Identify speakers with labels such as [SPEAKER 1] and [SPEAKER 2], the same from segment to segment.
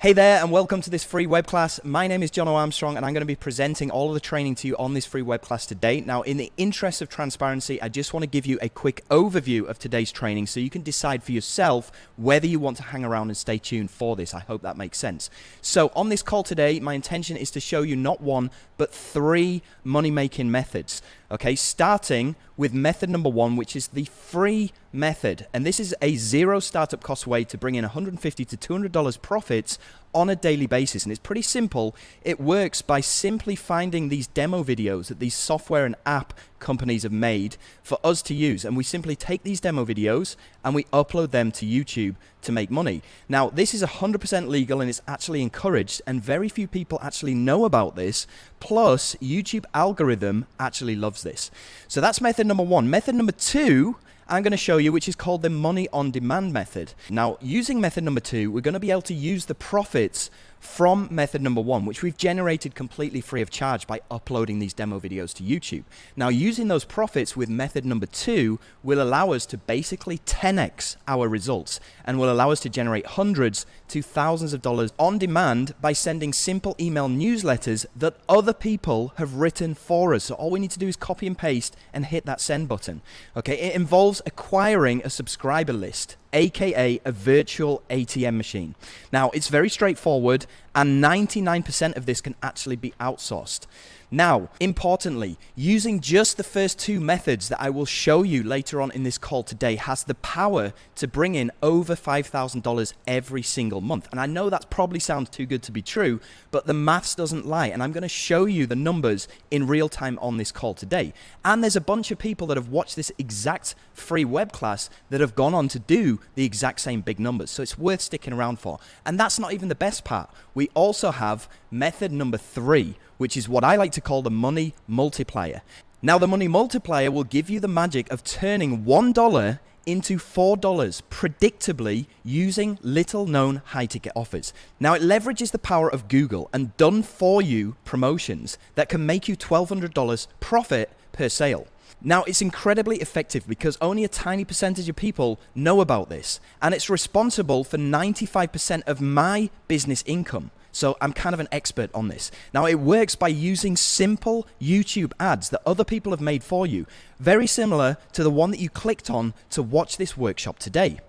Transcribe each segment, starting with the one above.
[SPEAKER 1] Hey there, and welcome to this free web class. My name is John Armstrong, and I'm going to be presenting all of the training to you on this free web class today. Now, in the interest of transparency, I just want to give you a quick overview of today's training so you can decide for yourself whether you want to hang around and stay tuned for this. I hope that makes sense. So on this call today, my intention is to show you not one, but three money-making methods. Okay, starting with method number one, which is the free method. And this is a zero startup cost way to bring in $150 to $200 profits on a daily basis. And it's pretty simple. It works by simply finding these demo videos that these software and app companies have made for us to use. And we simply take these demo videos and we upload them to YouTube to make money. Now, this is 100% legal and it's actually encouraged, and very few people actually know about this. Plus, YouTube algorithm actually loves this. So that's method number one. Method number two, I'm going to show you, which is called the money on demand method. Now, using method number two, we're going to be able to use the profits from method number one, which we've generated completely free of charge by uploading these demo videos to YouTube. Now, using those profits with method number two will allow us to basically 10x our results and will allow us to generate hundreds to thousands of dollars on demand by sending simple email newsletters that other people have written for us. So all we need to do is copy and paste and hit that send button. Okay, it involves acquiring a subscriber list, aka a virtual ATM machine. Now, it's very straightforward, and 99% of this can actually be outsourced. Now, importantly, using just the first two methods that I will show you later on in this call today has the power to bring in over $5,000 every single month. And I know that probably sounds too good to be true, but the maths doesn't lie. And I'm going to show you the numbers in real time on this call today. And there's a bunch of people that have watched this exact free web class that have gone on to do the exact same big numbers. So it's worth sticking around for. And that's not even the best part. We also have method number three, which is what I like to call the money multiplier. Now, the money multiplier will give you the magic of turning $1 into $4 predictably using little known high ticket offers. Now, it leverages the power of Google and done for you promotions that can make you $1,200 profit per sale. Now, it's incredibly effective because only a tiny percentage of people know about this, and it's responsible for 95% of my business income. So I'm kind of an expert on this. Now, it works by using simple YouTube ads that other people have made for you, very similar to the one that you clicked on to watch this workshop today.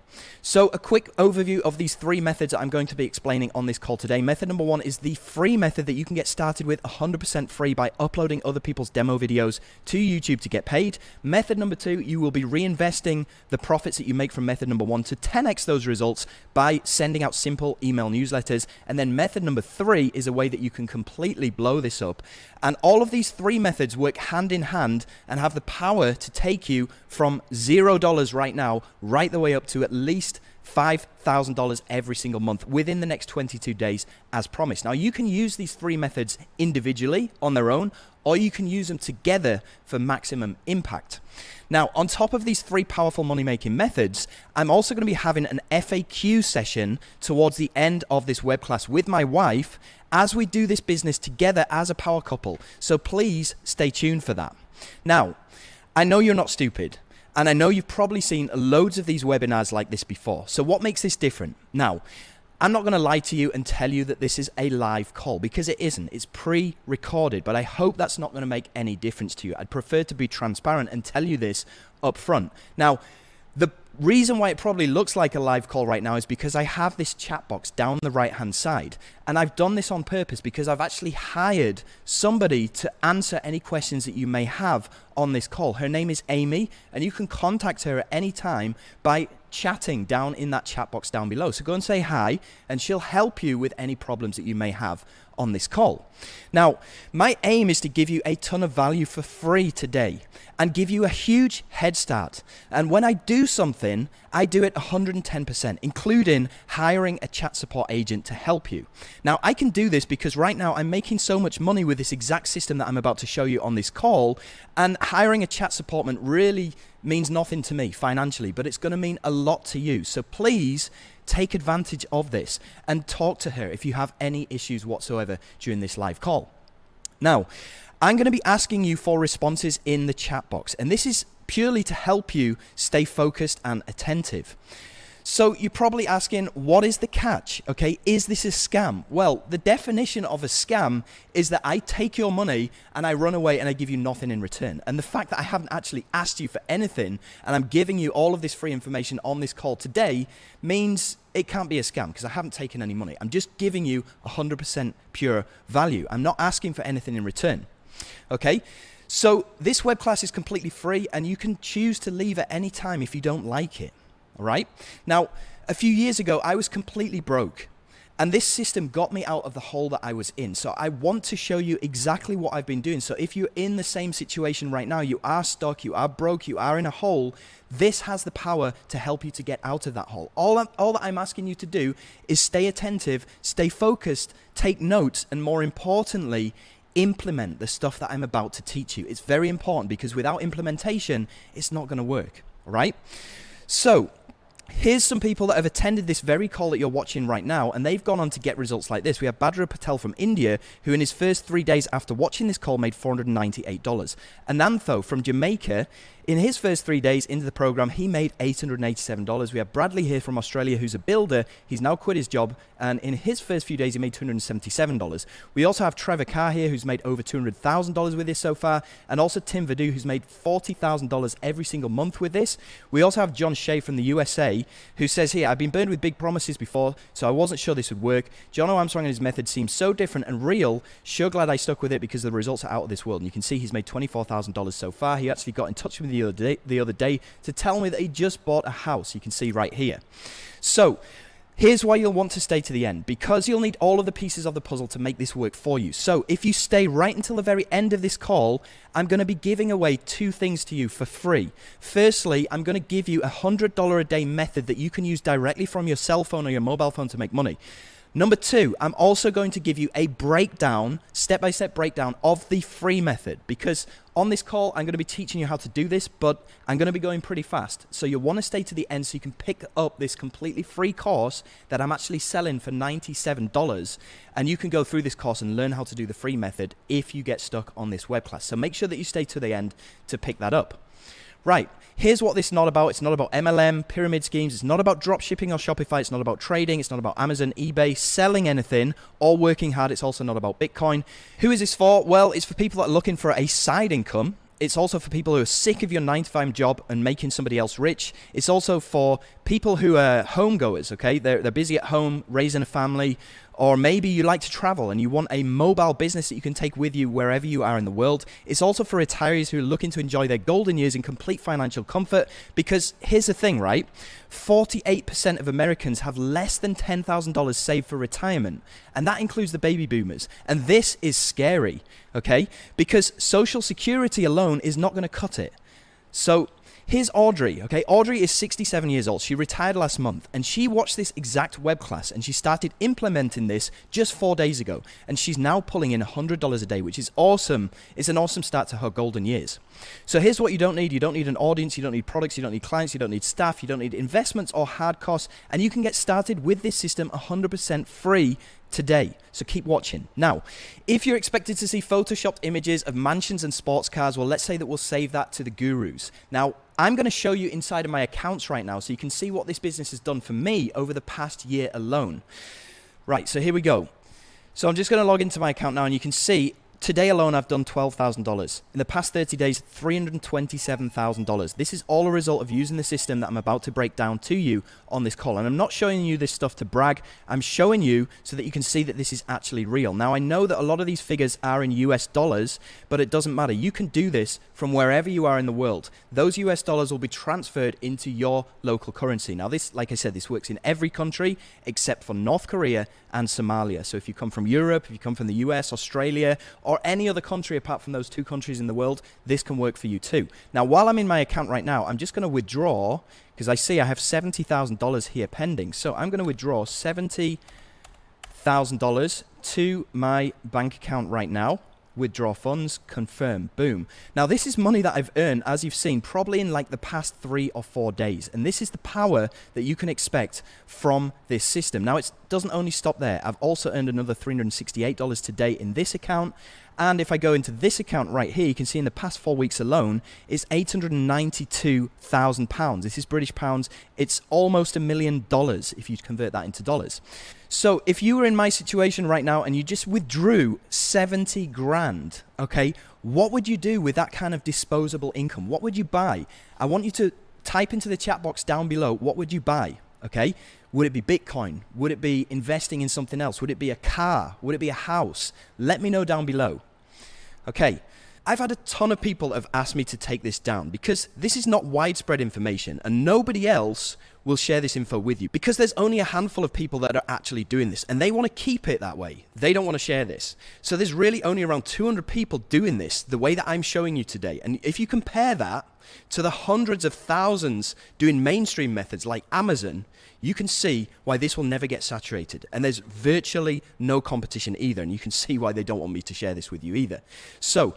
[SPEAKER 1] So a quick overview of these three methods that I'm going to be explaining on this call today. Method number one is the free method that you can get started with 100% free by uploading other people's demo videos to YouTube to get paid. Method number two, you will be reinvesting the profits that you make from method number one to 10x those results by sending out simple email newsletters. And then method number three is a way that you can completely blow this up. And all of these three methods work hand in hand and have the power to take you from $0 right now, right the way up to at least $5,000 every single month within the next 22 days as promised. Now, you can use these three methods individually on their own, or you can use them together for maximum impact. Now, on top of these three powerful money-making methods, I'm also going to be having an FAQ session towards the end of this web class with my wife as we do this business together as a power couple. So please stay tuned for that. Now, I know you're not stupid, and I know you've probably seen loads of these webinars like this before. So what makes this different? Now, I'm not going to lie to you and tell you that this is a live call, because it isn't. It's pre-recorded, but I hope that's not going to make any difference to you. I'd prefer to be transparent and tell you this up front. Now, the reason why it probably looks like a live call right now is because I have this chat box down the right-hand side. And I've done this on purpose because I've actually hired somebody to answer any questions that you may have on this call. Her name is Amy, and you can contact her at any time by chatting down in that chat box down below. So go and say hi, and she'll help you with any problems that you may have on this call. Now, my aim is to give you a ton of value for free today and give you a huge head start. And when I do something, I do it 110%, including hiring a chat support agent to help you. Now, I can do this because right now I'm making so much money with this exact system that I'm about to show you on this call, and hiring a chat supportman really means nothing to me financially, but it's going to mean a lot to you. So please take advantage of this and talk to her if you have any issues whatsoever during this live call. Now, I'm going to be asking you for responses in the chat box, and this is purely to help you stay focused and attentive. So you're probably asking, what is the catch? Okay, is this a scam? Well, the definition of a scam is that I take your money and I run away and I give you nothing in return. And the fact that I haven't actually asked you for anything and I'm giving you all of this free information on this call today means it can't be a scam because I haven't taken any money. I'm just giving you 100% pure value. I'm not asking for anything in return. Okay, so this web class is completely free and you can choose to leave at any time if you don't like it. All right. Now, a few years ago, I was completely broke. And this system got me out of the hole that I was in. So I want to show you exactly what I've been doing. So if you're in the same situation right now, you are stuck, you are broke, you are in a hole, this has the power to help you to get out of that hole. All that I'm asking you to do is stay attentive, stay focused, take notes, and more importantly, implement the stuff that I'm about to teach you. It's very important because without implementation, it's not going to work. All right. So here's some people that have attended this very call that you're watching right now, and they've gone on to get results like this. We have Badra Patel from India, who in his first 3 days after watching this call made $498. Anantho from Jamaica, in his first 3 days into the program, he made $887. We have Bradley here from Australia, who's a builder. He's now quit his job, and in his first few days, he made $277. We also have Trevor Carr here, who's made over $200,000 with this so far, and also Tim Vadu, who's made $40,000 every single month with this. We also have John Shea from the USA, who says here, I've been burned with big promises before, so I wasn't sure this would work. John Armstrong and his method seems so different and real. Sure glad I stuck with it because the results are out of this world. And you can see he's made $24,000 so far. He actually got in touch with me the other day to tell me that he just bought a house. You can see right here. So here's why you'll want to stay to the end, because you'll need all of the pieces of the puzzle to make this work for you. So if you stay right until the very end of this call, I'm going to be giving away 2 things to you for free. Firstly, I'm going to give you a $100 a day method that you can use directly from your cell phone or your mobile phone to make money. Number 2, I'm also going to give you a breakdown, step-by-step breakdown of the free method, because on this call, I'm going to be teaching you how to do this, but I'm going to be going pretty fast. So you'll want to stay to the end so you can pick up this completely free course that I'm actually selling for $97. And you can go through this course and learn how to do the free method if you get stuck on this web class. So make sure that you stay to the end to pick that up. Right, here's what this is not about. It's not about MLM, pyramid schemes. It's not about drop shipping or Shopify. It's not about trading. It's not about Amazon, eBay, selling anything or working hard. It's also not about Bitcoin. Who is this for? Well, it's for people that are looking for a side income. It's also for people who are sick of your 9-to-5 job and making somebody else rich. It's also for people who are homegoers, okay? They're busy at home, raising a family, or maybe you like to travel and you want a mobile business that you can take with you wherever you are in the world. It's also for retirees who are looking to enjoy their golden years in complete financial comfort, because here's the thing, right? 48% of Americans have less than $10,000 saved for retirement, and that includes the baby boomers. And this is scary, okay? Because Social Security alone is not going to cut it. So here's Audrey, okay? Audrey is 67 years old. She retired last month, and she watched this exact web class, and she started implementing this just 4 days ago, and she's now pulling in $100 a day, which is awesome. It's an awesome start to her golden years. So here's what you don't need. You don't need an audience. You don't need products. You don't need clients. You don't need staff. You don't need investments or hard costs, and you can get started with this system 100% free today. So keep watching. Now, if you're expected to see photoshopped images of mansions and sports cars, well, let's say that we'll save that to the gurus. Now, I'm going to show you inside of my accounts right now so you can see what this business has done for me over the past year alone. Right, so here we go. So I'm just going to log into my account now, and you can see today alone I've done $12,000. In the past 30 days, $327,000. This is all a result of using the system that I'm about to break down to you on this call. And I'm not showing you this stuff to brag. I'm showing you so that you can see that this is actually real. Now, I know that a lot of these figures are in US dollars, but it doesn't matter. You can do this from wherever you are in the world. Those US dollars will be transferred into your local currency. Now, this, like I said, this works in every country except for North Korea and Somalia. So if you come from Europe, if you come from the US, Australia, or any other country apart from those 2 countries in the world, this can work for you too. Now, while I'm in my account right now, I'm just going to withdraw, because I see I have $70,000 here pending. So I'm going to withdraw $70,000 to my bank account right now. Withdraw funds, confirm, boom. Now, this is money that I've earned, as you've seen, probably in like the past 3 or 4 days. And this is the power that you can expect from this system. Now, it doesn't only stop there. I've also earned another $368 today in this account. And if I go into this account right here, you can see in the past 4 weeks alone, it's £892,000. This is British pounds. It's almost $1 million if you convert that into dollars. So if you were in my situation right now and you just withdrew 70 grand, okay, what would you do with that kind of disposable income? What would you buy? I want you to type into the chat box down below, what would you buy? Okay, would it be Bitcoin? Would it be investing in something else? Would it be a car? Would it be a house? Let me know down below. Okay, I've had a ton of people have asked me to take this down because this is not widespread information and nobody else will share this info with you because there's only a handful of people that are actually doing this and they want to keep it that way. They don't want to share this. So there's really only around 200 people doing this the way that I'm showing you today. And if you compare that to the hundreds of thousands doing mainstream methods like Amazon, you can see why this will never get saturated. And there's virtually no competition either. And you can see why they don't want me to share this with you either. So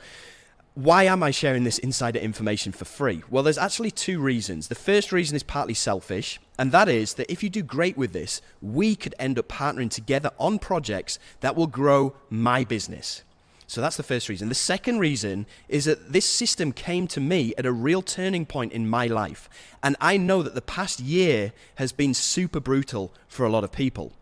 [SPEAKER 1] why am I sharing this insider information for free? Well, there's actually two reasons. The first reason is partly selfish, and that is that if you do great with this, we could end up partnering together on projects that will grow my business. So that's the first reason. The second reason is that this system came to me at a real turning point in my life. And I know that the past year has been super brutal for a lot of people.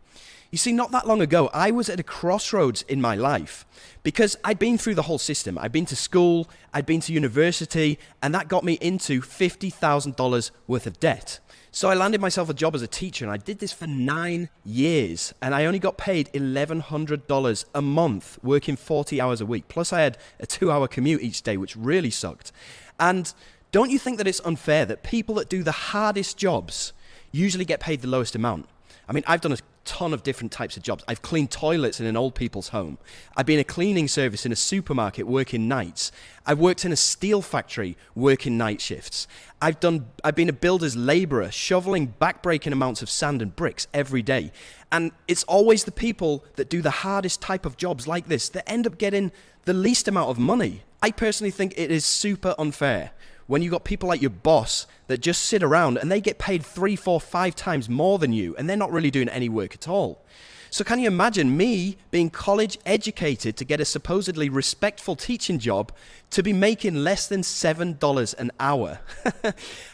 [SPEAKER 1] You see, not that long ago, I was at a crossroads in my life because I'd been through the whole system. I'd been to school, I'd been to university, and that got me into $50,000 worth of debt. So I landed myself a job as a teacher, and I did this for 9 years, and I only got paid $1,100 a month, working 40 hours a week. Plus I had a 2-hour commute each day, which really sucked. And don't you think that it's unfair that people that do the hardest jobs usually get paid the lowest amount? I mean, I've done a ton of different types of jobs. I've cleaned toilets in an old people's home. I've been a cleaning service in a supermarket working nights. I've worked in a steel factory working night shifts. I've been a builder's laborer, shoveling backbreaking amounts of sand and bricks every day. And it's always the people that do the hardest type of jobs like this that end up getting the least amount of money. I personally think it is super unfair when you got people like your boss that just sit around and they get paid 3, 4, 5 times more than you and they're not really doing any work at all. So can you imagine me being college educated to get a supposedly respectful teaching job to be making less than $7 an hour?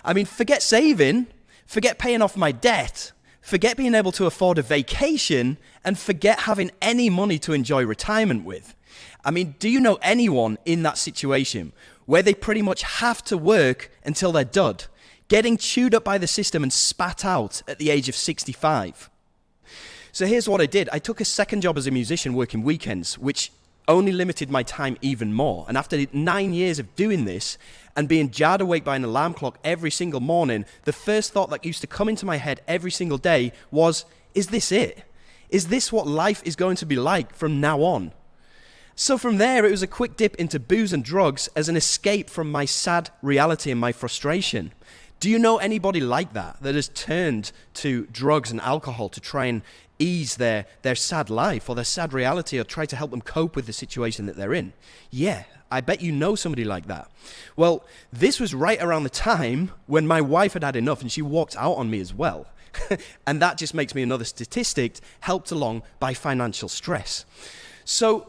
[SPEAKER 1] I mean, forget saving, forget paying off my debt, forget being able to afford a vacation, and forget having any money to enjoy retirement with. I mean, do you know anyone in that situation where they pretty much have to work until they're dud, getting chewed up by the system and spat out at the age of 65? So here's what I did. I took a second job as a musician working weekends, which only limited my time even more. And after 9 years of doing this and being jarred awake by an alarm clock every single morning, the first thought that used to come into my head every single day was, is this it? Is this what life is going to be like from now on? So from there, it was a quick dip into booze and drugs as an escape from my sad reality and my frustration. Do you know anybody like that has turned to drugs and alcohol to try and ease their sad life or their sad reality or try to help them cope with the situation that they're in? Yeah, I bet you know somebody like that. Well, this was right around the time when my wife had had enough and she walked out on me as well. And that just makes me another statistic helped along by financial stress. So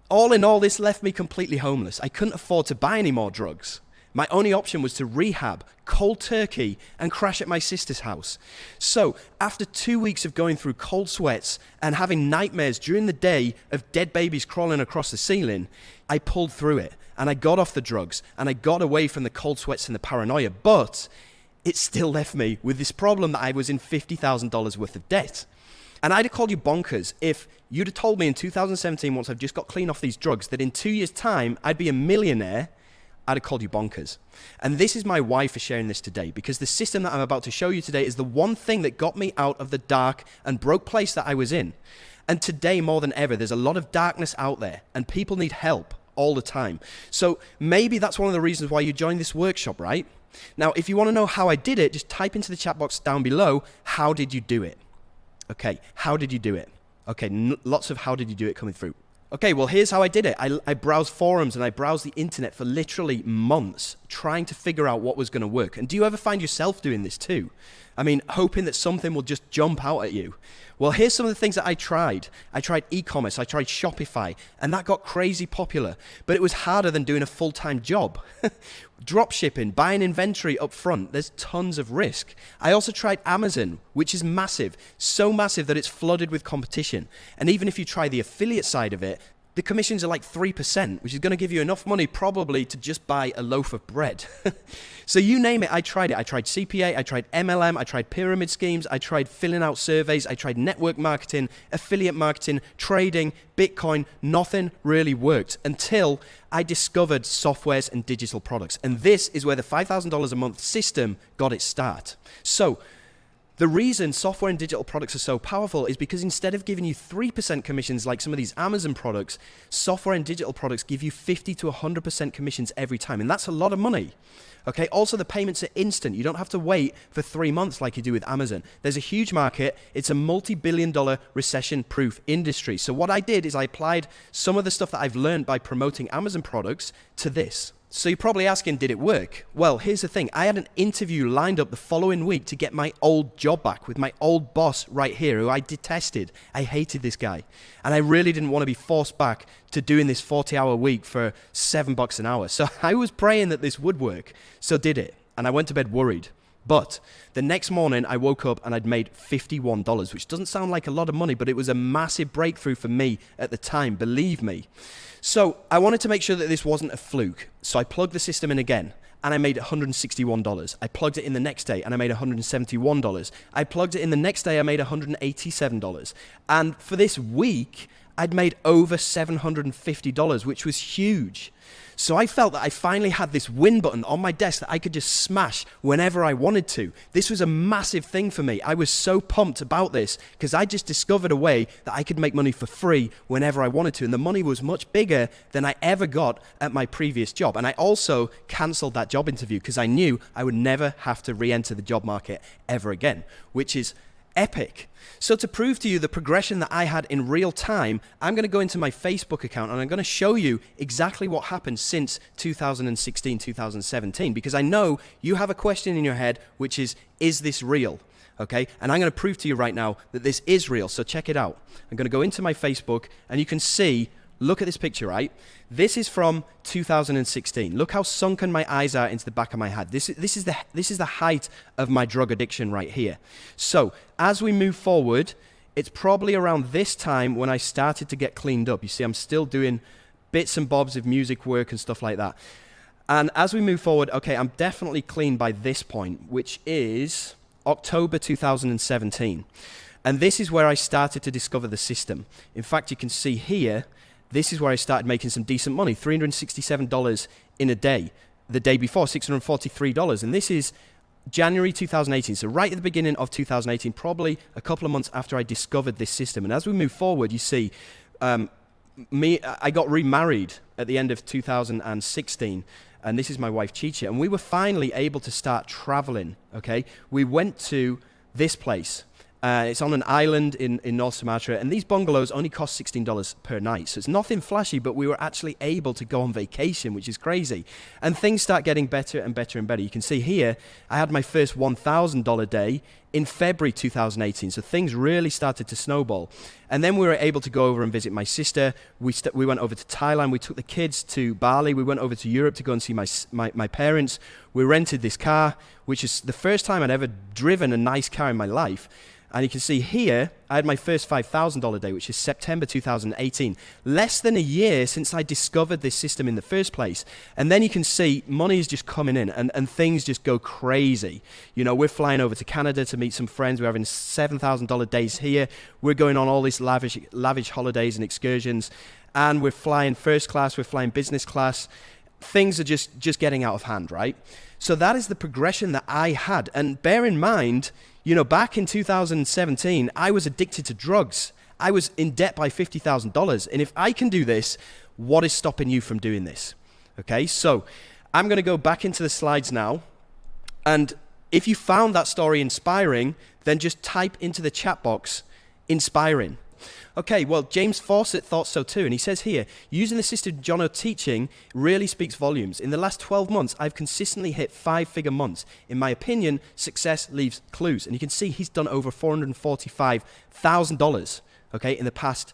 [SPEAKER 1] all in all, this left me completely homeless. I couldn't afford to buy any more drugs. My only option was to rehab, cold turkey, and crash at my sister's house. So after 2 weeks of going through cold sweats and having nightmares during the day of dead babies crawling across the ceiling, I pulled through it and I got off the drugs and I got away from the cold sweats and the paranoia, but it still left me with this problem that I was in $50,000 worth of debt. And I'd have called you bonkers if you'd have told me in 2017, once I've just got clean off these drugs, that in 2 years' time, I'd be a millionaire. I'd have called you bonkers. And this is my why for sharing this today, because the system that I'm about to show you today is the one thing that got me out of the dark and broke place that I was in. And today, more than ever, there's a lot of darkness out there, and people need help all the time. So maybe that's one of the reasons why you joined this workshop, right? Now, if you want to know how I did it, just type into the chat box down below, how did you do it? Okay, how did you do it? Okay, lots of how did you do it coming through. Okay, well, here's how I did it. I browsed forums and I browsed the internet for literally months trying to figure out what was going to work. And do you ever find yourself doing this too? I mean, hoping that something will just jump out at you. Well, here's some of the things that I tried. I tried e-commerce, I tried Shopify, and that got crazy popular, but it was harder than doing a full-time job. Drop shipping, buying inventory up front, there's tons of risk. I also tried Amazon, which is massive, so massive that it's flooded with competition. And even if you try the affiliate side of it, the commissions are like 3%, which is going to give you enough money probably to just buy a loaf of bread. So you name it, I tried it. I tried CPA, I tried MLM, I tried pyramid schemes, I tried filling out surveys, I tried network marketing, affiliate marketing, trading, Bitcoin. Nothing really worked until I discovered softwares and digital products. And this is where the $5,000 a month system got its start. So the reason software and digital products are so powerful is because instead of giving you 3% commissions like some of these Amazon products, software and digital products give you 50 to 100% commissions every time. And that's a lot of money. Okay. Also, the payments are instant. You don't have to wait for 3 months like you do with Amazon. There's a huge market. It's a multi-billion-dollar recession-proof industry. So what I did is I applied some of the stuff that I've learned by promoting Amazon products to this. So you're probably asking, did it work? Well, here's the thing. I had an interview lined up the following week to get my old job back with my old boss right here, who I detested. I hated this guy. And I really didn't want to be forced back to doing this 40-hour week for $7 an hour. So I was praying that this would work. So did it. And I went to bed worried. But the next morning I woke up and I'd made $51, which doesn't sound like a lot of money, but it was a massive breakthrough for me at the time, believe me. So I wanted to make sure that this wasn't a fluke. So I plugged the system in again and I made $161. I plugged it in the next day and I made $171. I plugged it in the next day, I made $187. And for this week, I'd made over $750, which was huge. So I felt that I finally had this win button on my desk that I could just smash whenever I wanted to. This was a massive thing for me. I was so pumped about this because I just discovered a way that I could make money for free whenever I wanted to. And the money was much bigger than I ever got at my previous job. And I also canceled that job interview because I knew I would never have to re-enter the job market ever again, which is epic. So to prove to you the progression that I had in real time, I'm going to go into my Facebook account and I'm going to show you exactly what happened since 2016, 2017, because I know you have a question in your head, which is this real? Okay, and I'm going to prove to you right now that this is real. So check it out. I'm going to go into my Facebook and you can see, look at this picture, right? This is from 2016. Look how sunken my eyes are into the back of my head. This is the height of my drug addiction right here. So as we move forward, it's probably around this time when I started to get cleaned up. You see, I'm still doing bits and bobs of music work and stuff like that. And as we move forward, okay, I'm definitely clean by this point, which is October 2017. And this is where I started to discover the system. In fact, you can see here, this is where I started making some decent money, $367 in a day. The day before, $643. And this is January 2018. So right at the beginning of 2018, probably a couple of months after I discovered this system. And as we move forward, you see, I got remarried at the end of 2016. And this is my wife, Chicha. And we were finally able to start traveling, okay? We went to this place. It's on an island in North Sumatra, and these bungalows only cost $16 per night. So it's nothing flashy, but we were actually able to go on vacation, which is crazy. And things start getting better and better and better. You can see here, I had my first $1,000 day in February 2018. So things really started to snowball. And then we were able to go over and visit my sister. We went over to Thailand. We took the kids to Bali. We went over to Europe to go and see my parents. We rented this car, which is the first time I'd ever driven a nice car in my life. And you can see here, I had my first $5,000 day, which is September 2018. Less than a year since I discovered this system in the first place. And then you can see money is just coming in and things just go crazy. You know, we're flying over to Canada to meet some friends. We're having $7,000 days here. We're going on all these lavish holidays and excursions. And we're flying first class, we're flying business class. Things are just getting out of hand, right? So that is the progression that I had. And bear in mind, you know, back in 2017, I was addicted to drugs. I was in debt by $50,000. And if I can do this, what is stopping you from doing this? Okay, so I'm going to go back into the slides now. And if you found that story inspiring, then just type into the chat box, inspiring. Okay, well, James Fawcett thought so too, and he says here, using the system Jono teaching really speaks volumes. In the last 12 months, I've consistently hit 5-figure months. In my opinion, success leaves clues. And you can see he's done over $445,000, okay, in the past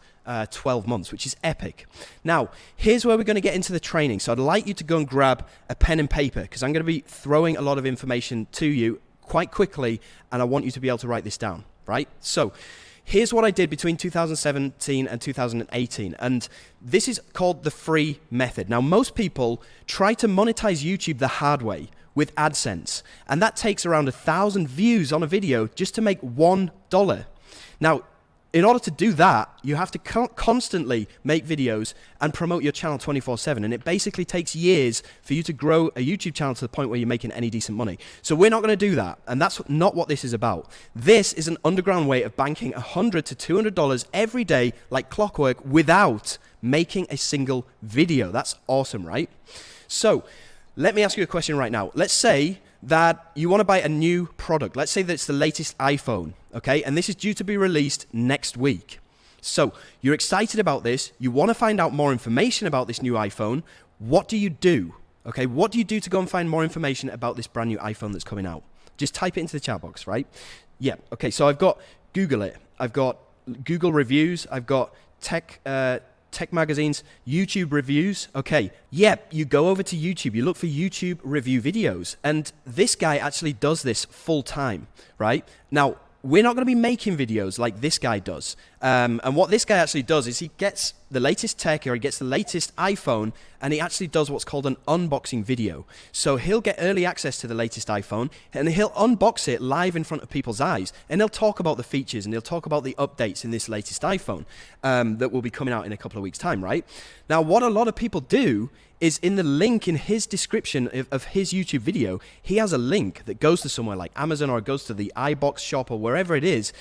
[SPEAKER 1] 12 months, which is epic. Now, here's where we're going to get into the training. So I'd like you to go and grab a pen and paper, because I'm going to be throwing a lot of information to you quite quickly, and I want you to be able to write this down, right? So here's what I did between 2017 and 2018, and this is called the free method. Now, most people try to monetize YouTube the hard way with AdSense, and that takes around 1,000 views on a video just to make $1. Now, in order to do that, you have to constantly make videos and promote your channel 24/7, and it basically takes years for you to grow a YouTube channel to the point where you're making any decent money. So we're not going to do that, and that's not what this is about. This is an underground way of banking $100 to $200 every day like clockwork without making a single video. That's awesome, right? So let me ask you a question right now. Let's say that you want to buy a new product. Let's say that it's the latest iPhone, okay? And this is due to be released next week. So you're excited about this. You want to find out more information about this new iPhone. What do you do? Okay, what do you do to go and find more information about this brand new iPhone that's coming out? Just type it into the chat box, right? Yeah, okay, so I've got Google it. I've got Google reviews. I've got tech magazines, YouTube reviews. Okay, yep, you go over to YouTube, you look for YouTube review videos, and this guy actually does this full time, right? Now, we're not going to be making videos like this guy does. And what this guy actually does is he gets the latest tech, or he gets the latest iPhone, and he actually does what's called an unboxing video. So he'll get early access to the latest iPhone, and he'll unbox it live in front of people's eyes, and he'll talk about the features, and he'll talk about the updates in this latest iPhone that will be coming out in a couple of weeks' time, right? Now, what a lot of people do is in the link in his description of his YouTube video, he has a link that goes to somewhere like Amazon, or it goes to the iBox shop, or wherever it is.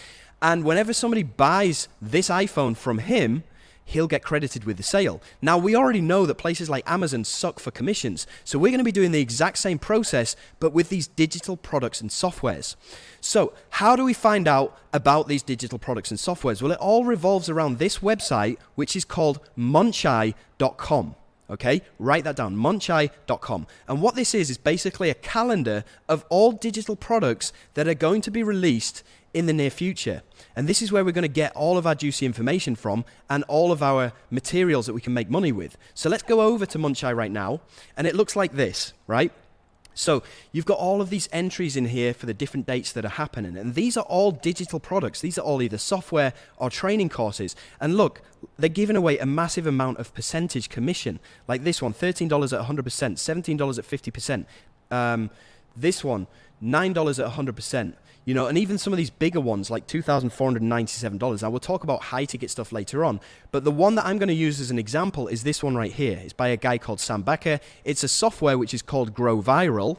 [SPEAKER 1] And whenever somebody buys this iPhone from him, he'll get credited with the sale. Now, we already know that places like Amazon suck for commissions, so we're going to be doing the exact same process, but with these digital products and softwares. So how do we find out about these digital products and softwares? Well, it all revolves around this website, which is called muncheye.com. Okay, write that down, muncheye.com. And what this is basically a calendar of all digital products that are going to be released in the near future. And this is where we're going to get all of our juicy information from, and all of our materials that we can make money with. So let's go over to Muncheye right now, and it looks like this, right? So you've got all of these entries in here for the different dates that are happening, and these are all digital products. These are all either software or training courses. And look, they're giving away a massive amount of percentage commission, like this one, $13 at 100%, $17 at 50%. This one, $9 at 100%. You know, and even some of these bigger ones, like $2,497. Now, we'll talk about high-ticket stuff later on, but the one that I'm going to use as an example is this one right here. It's by a guy called Sam Becker. It's a software which is called Grow Viral,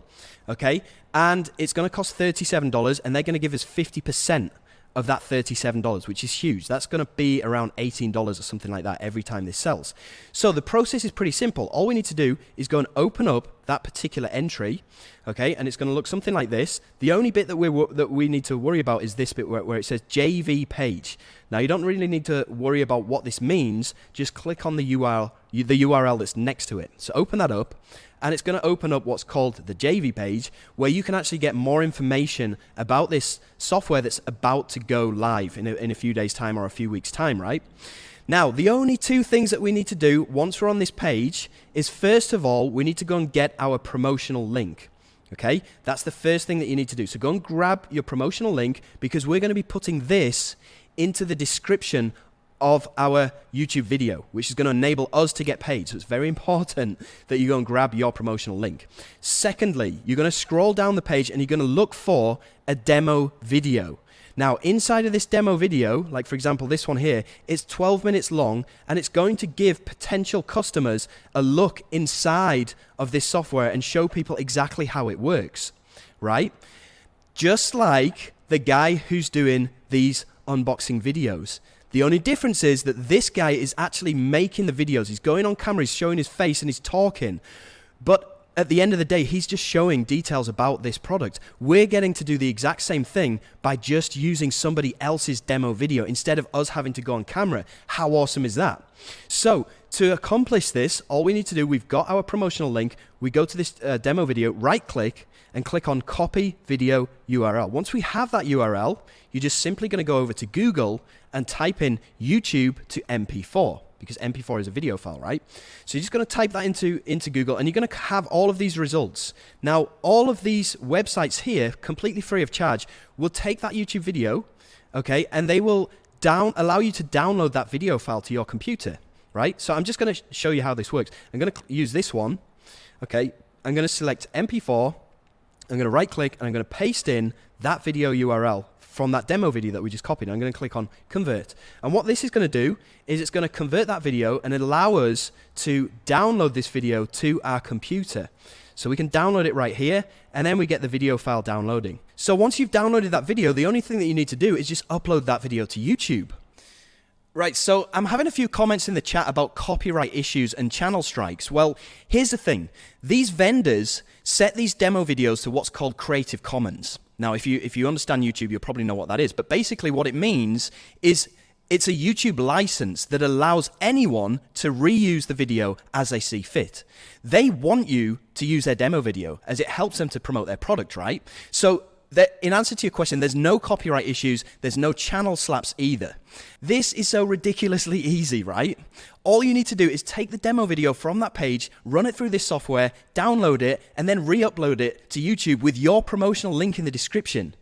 [SPEAKER 1] okay? And it's going to cost $37, and they're going to give us 50% of that $37, which is huge. That's going to be around $18 or something like that every time this sells. So the process is pretty simple. All we need to do is go and open up that particular entry, okay, and it's going to look something like this. The only bit that we need to worry about is this bit where it says JV page. Now, you don't really need to worry about what this means. Just click on the URL that's next to it. So open that up, and it's going to open up what's called the JV page, where you can actually get more information about this software that's about to go live in a few days' time or a few weeks' time, right? Now, the only two things that we need to do once we're on this page is, first of all, we need to go and get our promotional link. Okay, that's the first thing that you need to do. So go and grab your promotional link, because we're going to be putting this into the description of our YouTube video, which is going to enable us to get paid. So it's very important that you go and grab your promotional link. Secondly, you're going to scroll down the page, and you're going to look for a demo video. Now, inside of this demo video, like for example this one here, it's 12 minutes long, and it's going to give potential customers a look inside of this software and show people exactly how it works, right? Just like the guy who's doing these unboxing videos. The only difference is that this guy is actually making the videos. He's going on camera, he's showing his face, and he's talking. But at the end of the day, he's just showing details about this product. We're getting to do the exact same thing by just using somebody else's demo video instead of us having to go on camera. How awesome is that? So to accomplish this, all we need to do, we've got our promotional link. We go to this demo video, right click, and click on copy video URL. Once we have that URL, you're just simply going to go over to Google and type in YouTube to MP4, because MP4 is a video file, right? So you're just going to type that into Google, and you're going to have all of these results. Now, all of these websites here, completely free of charge, will take that YouTube video, okay, and they will allow you to download that video file to your computer, right? So I'm just going to show you how this works. I'm going to use this one, okay? I'm going to select MP4, I'm going to right click, and I'm going to paste in that video URL from that demo video that we just copied. I'm going to click on convert. And what this is going to do is it's going to convert that video and allow us to download this video to our computer. So we can download it right here, and then we get the video file downloading. So once you've downloaded that video, the only thing that you need to do is just upload that video to YouTube. Right, so I'm having a few comments in the chat about copyright issues and channel strikes. Well, here's the thing. These vendors set these demo videos to what's called Creative Commons. Now, if you understand YouTube, you'll probably know what that is. But basically what it means is it's a YouTube license that allows anyone to reuse the video as they see fit. They want you to use their demo video as it helps them to promote their product, right? So in answer to your question, there's no copyright issues, there's no channel slaps either. This is so ridiculously easy, right? All you need to do is take the demo video from that page, run it through this software, download it, and then re-upload it to YouTube with your promotional link in the description.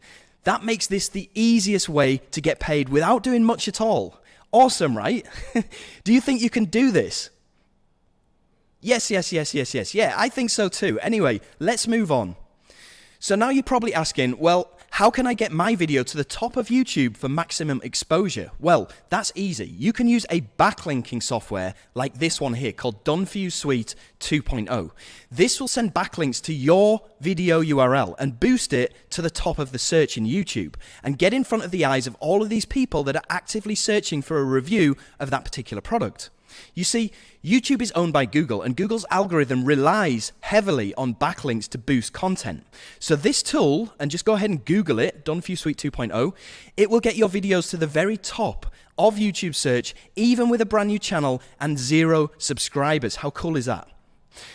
[SPEAKER 1] That makes this the easiest way to get paid without doing much at all. Awesome, right? Do you think you can do this? Yes. Yeah, I think so too. Anyway, let's move on. So now you're probably asking, well, how can I get my video to the top of YouTube for maximum exposure? Well, that's easy. You can use a backlinking software like this one here called Done For You Suite 2.0. This will send backlinks to your video URL and boost it to the top of the search in YouTube and get in front of the eyes of all of these people that are actively searching for a review of that particular product. You see, YouTube is owned by Google, and Google's algorithm relies heavily on backlinks to boost content. So this tool, and just go ahead and Google it, Done For You Suite 2.0, it will get your videos to the very top of YouTube search, even with a brand new channel and 0 subscribers. How cool is that?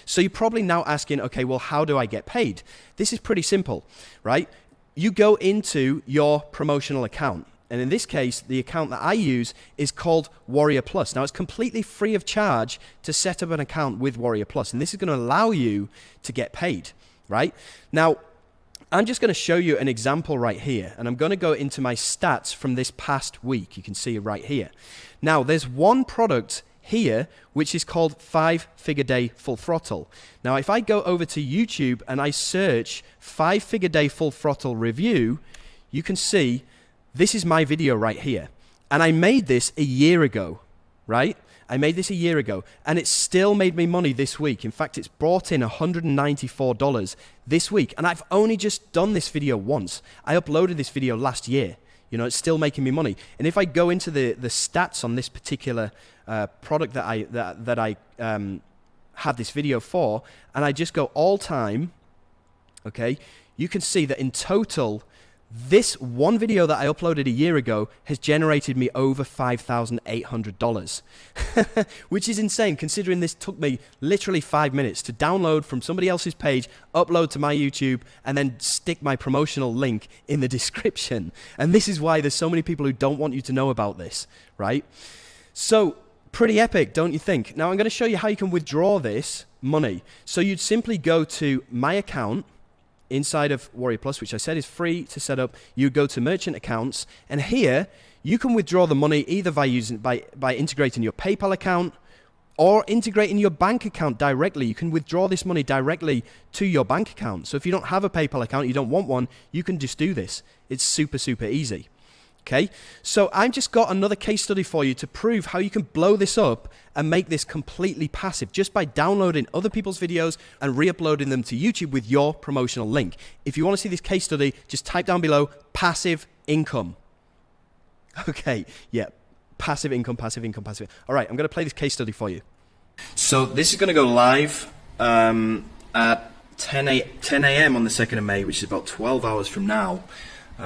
[SPEAKER 1] So you're probably now asking, okay, well, how do I get paid? This is pretty simple, right? You go into your promotional account. And in this case, the account that I use is called Warrior Plus. Now, it's completely free of charge to set up an account with Warrior Plus. And this is going to allow you to get paid, right? Now, I'm just going to show you an example right here. And I'm going to go into my stats from this past week. You can see it right here. Now, there's one product here, which is called 5-Figure Day Full Throttle. Now, if I go over to YouTube and I search 5-Figure Day Full Throttle review, you can see this is my video right here. And I made this a year ago, right? I made this a year ago, and it still made me money this week. In fact, it's brought in $194 this week, and I've only just done this video once. I uploaded this video last year. You know, it's still making me money. And if I go into the stats on this particular product that I have this video for, and I just go all time, okay, you can see that in total, this one video that I uploaded a year ago has generated me over $5,800, which is insane considering this took me literally 5 minutes to download from somebody else's page, upload to my YouTube, and then stick my promotional link in the description. And this is why there's so many people who don't want you to know about this, right? So pretty epic, don't you think? Now I'm going to show you how you can withdraw this money. So you'd simply go to my account inside of Warrior Plus, which I said is free to set up. You go to merchant accounts, and here you can withdraw the money either by integrating your PayPal account or integrating your bank account directly. You can withdraw this money directly to your bank account. So if you don't have a PayPal account, you don't want one, you can just do this. It's super, super easy. Okay, so I've just got another case study for you to prove how you can blow this up and make this completely passive just by downloading other people's videos and re-uploading them to YouTube with your promotional link. If you want to see this case study, just type down below passive income. Okay, yeah, passive income. All right, I'm going to play this case study for you. So this is going to go live at 10 a.m. on the 2nd of May, which is about 12 hours from now.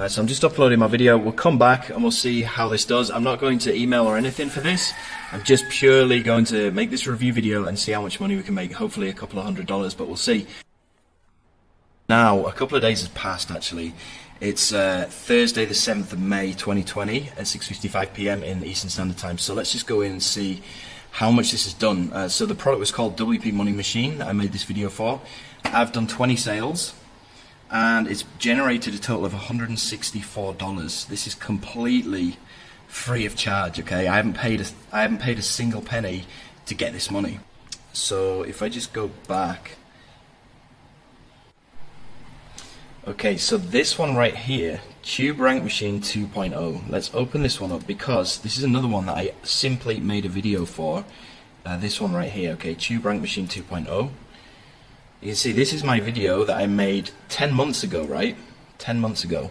[SPEAKER 1] So I'm just uploading my video. We'll come back and we'll see how this does. I'm not going to email or anything for this. I'm just purely going to make this review video and see how much money we can make. Hopefully a couple of $100s, but we'll see. Now, a couple of days has passed actually. It's Thursday the 7th of May 2020 at 6:55 p.m. in Eastern Standard Time. So let's just go in and see how much this has done. So the product was called WP Money Machine that I made this video for. I've done 20 sales and it's generated a total of $164. This is completely free of charge, okay? I haven't paid a single penny to get this money. So if I just go back, okay, so this one right here, Tube Rank Machine 2.0. Let's open this one up because this is another one that I simply made a video for. This one right here, okay, Tube Rank Machine 2.0. You can see this is my video that I made 10 months ago, right? 10 months ago.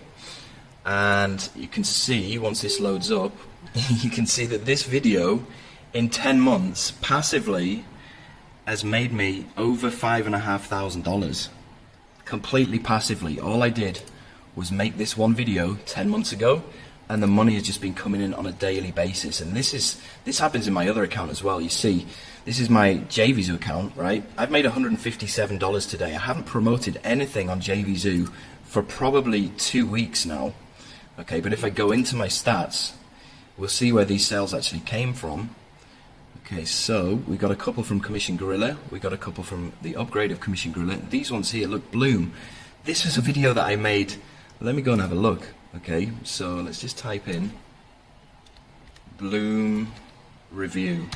[SPEAKER 1] And you can see, once this loads up, you can see that this video in 10 months passively has made me over $5,500. Completely passively. All I did was make this one video 10 months ago and the money has just been coming in on a daily basis. And this happens in my other account as well. You see, this is my JVZoo account, right? I've made $157 today. I haven't promoted anything on JVZoo for probably 2 weeks now. Okay, but if I go into my stats, we'll see where these sales actually came from. Okay, so we got a couple from Commission Gorilla, we got a couple from the upgrade of Commission Gorilla. These ones here, look, Bloom. This was a video that I made. Let me go and have a look. Okay, so let's just type in Bloom review.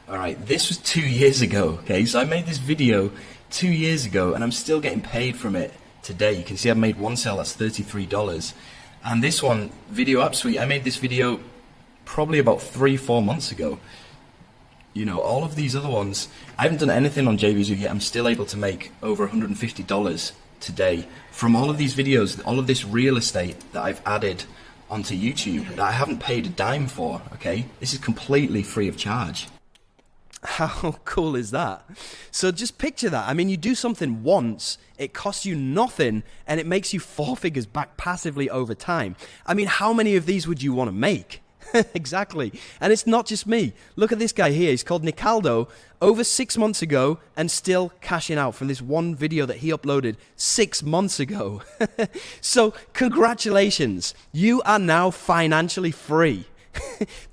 [SPEAKER 1] Alright, this was 2 years ago, okay, so I made this video 2 years ago and I'm still getting paid from it today. You can see I've made one sale, that's $33. And this one, Video App Suite, I made this video probably about 3-4 months ago. You know, all of these other ones, I haven't done anything on JVZoo yet. I'm still able to make over $150 today from all of these videos, all of this real estate that I've added onto YouTube that I haven't paid a dime for, okay? This is completely free of charge.
[SPEAKER 2] How cool is that? So just picture that. I mean, you do something once, it costs you nothing, and it makes you 4 figures back passively over time. I mean, how many of these would you want to make? Exactly. And it's not just me. Look at this guy here. He's called Nicaldo, over 6 months ago and still cashing out from this one video that he uploaded 6 months ago. So congratulations. You are now financially free.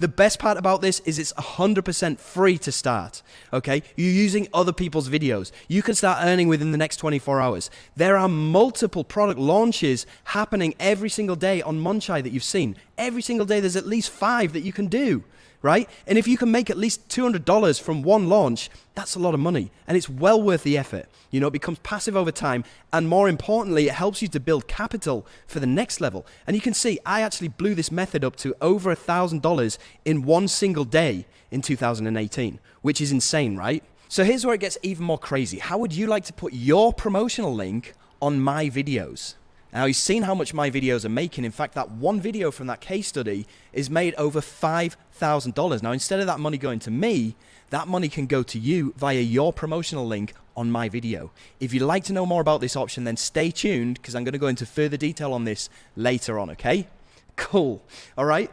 [SPEAKER 2] The best part about this is it's 100% free to start, okay? You're using other people's videos. You can start earning within the next 24 hours. There are multiple product launches happening every single day on Monchai that you've seen. Every single day there's at least 5 that you can do, right? And if you can make at least $200 from one launch, that's a lot of money and it's well worth the effort. You know, it becomes passive over time and more importantly, it helps you to build capital for the next level. And you can see I actually blew this method up to over $1,000 in one single day in 2018, which is insane, right? So here's where it gets even more crazy. How would you like to put your promotional link on my videos? Now, you've seen how much my videos are making. In fact, that one video from that case study is made over $5,000. Now, instead of that money going to me, that money can go to you via your promotional link on my video. If you'd like to know more about this option, then stay tuned because I'm going to go into further detail on this later on, okay? Cool. All right.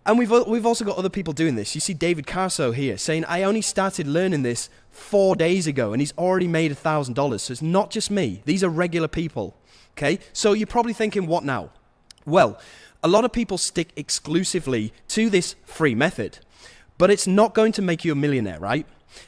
[SPEAKER 2] And we've also got other people doing this. You see David Carso here saying, I only started learning this 4 days ago and he's already made $1,000. So it's not just me. These are regular people. Okay, so you're probably thinking, what now? Well, a lot of people stick exclusively to this free method, but it's not going to make you a millionaire, right?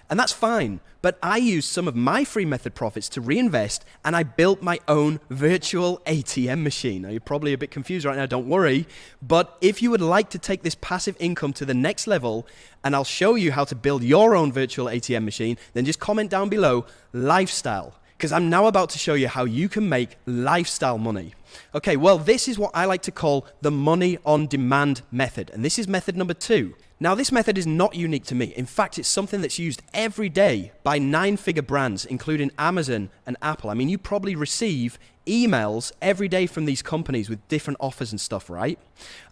[SPEAKER 2] And that's fine, but I used some of my free method profits to reinvest and I built my own virtual ATM machine. Now, you're probably a bit confused right now, don't worry, but if you would like to take this passive income to the next level, and I'll show you how to build your own virtual ATM machine, then just comment down below, lifestyle. Because I'm now about to show you how you can make lifestyle money. Okay, well, this is what I like to call the money on demand method. And this is method number 2. Now, this method is not unique to me. In fact, it's something that's used every day by 9-figure brands, including Amazon and Apple. I mean, you probably receive emails every day from these companies with different offers and stuff, right?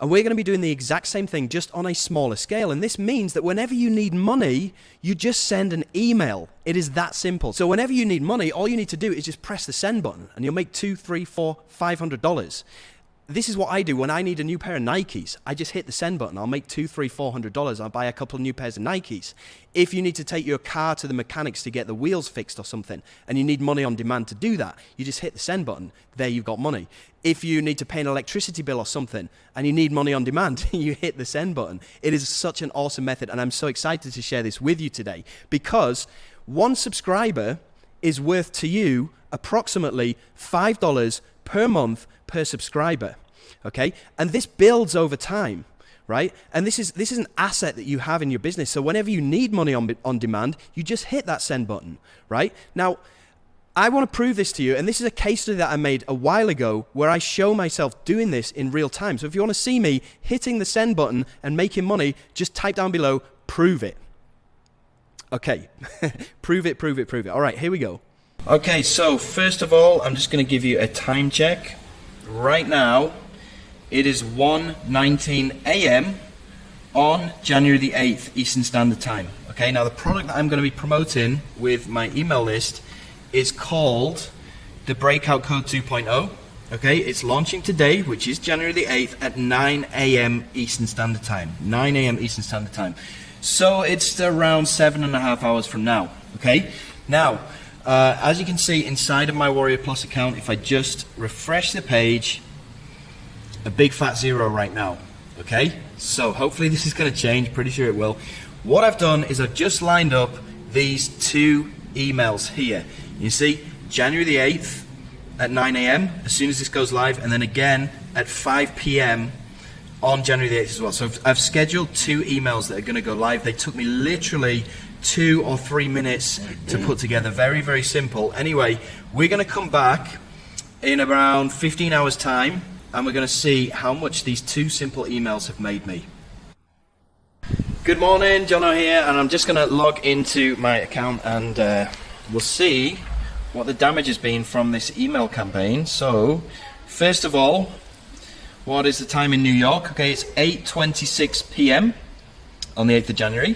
[SPEAKER 2] And we're going to be doing the exact same thing, just on a smaller scale. And this means that whenever you need money, you just send an email. It is that simple. So whenever you need money, all you need to do is just press the send button and you'll make $200, $300, $400, $500. This is what I do when I need a new pair of Nikes. I just hit the send button. I'll make $200, $300, $400. I'll buy a couple of new pairs of Nikes. If you need to take your car to the mechanics to get the wheels fixed or something, and you need money on demand to do that, you just hit the send button. There you've got money. If you need to pay an electricity bill or something, and you need money on demand, you hit the send button. It is such an awesome method, and I'm so excited to share this with you today, because one subscriber is worth to you approximately $5 per month per subscriber. Okay, and this builds over time, right? And this is an asset that you have in your business. So whenever you need money on demand, you just hit that send button, right? Now, I want to prove this to you, and this is a case study that I made a while ago where I show myself doing this in real time. So if you want to see me hitting the send button and making money, just type down below, prove it. Okay, prove it, prove it, prove it. All right, here we go. Okay, so first of all, I'm just going to give you a time check. Right now, it is 1:19 a.m. on January the 8th, Eastern Standard Time. Okay, now the product that I'm going to be promoting with my email list is called the Breakout Code 2.0. Okay, it's launching today, which is January the 8th at 9 a.m. Eastern Standard Time. 9 a.m. Eastern Standard Time. So it's around 7.5 hours from now. Okay, now, as you can see inside of my Warrior Plus account, if I just refresh the page, a big fat zero right now. Okay, so hopefully this is going to change, pretty sure it will. What I've done is I've just lined up these two emails here. You see, January the 8th at 9 a.m. as soon as this goes live, and then again at 5 p.m. on January the 8th as well. So I've scheduled two emails that are going to go live. They took me literally 2 or 3 minutes to put together. Very, very simple. Anyway, we're going to come back in around 15 hours time, and we're going to see how much these two simple emails have made me. Good morning, Jono here, and I'm just going to log into my account and we'll see what the damage has been from this email campaign. So, first of all, what is the time in New York? Okay, it's 8:26 p.m. on the 8th of January.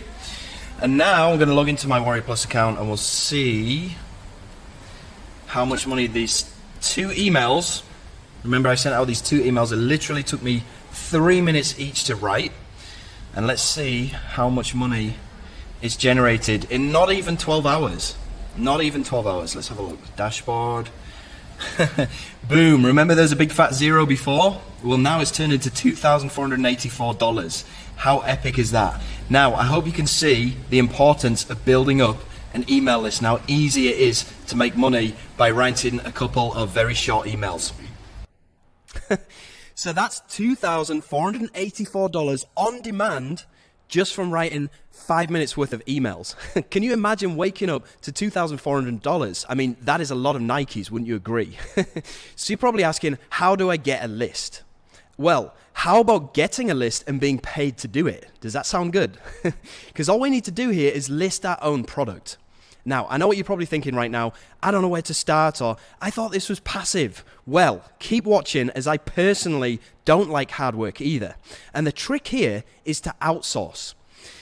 [SPEAKER 2] And now I'm going to log into my Warrior Plus account and we'll see how much money these two emails. Remember, I sent out these two emails. It literally took me 3 minutes each to write. And let's see how much money it's generated in not even 12 hours. Not even 12 hours. Let's have a look. Dashboard. Boom. Remember there's a big fat zero before? Well, now it's turned into $2,484. How epic is that? Now, I hope you can see the importance of building up an email list and how easy it is to make money by writing a couple of very short emails. So that's $2,484 on demand just from writing 5 minutes worth of emails. Can you imagine waking up to $2,400? I mean, that is a lot of Nikes, wouldn't you agree? So you're probably asking, how do I get a list? Well, how about getting a list and being paid to do it? Does that sound good? Because all we need to do here is list our own product. Now, I know what you're probably thinking right now. I don't know where to start, or I thought this was passive. Well, keep watching, as I personally don't like hard work either. And the trick here is to outsource.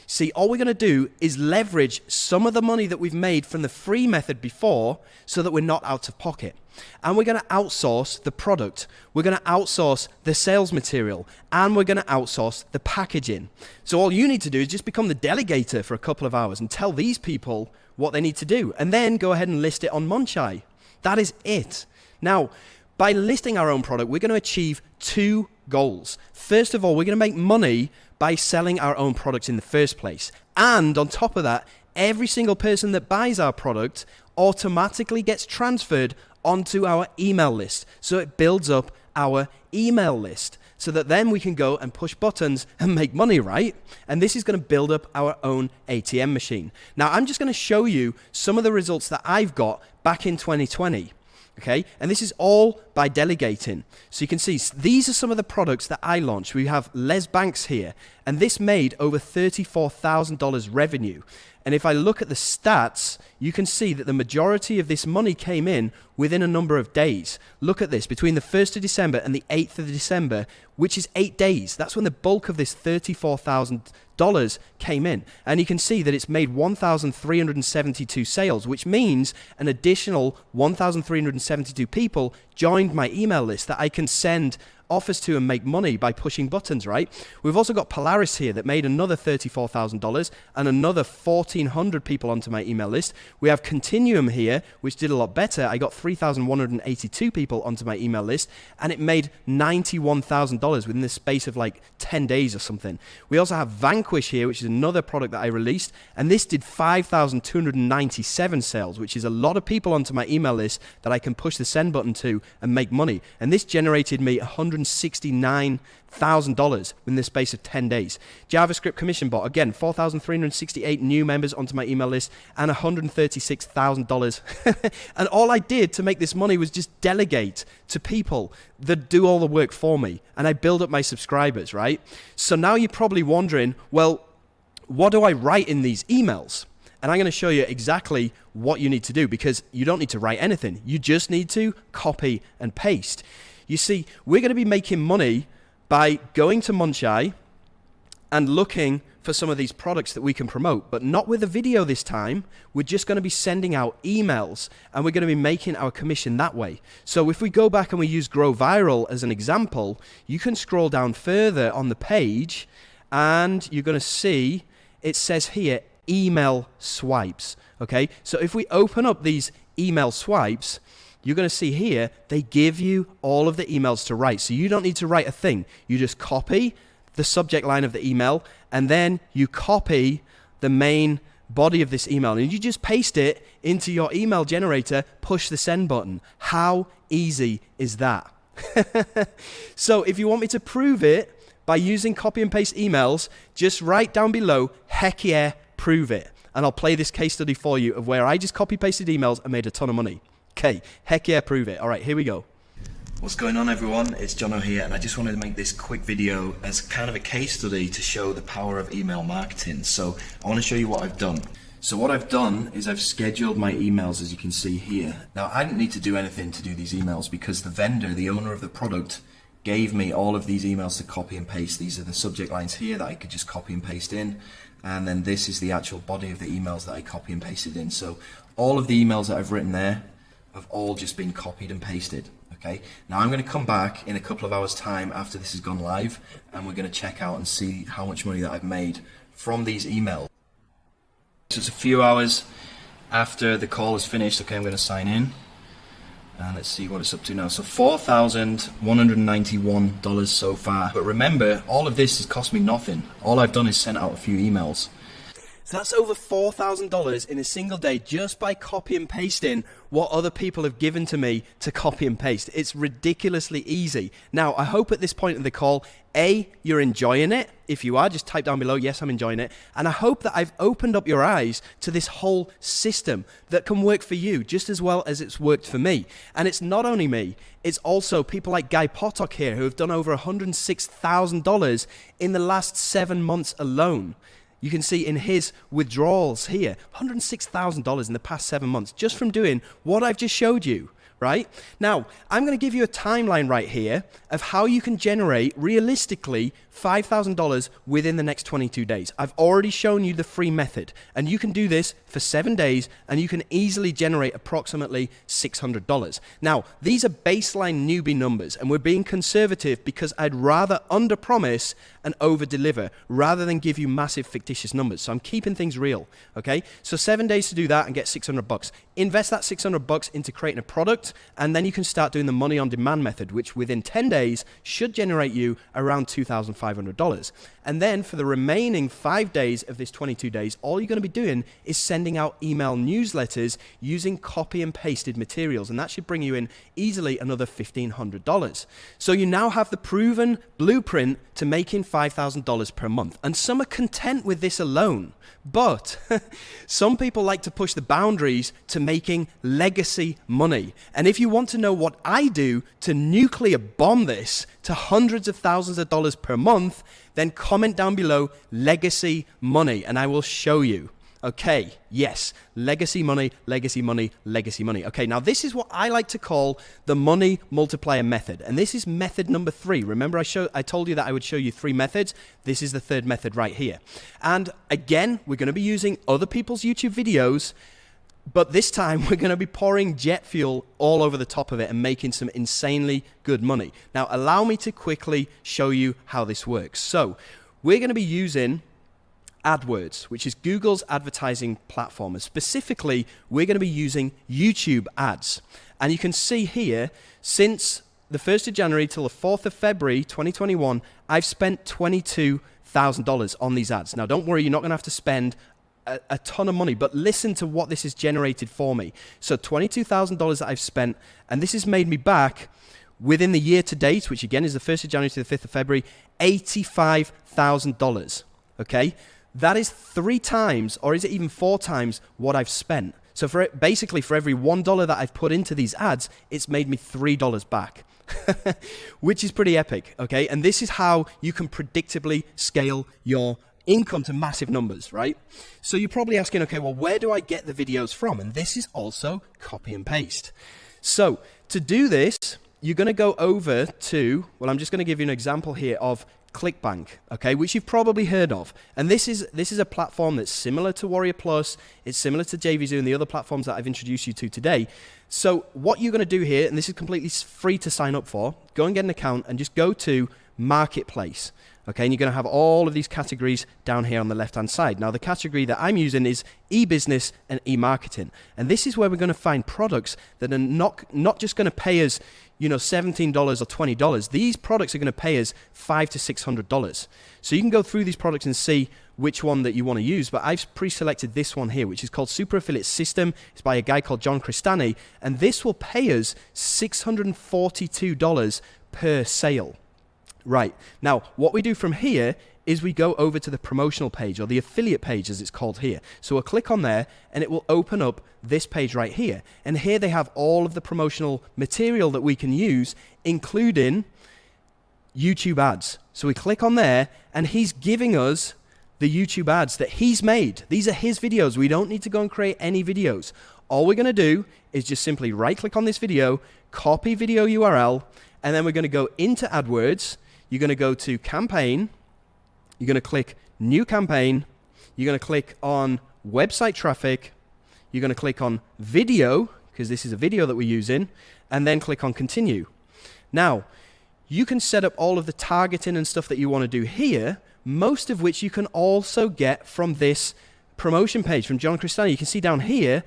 [SPEAKER 2] See, all we're going to do is leverage some of the money that we've made from the free method before so that we're not out of pocket. And we're going to outsource the product. We're going to outsource the sales material. And we're going to outsource the packaging. So all you need to do is just become the delegator for a couple of hours and tell these people what they need to do. And then go ahead and list it on Munchai. That is it. Now, by listing our own product, we're going to achieve two goals. First of all, we're going to make money by selling our own product in the first place. And on top of that, every single person that buys our product automatically gets transferred onto our email list. So it builds up our email list so that then we can go and push buttons and make money, right? And this is going to build up our own ATM machine. Now, I'm just going to show you some of the results that I've got back in 2020. Okay, and this is all by delegating. So you can see these are some of the products that I launched. We have Les Banks here, and this made over $34,000 revenue. And if I look at the stats, you can see that the majority of this money came in within a number of days. Look at this, between the 1st of December and the 8th of December, which is 8 days. That's when the bulk of this $34,000 came in. And you can see that it's made 1,372 sales, which means an additional 1,372 people joined my email list that I can send offers to and make money by pushing buttons, right? We've also got Polaris here that made another $34,000 and another 1,400 people onto my email list. We have Continuum here, which did a lot better. I got 3,182 people onto my email list, and it made $91,000 within the space of like 10 days or something. We also have Vanquish here, which is another product that I released, and this did 5,297 sales, which is a lot of people onto my email list that I can push the send button to and make money. And this generated me $169,000 in the space of 10 days. JavaScript Commission Bot, again, 4,368 new members onto my email list and $136,000. And all I did to make this money was just delegate to people that do all the work for me. And I build up my subscribers, right? So now you're probably wondering, well, what do I write in these emails? And I'm going to show you exactly what you need to do, because you don't need to write anything. You just need to copy and paste. You see, we're going to be making money by going to Muncheye and looking for some of these products that we can promote, but not with a video this time. We're just going to be sending out emails, and we're going to be making our commission that way. So if we go back and we use Grow Viral as an example, you can scroll down further on the page, and you're going to see it says here, email swipes. Okay, so if we open up these email swipes, you're going to see here, they give you all of the emails to write. So you don't need to write a thing. You just copy the subject line of the email, and then you copy the main body of this email, and you just paste it into your email generator, push the send button. How easy is that? So if you want me to prove it by using copy and paste emails, just write down below, heck yeah, prove it. And I'll play this case study for you of where I just copy pasted emails and made a ton of money. Okay, heck yeah, prove it. All right, here we go.
[SPEAKER 1] What's going on, everyone? It's Jono here, and I just wanted to make this quick video as kind of a case study to show the power of email marketing. So I want to show you what I've done. So what I've done is I've scheduled my emails, as you can see here. Now, I didn't need to do anything to do these emails because the vendor, the owner of the product, gave me all of these emails to copy and paste. These are the subject lines here that I could just copy and paste in, and then this is the actual body of the emails that I copy and pasted in. So all of the emails that I've written there have all just been copied and pasted. Okay, now I'm going to come back in a couple of hours time after this has gone live, and we're going to check out and see how much money that I've made from these emails. So it's a few hours after the call is finished. Okay, I'm going to sign in, and let's see what it's up to now. So $4,191 so far. But remember, all of this has cost me nothing. All I've done is sent out a few emails.
[SPEAKER 2] So that's over $4,000 in a single day just by copy and pasting what other people have given to me to copy and paste. It's ridiculously easy. Now, I hope at this point in the call, A, you're enjoying it. If you are, just type down below, yes, I'm enjoying it. And I hope that I've opened up your eyes to this whole system that can work for you just as well as it's worked for me. And it's not only me, it's also people like Guy Potok here who have done over $106,000 in the last 7 months alone. You can see in his withdrawals here, $106,000 in the past 7 months just from doing what I've just showed you, right? Now, I'm going to give you a timeline right here of how you can generate realistically $5,000 within the next 22 days. I've already shown you the free method, and you can do this for 7 days, and you can easily generate approximately $600. Now, these are baseline newbie numbers, and we're being conservative because I'd rather under-promise and over-deliver rather than give you massive fictitious numbers. So I'm keeping things real, okay? So 7 days to do that and get $600. Invest that $600 into creating a product, and then you can start doing the money on demand method, which within 10 days should generate you around $2,500. And then for the remaining 5 days of this 22 days, all you're going to be doing is sending out email newsletters using copy and pasted materials, and that should bring you in easily another $1,500. So you now have the proven blueprint to making $5,000 per month. And some are content with this alone. But some people like to push the boundaries to making legacy money. And if you want to know what I do to nuclear bomb this to hundreds of thousands of dollars per month, then comment down below legacy money and I will show you. Okay, yes, legacy money, legacy money, legacy money. Okay, now this is what I like to call the money multiplier method. And this is method number 3. Remember I told you that I would show you 3 methods. This is the 3rd method right here. And again, we're going to be using other people's YouTube videos, but this time we're going to be pouring jet fuel all over the top of it and making some insanely good money. Now, allow me to quickly show you how this works. So, we're going to be using AdWords, which is Google's advertising platform. And specifically, we're going to be using YouTube ads. And you can see here, since the 1st of January till the 4th of February 2021, I've spent $22,000 on these ads. Now, don't worry, you're not going to have to spend a ton of money, but listen to what this has generated for me. So $22,000 that I've spent, and this has made me back within the year to date, which again is the 1st of January to the 5th of February, $85,000. Okay? That is 3 times, or is it even 4 times what I've spent? So basically for every $1 that I've put into these ads, it's made me $3 back, which is pretty epic, okay? And this is how you can predictably scale your income to massive numbers, right? So you're probably asking, okay, well, where do I get the videos from? And this is also copy and paste. So to do this, you're going to go over to, well, I'm just going to give you an example here of ClickBank, okay, which you've probably heard of. And this is a platform that's similar to Warrior Plus, it's similar to JVZoo and the other platforms that I've introduced you to today. So what you're going to do here, and this is completely free to sign up for, go and get an account and just go to Marketplace. Okay, and you're going to have all of these categories down here on the left-hand side. Now, the category that I'm using is e-business and e-marketing. And this is where we're going to find products that are not just going to pay us, you know, $17 or $20. These products are going to pay us $500 to $600. So you can go through these products and see which one that you want to use. But I've pre-selected this one here, which is called Super Affiliate System. It's by a guy called John Crestani. And this will pay us $642 per sale. Right, now what we do from here is we go over to the promotional page, or the affiliate page as it's called here. So we'll click on there and it will open up this page right here. And here they have all of the promotional material that we can use, including YouTube ads. So we click on there and he's giving us the YouTube ads that he's made. These are his videos. We don't need to go and create any videos. All we're going to do is just simply right click on this video, copy video URL, and then we're going to go into AdWords. You're going to go to campaign, you're going to click new campaign, you're going to click on website traffic, you're going to click on video, because this is a video that we're using, and then click on continue. Now, you can set up all of the targeting and stuff that you want to do here, most of which you can also get from this promotion page from John Crestani. You can see down here,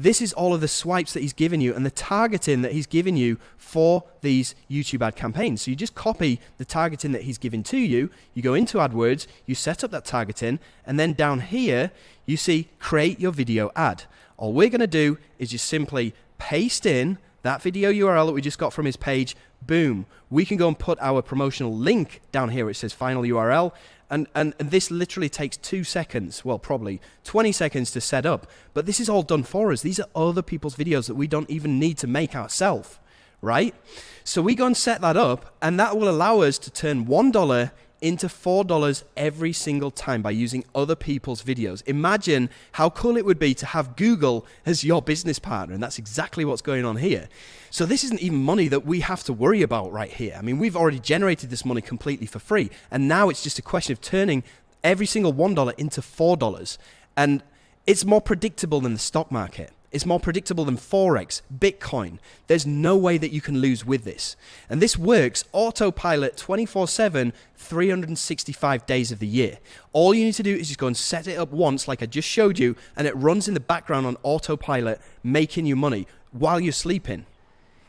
[SPEAKER 2] this is all of the swipes that he's given you and the targeting that he's given you for these YouTube ad campaigns. So you just copy the targeting that he's given to you, you go into AdWords, you set up that targeting, and then down here, you see create your video ad. All we're going to do is just simply paste in that video URL that we just got from his page, boom. We can go and put our promotional link down here where it says final URL, and this literally takes 2 seconds, well, probably 20 seconds to set up. But this is all done for us. These are other people's videos that we don't even need to make ourselves, right? So we go and set that up, and that will allow us to turn $1 into $4 every single time by using other people's videos. Imagine how cool it would be to have Google as your business partner, and that's exactly what's going on here. So this isn't even money that we have to worry about right here. I mean, we've already generated this money completely for free, and now it's just a question of turning every single $1 into $4, and it's more predictable than the stock market. It's more predictable than Forex, Bitcoin. There's no way that you can lose with this. And this works autopilot 24/7, 365 days of the year. All you need to do is just go and set it up once, like I just showed you, and it runs in the background on autopilot, making you money while you're sleeping.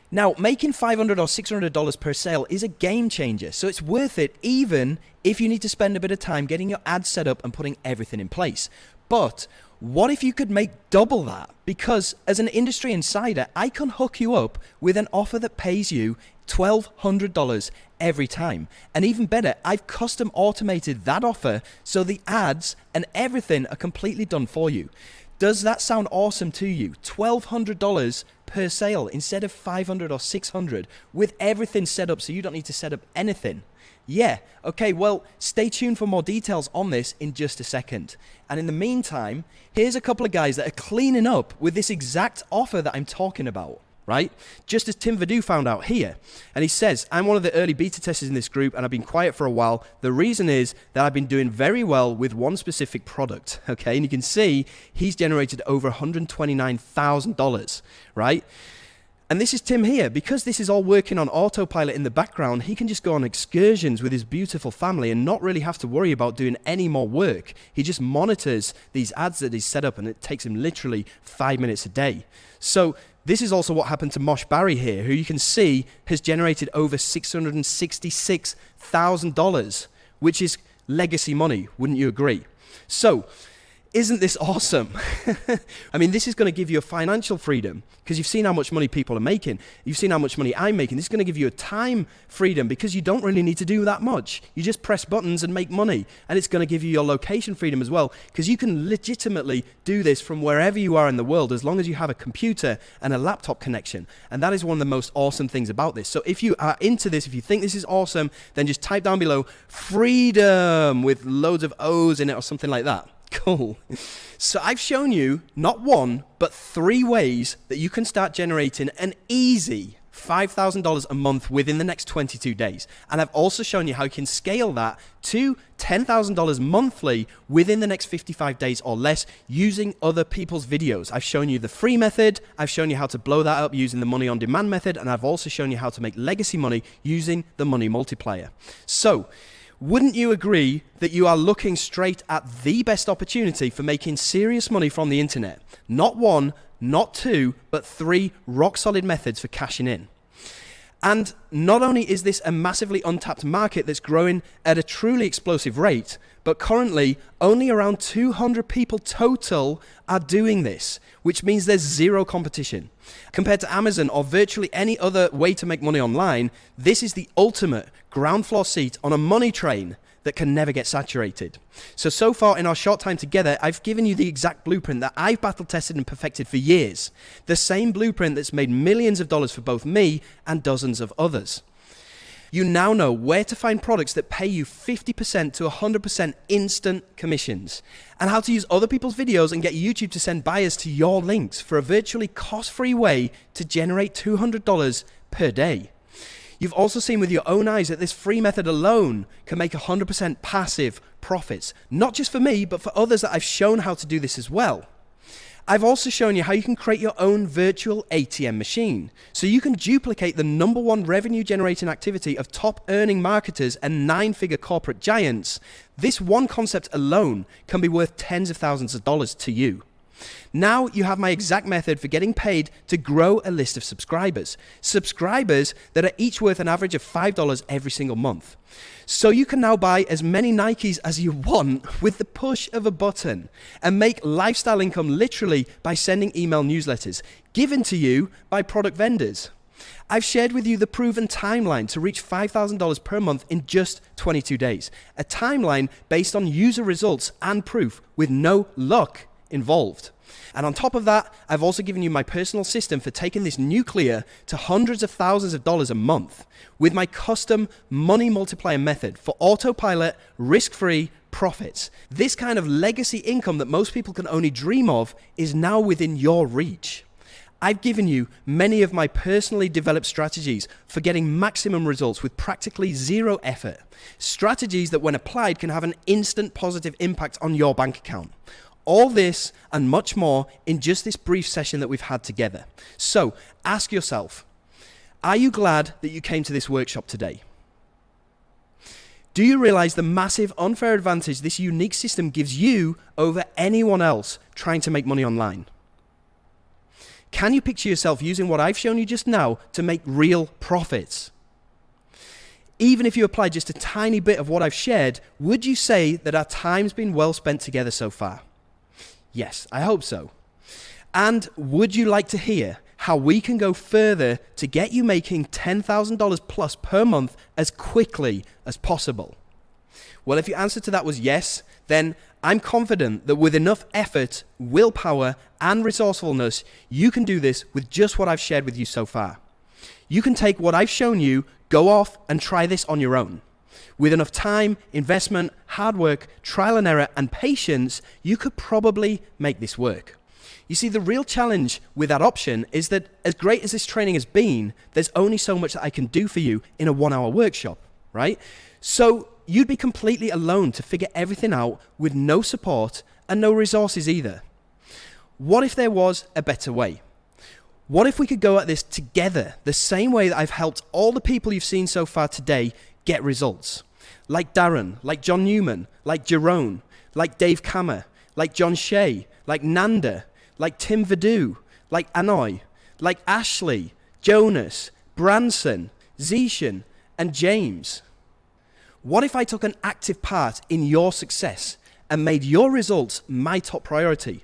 [SPEAKER 2] Now, making $500 or $600 per sale is a game changer, so it's worth it even if you need to spend a bit of time getting your ads set up and putting everything in place. But What if you could make double that? Because as an industry insider, I can hook you up with an offer that pays you $1,200 every time. And even better, I've custom automated that offer so the ads and everything are completely done for you. Does that sound awesome to you? $1,200 per sale instead of $500 or $600 with everything set up so you don't need to set up anything. Yeah, okay, well, stay tuned for more details on this in just a second. And in the meantime, here's a couple of guys that are cleaning up with this exact offer that I'm talking about, right? Just as Tim Vadu found out here. And he says, I'm one of the early beta testers in this group and I've been quiet for a while. The reason is that I've been doing very well with one specific product, okay? And you can see he's generated over $129,000, right? And this is Tim here. Because this is all working on autopilot in the background, he can just go on excursions with his beautiful family and not really have to worry about doing any more work. He just monitors these ads that he's set up and it takes him literally 5 minutes a day. So this is also what happened to Mosh Barry here, who you can see has generated over $666,000, which is legacy money, wouldn't you agree? So, isn't this awesome? I mean, this is going to give you a financial freedom because you've seen how much money people are making. You've seen how much money I'm making. This is going to give you a time freedom because you don't really need to do that much. You just press buttons and make money. And it's going to give you your location freedom as well because you can legitimately do this from wherever you are in the world as long as you have a computer and a laptop connection. And that is one of the most awesome things about this. So if you are into this, if you think this is awesome, then just type down below freedom with loads of O's in it or something like that. Cool. So I've shown you not one, but 3 ways that you can start generating an easy $5,000 a month within the next 22 days. And I've also shown you how you can scale that to $10,000 monthly within the next 55 days or less using other people's videos. I've shown you the free method. I've shown you how to blow that up using the money on demand method. And I've also shown you how to make legacy money using the money multiplier. So, wouldn't you agree that you are looking straight at the best opportunity for making serious money from the internet? Not 1, not 2, but 3 rock-solid methods for cashing in. And not only is this a massively untapped market that's growing at a truly explosive rate, but currently only around 200 people total are doing this, which means there's zero competition. Compared to Amazon or virtually any other way to make money online, this is the ultimate ground floor seat on a money train that can never get saturated. So far in our short time together, I've given you the exact blueprint that I've battle tested and perfected for years. The same blueprint that's made millions of dollars for both me and dozens of others. You now know where to find products that pay you 50% to 100% instant commissions, and how to use other people's videos and get YouTube to send buyers to your links for a virtually cost-free way to generate $200 per day. You've also seen with your own eyes that this free method alone can make 100% passive profits, not just for me, but for others that I've shown how to do this as well. I've also shown you how you can create your own virtual ATM machine, so you can duplicate the #1 revenue generating activity of top earning marketers and 9-figure corporate giants. This one concept alone can be worth tens of thousands of dollars to you. Now you have my exact method for getting paid to grow a list of subscribers. Subscribers that are each worth an average of $5 every single month. So you can now buy as many Nikes as you want with the push of a button and make lifestyle income literally by sending email newsletters given to you by product vendors. I've shared with you the proven timeline to reach $5,000 per month in just 22 days. A timeline based on user results and proof with no luck involved. And on top of that, I've also given you my personal system for taking this nuclear to hundreds of thousands of dollars a month with my custom money multiplier method for autopilot, risk-free profits. This kind of legacy income that most people can only dream of is now within your reach. I've given you many of my personally developed strategies for getting maximum results with practically zero effort. Strategies that when applied can have an instant positive impact on your bank account. All this and much more in just this brief session that we've had together. So ask yourself, are you glad that you came to this workshop today? Do you realize the massive unfair advantage this unique system gives you over anyone else trying to make money online? Can you picture yourself using what I've shown you just now to make real profits? Even if you apply just a tiny bit of what I've shared, would you say that our time's been well spent together so far? Yes, I hope so. And would you like to hear how we can go further to get you making $10,000 plus per month as quickly as possible? Well, if your answer to that was yes, then I'm confident that with enough effort, willpower, and resourcefulness, you can do this with just what I've shared with you so far. You can take what I've shown you, go off and try this on your own. With enough time, investment, hard work, trial and error, and patience, you could probably make this work. You see, the real challenge with that option is that as great as this training has been, there's only so much that I can do for you in a 1-hour workshop, right? So you'd be completely alone to figure everything out with no support and no resources either. What if there was a better way? What if we could go at this together, the same way that I've helped all the people you've seen so far today get results? Like Darren, like John Newman, like Jerome, like Dave Kammer, like John Shea, like Nanda, like Tim Vadu, like Anoy, like Ashley, Jonas, Branson, Zishan, and James. What if I took an active part in your success and made your results my top priority?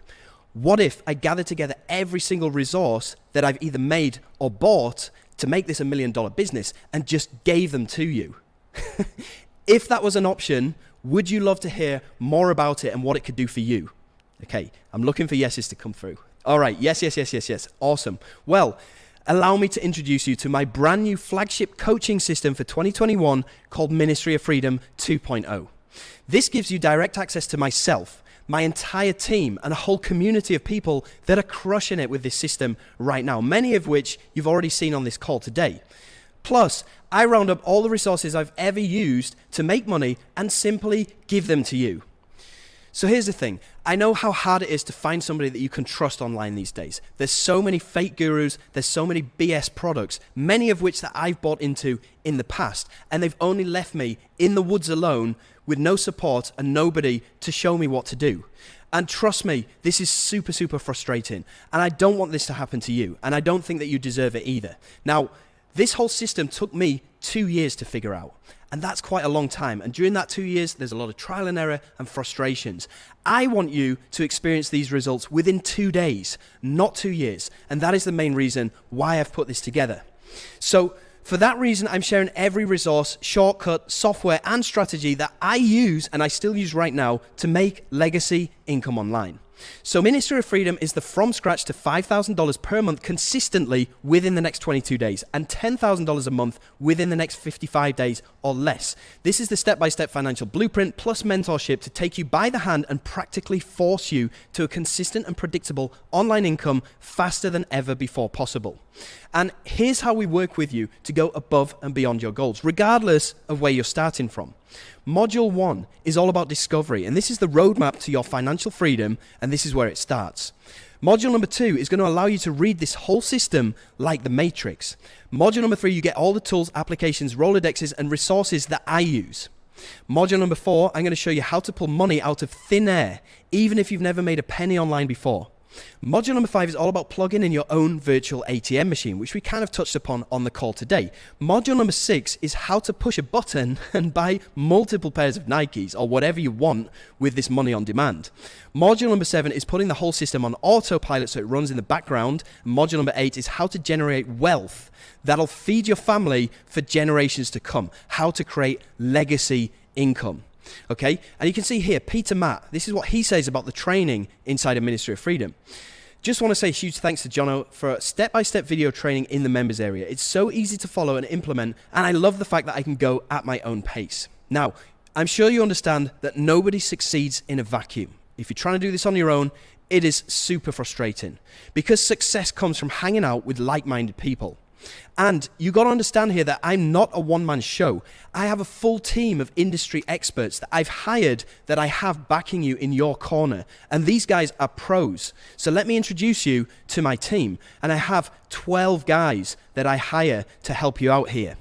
[SPEAKER 2] What if I gathered together every single resource that I've either made or bought to make this $1 million business and just gave them to you? If that was an option, would you love to hear more about it and what it could do for you? Okay, I'm looking for yeses to come through. All right, yes. Awesome. Well, allow me to introduce you to my brand new flagship coaching system for 2021 called Ministry of Freedom 2.0. This gives you direct access to myself, my entire team, and a whole community of people that are crushing it with this system right now, many of which you've already seen on this call today. Plus, I round up all the resources I've ever used to make money and simply give them to you. So here's the thing. I know how hard it is to find somebody that you can trust online these days. There's so many fake gurus, there's so many BS products, many of which that I've bought into in the past, and they've only left me in the woods alone with no support and nobody to show me what to do. And trust me, this is super, super frustrating, and I don't want this to happen to you, and I don't think that you deserve it either. Now, this whole system took me 2 years to figure out. And that's quite a long time. And during that 2 years, there's a lot of trial and error and frustrations. I want you to experience these results within 2 days, not 2 years. And that is the main reason why I've put this together. So for that reason, I'm sharing every resource, shortcut, software, and strategy that I use and I still use right now to make legacy income online. So Ministry of Freedom is the from scratch to $5,000 per month consistently within the next 22 days and $10,000 a month within the next 55 days or less. This is the step-by-step financial blueprint plus mentorship to take you by the hand and practically force you to a consistent and predictable online income faster than ever before possible. And here's how we work with you to go above and beyond your goals, regardless of where you're starting from. Module 1 is all about discovery, and this is the roadmap to your financial freedom, and this is where it starts. Module number 2 is going to allow you to read this whole system like the Matrix. Module number 3, you get all the tools, applications, Rolodexes, and resources that I use. Module number 4, I'm going to show you how to pull money out of thin air, even if you've never made a penny online before. Module number 5 is all about plugging in your own virtual ATM machine, which we kind of touched upon on the call today. Module number 6 is how to push a button and buy multiple pairs of Nikes or whatever you want with this money on demand. Module number 7 is putting the whole system on autopilot so it runs in the background. Module number 8 is how to generate wealth that'll feed your family for generations to come, how to create legacy income. Okay, and you can see here, Peter Matt, this is what he says about the training inside of Ministry of Freedom. Just want to say a huge thanks to Jono for step-by-step video training in the members area. It's so easy to follow and implement, and I love the fact that I can go at my own pace. Now, I'm sure you understand that nobody succeeds in a vacuum. If you're trying to do this on your own, it is super frustrating because success comes from hanging out with like-minded people. And you got to understand here that I'm not a one-man show. I have a full team of industry experts that I've hired that I have backing you in your corner. And these guys are pros. So let me introduce you to my team. And I have 12 guys that I hire to help you out here.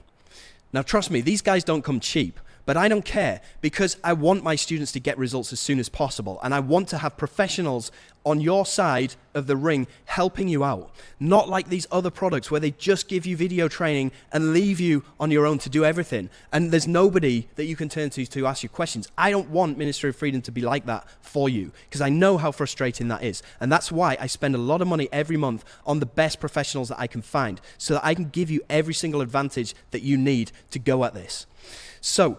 [SPEAKER 2] Now, trust me, these guys don't come cheap. But I don't care, because I want my students to get results as soon as possible. And I want to have professionals on your side of the ring helping you out. Not like these other products where they just give you video training and leave you on your own to do everything. And there's nobody that you can turn to ask you questions. I don't want Ministry of Freedom to be like that for you, because I know how frustrating that is. And that's why I spend a lot of money every month on the best professionals that I can find, so that I can give you every single advantage that you need to go at this. So,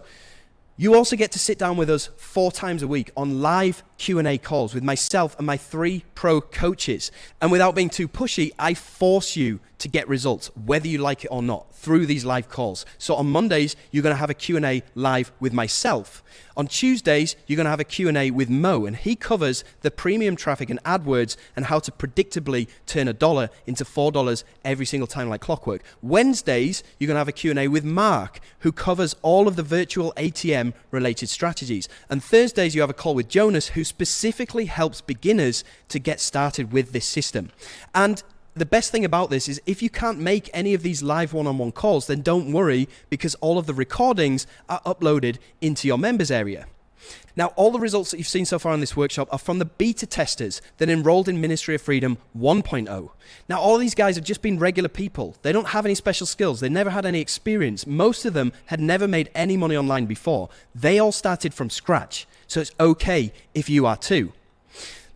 [SPEAKER 2] you also get to sit down with us 4 times a week on live Q&A calls with myself and my 3 pro coaches. And without being too pushy, I force you to get results, whether you like it or not, through these live calls. So on Mondays, you're going to have a Q&A live with myself. On Tuesdays, you're going to have a Q&A with Mo, and he covers the premium traffic and AdWords and how to predictably turn $1 into $4 every single time like clockwork. Wednesdays, you're going to have a Q&A with Mark, who covers all of the virtual ATM related strategies. And Thursdays, you have a call with Jonas, who specifically helps beginners to get started with this system. And the best thing about this is, if you can't make any of these live one-on-one calls, then don't worry, because all of the recordings are uploaded into your members area. Now, all the results that you've seen so far in this workshop are from the beta testers that enrolled in Ministry of Freedom 1.0. Now, all of these guys have just been regular people. They don't have any special skills. They never had any experience. Most of them had never made any money online before. They all started from scratch. So it's okay if you are too.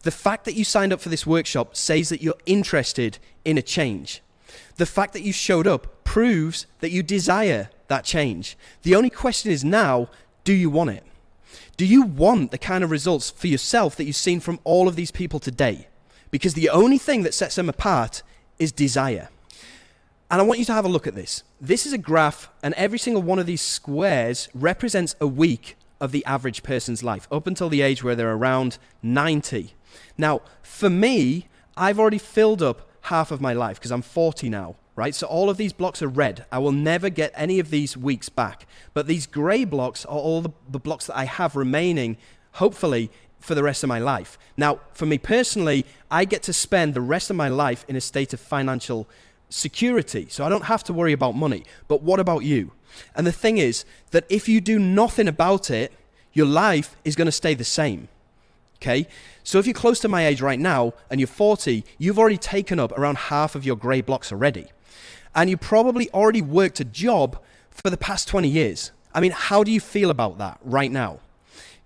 [SPEAKER 2] The fact that you signed up for this workshop says that you're interested in a change. The fact that you showed up proves that you desire that change. The only question is now, do you want it? Do you want the kind of results for yourself that you've seen from all of these people today? Because the only thing that sets them apart is desire. And I want you to have a look at this. This is a graph, and every single one of these squares represents a week of the average person's life, up until the age where they're around 90. Now, for me, I've already filled up half of my life, because I'm 40 now, right? So all of these blocks are red. I will never get any of these weeks back. But these gray blocks are all the blocks that I have remaining, hopefully, for the rest of my life. Now, for me personally, I get to spend the rest of my life in a state of financial security, so I don't have to worry about money. But what about you? And the thing is that if you do nothing about it, your life is going to stay the same. Okay? So if you're close to my age right now and you're 40, you've already taken up around half of your gray blocks already. And you probably already worked a job for the past 20 years. I mean, how do you feel about that right now?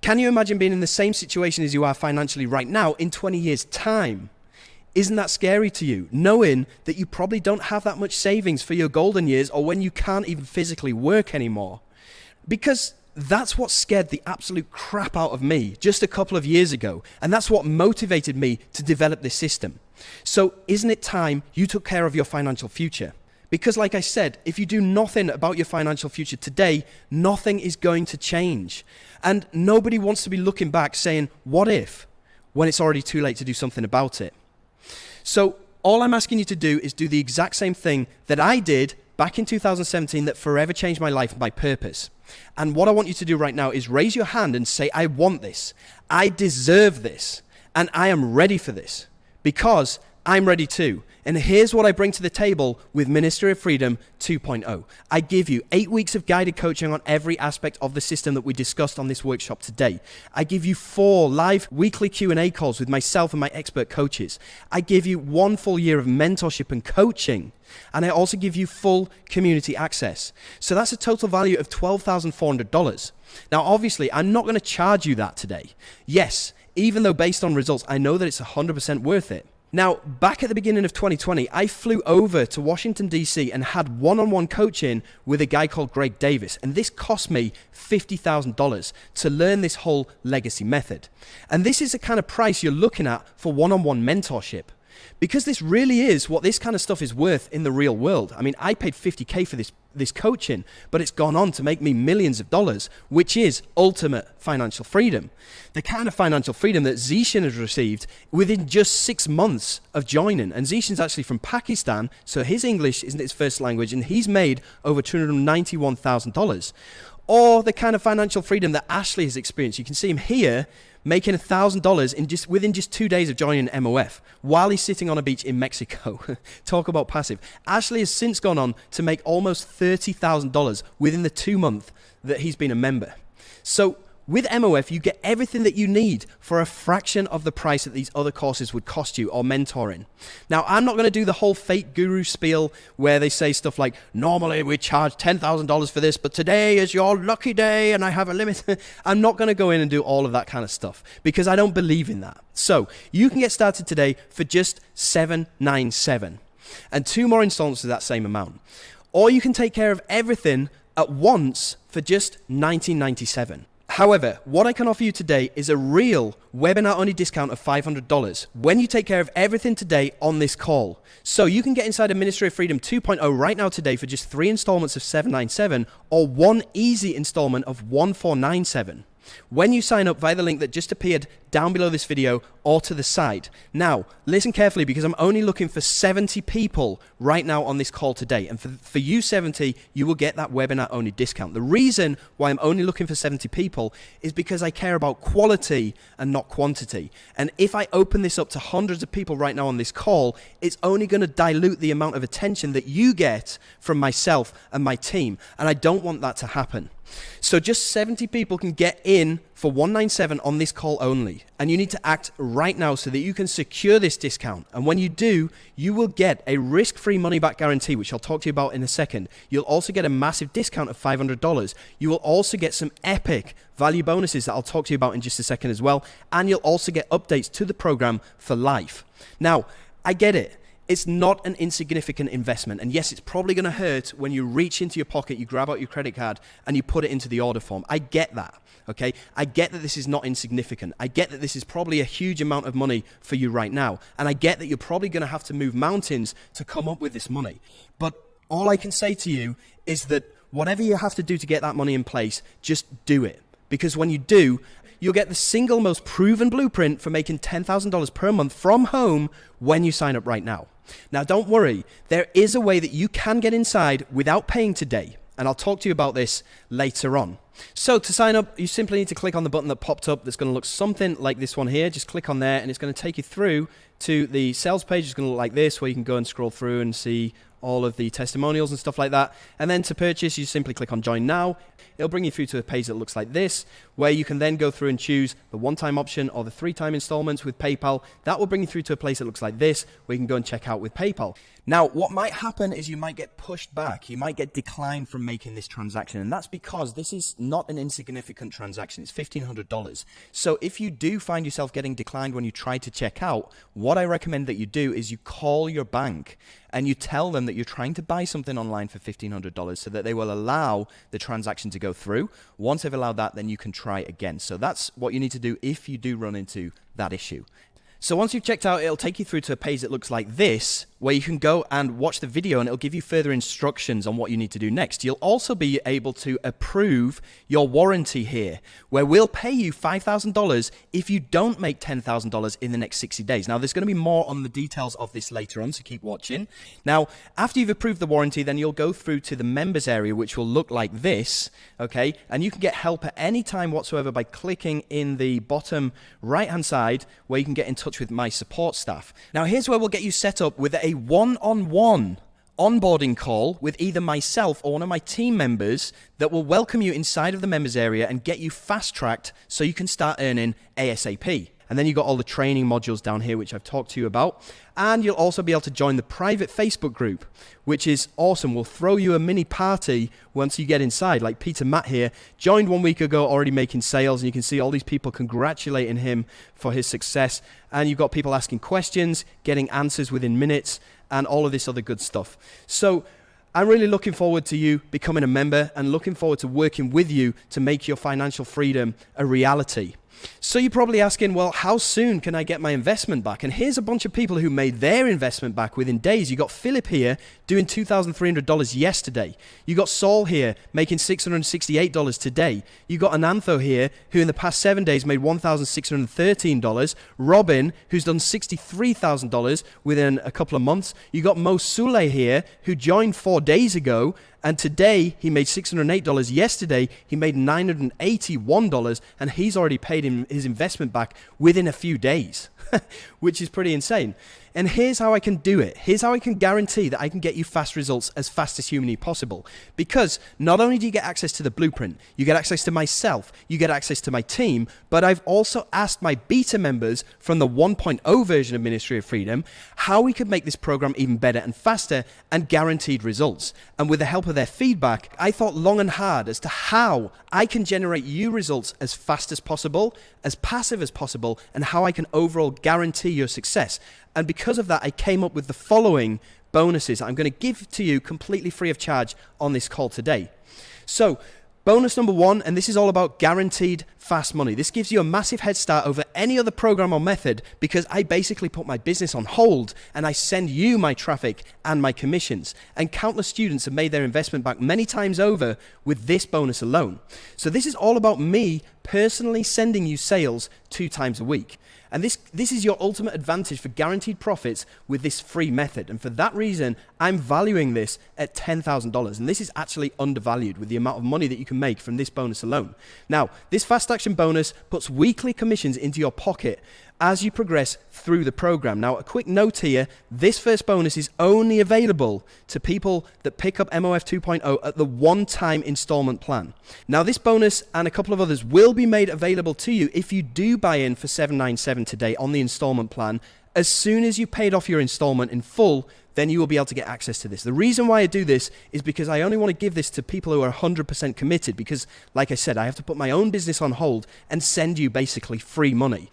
[SPEAKER 2] Can you imagine being in the same situation as you are financially right now in 20 years' time? Isn't that scary to you, knowing that you probably don't have that much savings for your golden years, or when you can't even physically work anymore? Because that's what scared the absolute crap out of me just a couple of years ago. And that's what motivated me to develop this system. So isn't it time you took care of your financial future? Because like I said, if you do nothing about your financial future today, nothing is going to change. And nobody wants to be looking back saying, what if? When it's already too late to do something about it. So all I'm asking you to do is do the exact same thing that I did back in 2017 that forever changed my life and my purpose. And what I want you to do right now is raise your hand and say, I want this. I deserve this. And I am ready for this, because I'm ready too. And here's what I bring to the table with Ministry of Freedom 2.0. I give you 8 weeks of guided coaching on every aspect of the system that we discussed on this workshop today. I give you 4 live weekly Q&A calls with myself and my expert coaches. I give you 1 full year of mentorship and coaching. And I also give you full community access. So that's a total value of $12,400. Now, obviously, I'm not going to charge you that today. Yes, even though based on results, I know that it's 100% worth it. Now, back at the beginning of 2020, I flew over to Washington, D.C. and had one-on-one coaching with a guy called Greg Davis. And this cost me $50,000 to learn this whole legacy method. And this is the kind of price you're looking at for one-on-one mentorship. Because this really is what this kind of stuff is worth in the real world. I mean, I paid $50K for this coaching, but it's gone on to make me millions of dollars, which is ultimate financial freedom. The kind of financial freedom that Zeeshan has received within just 6 months of joining. And Zeeshan's actually from Pakistan, so his English isn't his first language, and he's made over $291,000. Or the kind of financial freedom that Ashley has experienced. You can see him here, making $1,000 within just 2 days of joining MOF while he's sitting on a beach in Mexico. Talk about passive. Ashley has since gone on to make almost $30,000 within the 2 months that he's been a member. So with MOF, you get everything that you need for a fraction of the price that these other courses would cost you, or mentoring. Now, I'm not going to do the whole fake guru spiel where they say stuff like, normally we charge $10,000 for this, but today is your lucky day and I have a limit. I'm not going to go in and do all of that kind of stuff because I don't believe in that. So you can get started today for just $797 and 2 more installments of that same amount. Or you can take care of everything at once for just $1997. However, what I can offer you today is a real webinar-only discount of $500 when you take care of everything today on this call. So you can get inside of Ministry of Freedom 2.0 right now today for just 3 installments of $797 or 1 easy installment of $1497. When you sign up via the link that just appeared down below this video or to the side. Now, listen carefully because I'm only looking for 70 people right now on this call today. And for you 70, you will get that webinar only discount. The reason why I'm only looking for 70 people is because I care about quality and not quantity. And if I open this up to hundreds of people right now on this call, it's only going to dilute the amount of attention that you get from myself and my team. And I don't want that to happen. So just 70 people can get in for $197 on this call only. And you need to act right now so that you can secure this discount. And when you do, you will get a risk-free money-back guarantee, which I'll talk to you about in a second. You'll also get a massive discount of $500. You will also get some epic value bonuses that I'll talk to you about in just a second as well. And you'll also get updates to the program for life. Now, I get it. It's not an insignificant investment. And yes, it's probably going to hurt when you reach into your pocket, you grab out your credit card and you put it into the order form. I get that. Okay. I get that this is not insignificant. I get that this is probably a huge amount of money for you right now. And I get that you're probably going to have to move mountains to come up with this money. But all I can say to you is that whatever you have to do to get that money in place, just do it. Because when you do, you'll get the single most proven blueprint for making $10,000 per month from home when you sign up right now. Now, don't worry. There is a way that you can get inside without paying today. And I'll talk to you about this later on. So to sign up, you simply need to click on the button that popped up that's going to look something like this one here. Just click on there and it's going to take you through to the sales page. It's going to look like this, where you can go and scroll through and see all of the testimonials and stuff like that. And then to purchase, you simply click on Join Now. It'll bring you through to a page that looks like this, where you can then go through and choose the one-time option or the 3-time installments with PayPal. That will bring you through to a place that looks like this, where you can go and check out with PayPal. Now, what might happen is you might get pushed back. You might get declined from making this transaction. And that's because this is not an insignificant transaction. It's $1,500. So if you do find yourself getting declined when you try to check out, what I recommend that you do is you call your bank and you tell them that you're trying to buy something online for $1,500 so that they will allow the transaction to go through. Once they've allowed that, then you can try again. So that's what you need to do if you do run into that issue. So once you've checked out, it'll take you through to a page that looks like this, where you can go and watch the video and it'll give you further instructions on what you need to do next. You'll also be able to approve your warranty here, where we'll pay you $5,000 if you don't make $10,000 in the next 60 days. Now, there's going to be more on the details of this later on, so keep watching. Now, after you've approved the warranty, then you'll go through to the members area, which will look like this, okay? And you can get help at any time whatsoever by clicking in the bottom right-hand side, where you can get in touch with my support staff. Now, here's where we'll get you set up with a one-on-one onboarding call with either myself or one of my team members that will welcome you inside of the members area and get you fast-tracked so you can start earning ASAP. And then you've got all the training modules down here, which I've talked to you about. And you'll also be able to join the private Facebook group, which is awesome. We'll throw you a mini party once you get inside. Like Peter Matt here, joined 1 week ago, already making sales. And you can see all these people congratulating him for his success. And you've got people asking questions, getting answers within minutes, and all of this other good stuff. So I'm really looking forward to you becoming a member and looking forward to working with you to make your financial freedom a reality. So you're probably asking, well, how soon can I get my investment back? And here's a bunch of people who made their investment back within days. You got Philip here doing $2,300 yesterday. You got Saul here making $668 today. You got Anantho here who in the past 7 days made $1,613. Robin, who's done $63,000 within a couple of months. You got Mo Sule here who joined 4 days ago And today he made $608. Yesterday he made $981, and he's already paid him his investment back within a few days, which is pretty insane. And here's how I can do it. Here's how I can guarantee that I can get you fast results as fast as humanly possible. Because not only do you get access to the blueprint, you get access to myself, you get access to my team, but I've also asked my beta members from the 1.0 version of Ministry of Freedom how we could make this program even better and faster and guaranteed results. And with the help of their feedback, I thought long and hard as to how I can generate you results as fast as possible, as passive as possible, and how I can overall guarantee your success. And because of that, I came up with the following bonuses I'm going to give to you completely free of charge on this call today. So, bonus number 1, and this is all about guaranteed fast money. This gives you a massive head start over any other program or method because I basically put my business on hold and I send you my traffic and my commissions. And countless students have made their investment back many times over with this bonus alone. So this is all about me personally sending you sales 2 times a week. And this is your ultimate advantage for guaranteed profits with this free method. And for that reason, I'm valuing this at $10,000. And this is actually undervalued with the amount of money that you can make from this bonus alone. Now, this fast action bonus puts weekly commissions into your pocket as you progress through the program. Now, a quick note here, this first bonus is only available to people that pick up MOF 2.0 at the one-time installment plan. Now, this bonus and a couple of others will be made available to you if you do buy in for $797 today on the installment plan. As soon as you paid off your installment in full, then you will be able to get access to this. The reason why I do this is because I only want to give this to people who are 100% committed because, like I said, I have to put my own business on hold and send you basically free money.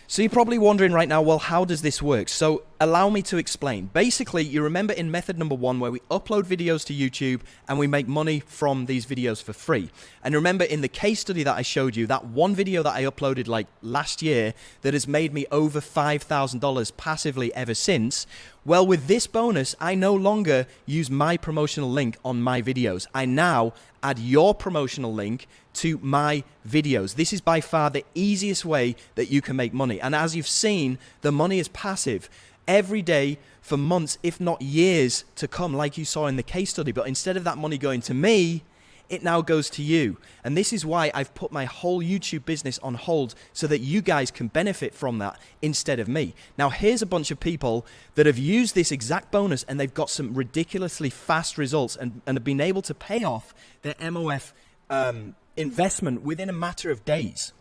[SPEAKER 2] So you're probably wondering right now, well, how does this work? So allow me to explain. Basically, you remember in method number 1 where we upload videos to YouTube and we make money from these videos for free. And remember in the case study that I showed you, that one video that I uploaded like last year that has made me over $5,000 passively ever since. Well, with this bonus, I no longer use my promotional link on my videos. I now add your promotional link to my videos. This is by far the easiest way that you can make money. And as you've seen, the money is passive every day for months, if not years to come, like you saw in the case study. But instead of that money going to me, it now goes to you. And this is why I've put my whole YouTube business on hold so that you guys can benefit from that instead of me. Now, here's a bunch of people that have used this exact bonus and they've got some ridiculously fast results and have been able to pay off their MOF investment within a matter of days.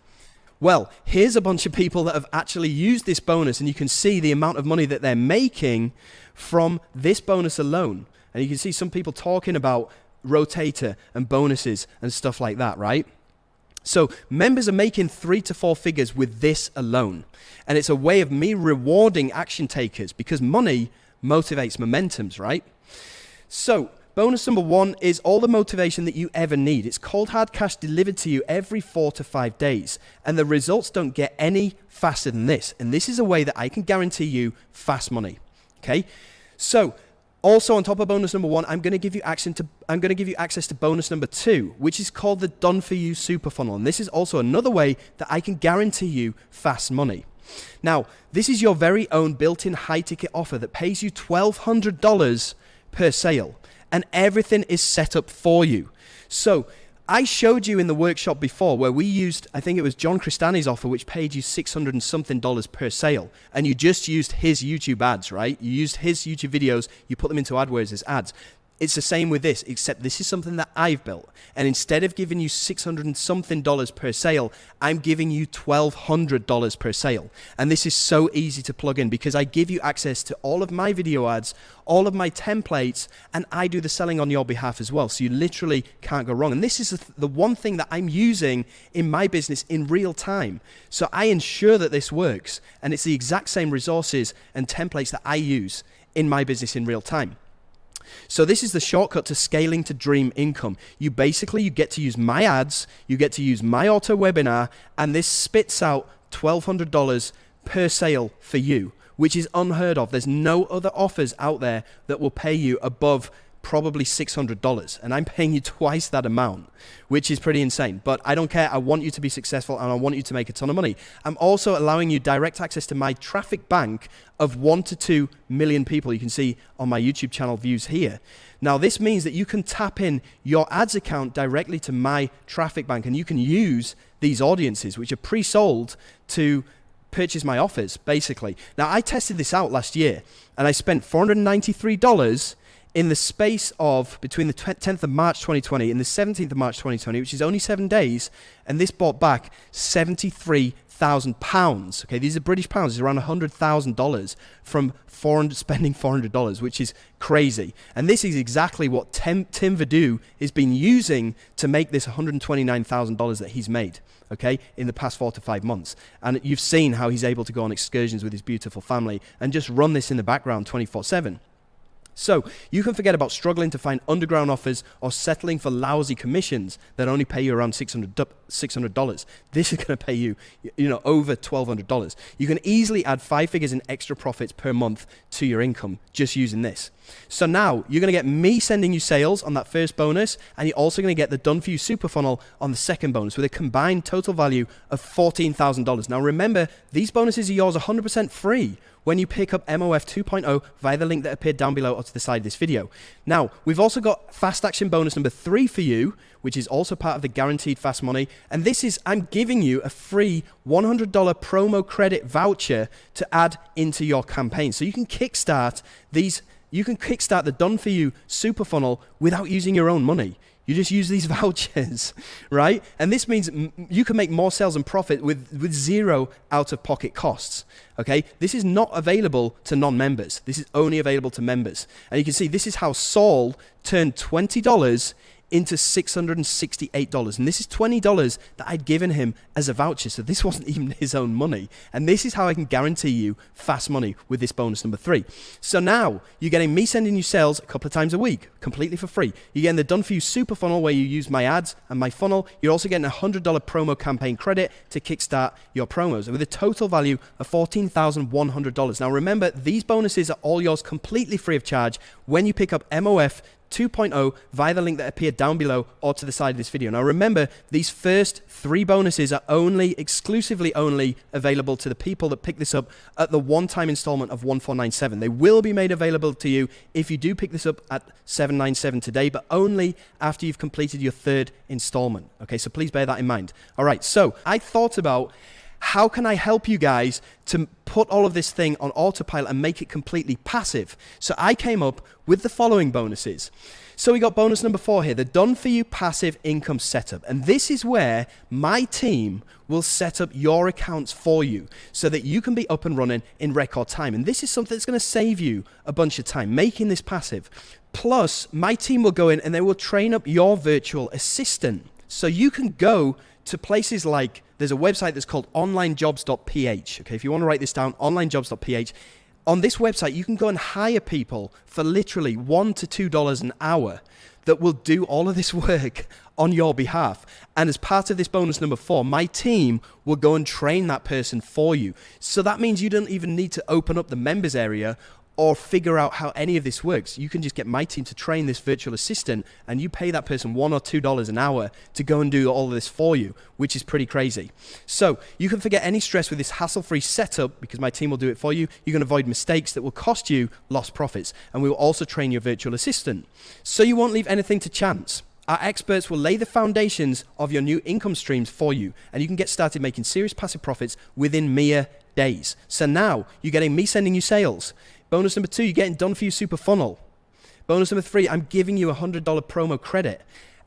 [SPEAKER 2] Well, here's a bunch of people that have actually used this bonus, and you can see the amount of money that they're making from this bonus alone. And you can see some people talking about rotator and bonuses and stuff like that, right? So members are making 3 to 4 figures with this alone. And it's a way of me rewarding action takers because money motivates momentums, right? So bonus number 1 is all the motivation that you ever need. It's cold hard cash delivered to you every 4 to 5 days. And the results don't get any faster than this. And this is a way that I can guarantee you fast money. Okay? So also on top of bonus number 1, I'm going to give you access to bonus number 2, which is called the Done For You Super Funnel. And this is also another way that I can guarantee you fast money. Now, this is your very own built-in high-ticket offer that pays you $1,200 per sale. And everything is set up for you. So I showed you in the workshop before where we used, I think it was John Cristani's offer, which paid you $600 and something per sale. And you just used his YouTube ads, right? You used his YouTube videos, you put them into AdWords as ads. It's the same with this, except this is something that I've built. And instead of giving you $600 and something per sale, I'm giving you $1,200 per sale. And this is so easy to plug in because I give you access to all of my video ads, all of my templates, and I do the selling on your behalf as well. So you literally can't go wrong. And this is the one thing that I'm using in my business in real time. So I ensure that this works. And it's the exact same resources and templates that I use in my business in real time. So this is the shortcut to scaling to dream income. You get to use my ads, you get to use my auto webinar, and this spits out $1,200 per sale for you, which is unheard of. There's no other offers out there that will pay you above probably $600, and I'm paying you twice that amount, which is pretty insane. But I don't care. I want you to be successful, and I want you to make a ton of money. I'm also allowing you direct access to my traffic bank of 1 to 2 million people. You can see on my YouTube channel views here. Now, this means that you can tap in your ads account directly to my traffic bank, and you can use these audiences, which are pre-sold, to purchase my offers, basically. Now, I tested this out last year, and I spent $493 in the space of between the 10th of March 2020 and the 17th of March 2020, which is only 7 days, and this brought back £73,000. Okay, these are British pounds. It's around $100,000 from spending $400, which is crazy. And this is exactly what Tim Vadou has been using to make this $129,000 that he's made, okay, in the past 4 to 5 months. And you've seen how he's able to go on excursions with his beautiful family and just run this in the background 24/7. So you can forget about struggling to find underground offers or settling for lousy commissions that only pay you around $600. This is going to pay you, over $1,200. You can easily add 5 figures in extra profits per month to your income just using this. So now you're going to get me sending you sales on that first bonus, and you're also going to get the Done For You Super Funnel on the second bonus with a combined total value of $14,000. Now remember, these bonuses are yours 100% free when you pick up MOF 2.0 via the link that appeared down below or to the side of this video. Now, we've also got Fast Action Bonus number 3 for you, which is also part of the Guaranteed Fast Money. And this is, I'm giving you a free $100 promo credit voucher to add into your campaign. So you can kickstart the Done For You Super Funnel without using your own money. You just use these vouchers, right? And this means you can make more sales and profit with zero out-of-pocket costs, okay? This is not available to non-members. This is only available to members. And you can see this is how Saul turned $20 into $668. And this is $20 that I'd given him as a voucher. So this wasn't even his own money. And this is how I can guarantee you fast money with this bonus number 3. So now you're getting me sending you sales a couple of times a week, completely for free. You're getting the Done For You Super Funnel where you use my ads and my funnel. You're also getting a $100 promo campaign credit to kickstart your promos with a total value of $14,100. Now remember, these bonuses are all yours completely free of charge when you pick up MOF 2.0 via the link that appeared down below or to the side of this video. Now remember, these first 3 bonuses are exclusively only available to the people that pick this up at the one-time installment of 1497. They will be made available to you if you do pick this up at 797 today, but only after you've completed your 3rd installment. Okay, so please bear that in mind. All right, so I thought about how can I help you guys to put all of this thing on autopilot and make it completely passive? So I came up with the following bonuses. So we got bonus number 4 here, the Done For You Passive Income Setup. And this is where my team will set up your accounts for you so that you can be up and running in record time. And this is something that's going to save you a bunch of time, making this passive. Plus, my team will go in and they will train up your virtual assistant. So you can go to places like, there's a website that's called onlinejobs.ph. Okay, if you want to write this down, onlinejobs.ph. On this website, you can go and hire people for literally $1 to $2 an hour that will do all of this work on your behalf. And as part of this bonus number 4, my team will go and train that person for you. So that means you don't even need to open up the members area or figure out how any of this works. You can just get my team to train this virtual assistant, and you pay that person $1 or $2 an hour to go and do all of this for you, which is pretty crazy. So you can forget any stress with this hassle-free setup because my team will do it for you. You can avoid mistakes that will cost you lost profits, and we will also train your virtual assistant. So you won't leave anything to chance. Our experts will lay the foundations of your new income streams for you, and you can get started making serious passive profits within mere days. So now you're getting me sending you sales. Bonus number 2, you're getting Done For You Super Funnel. Bonus number 3, I'm giving you a $100 promo credit.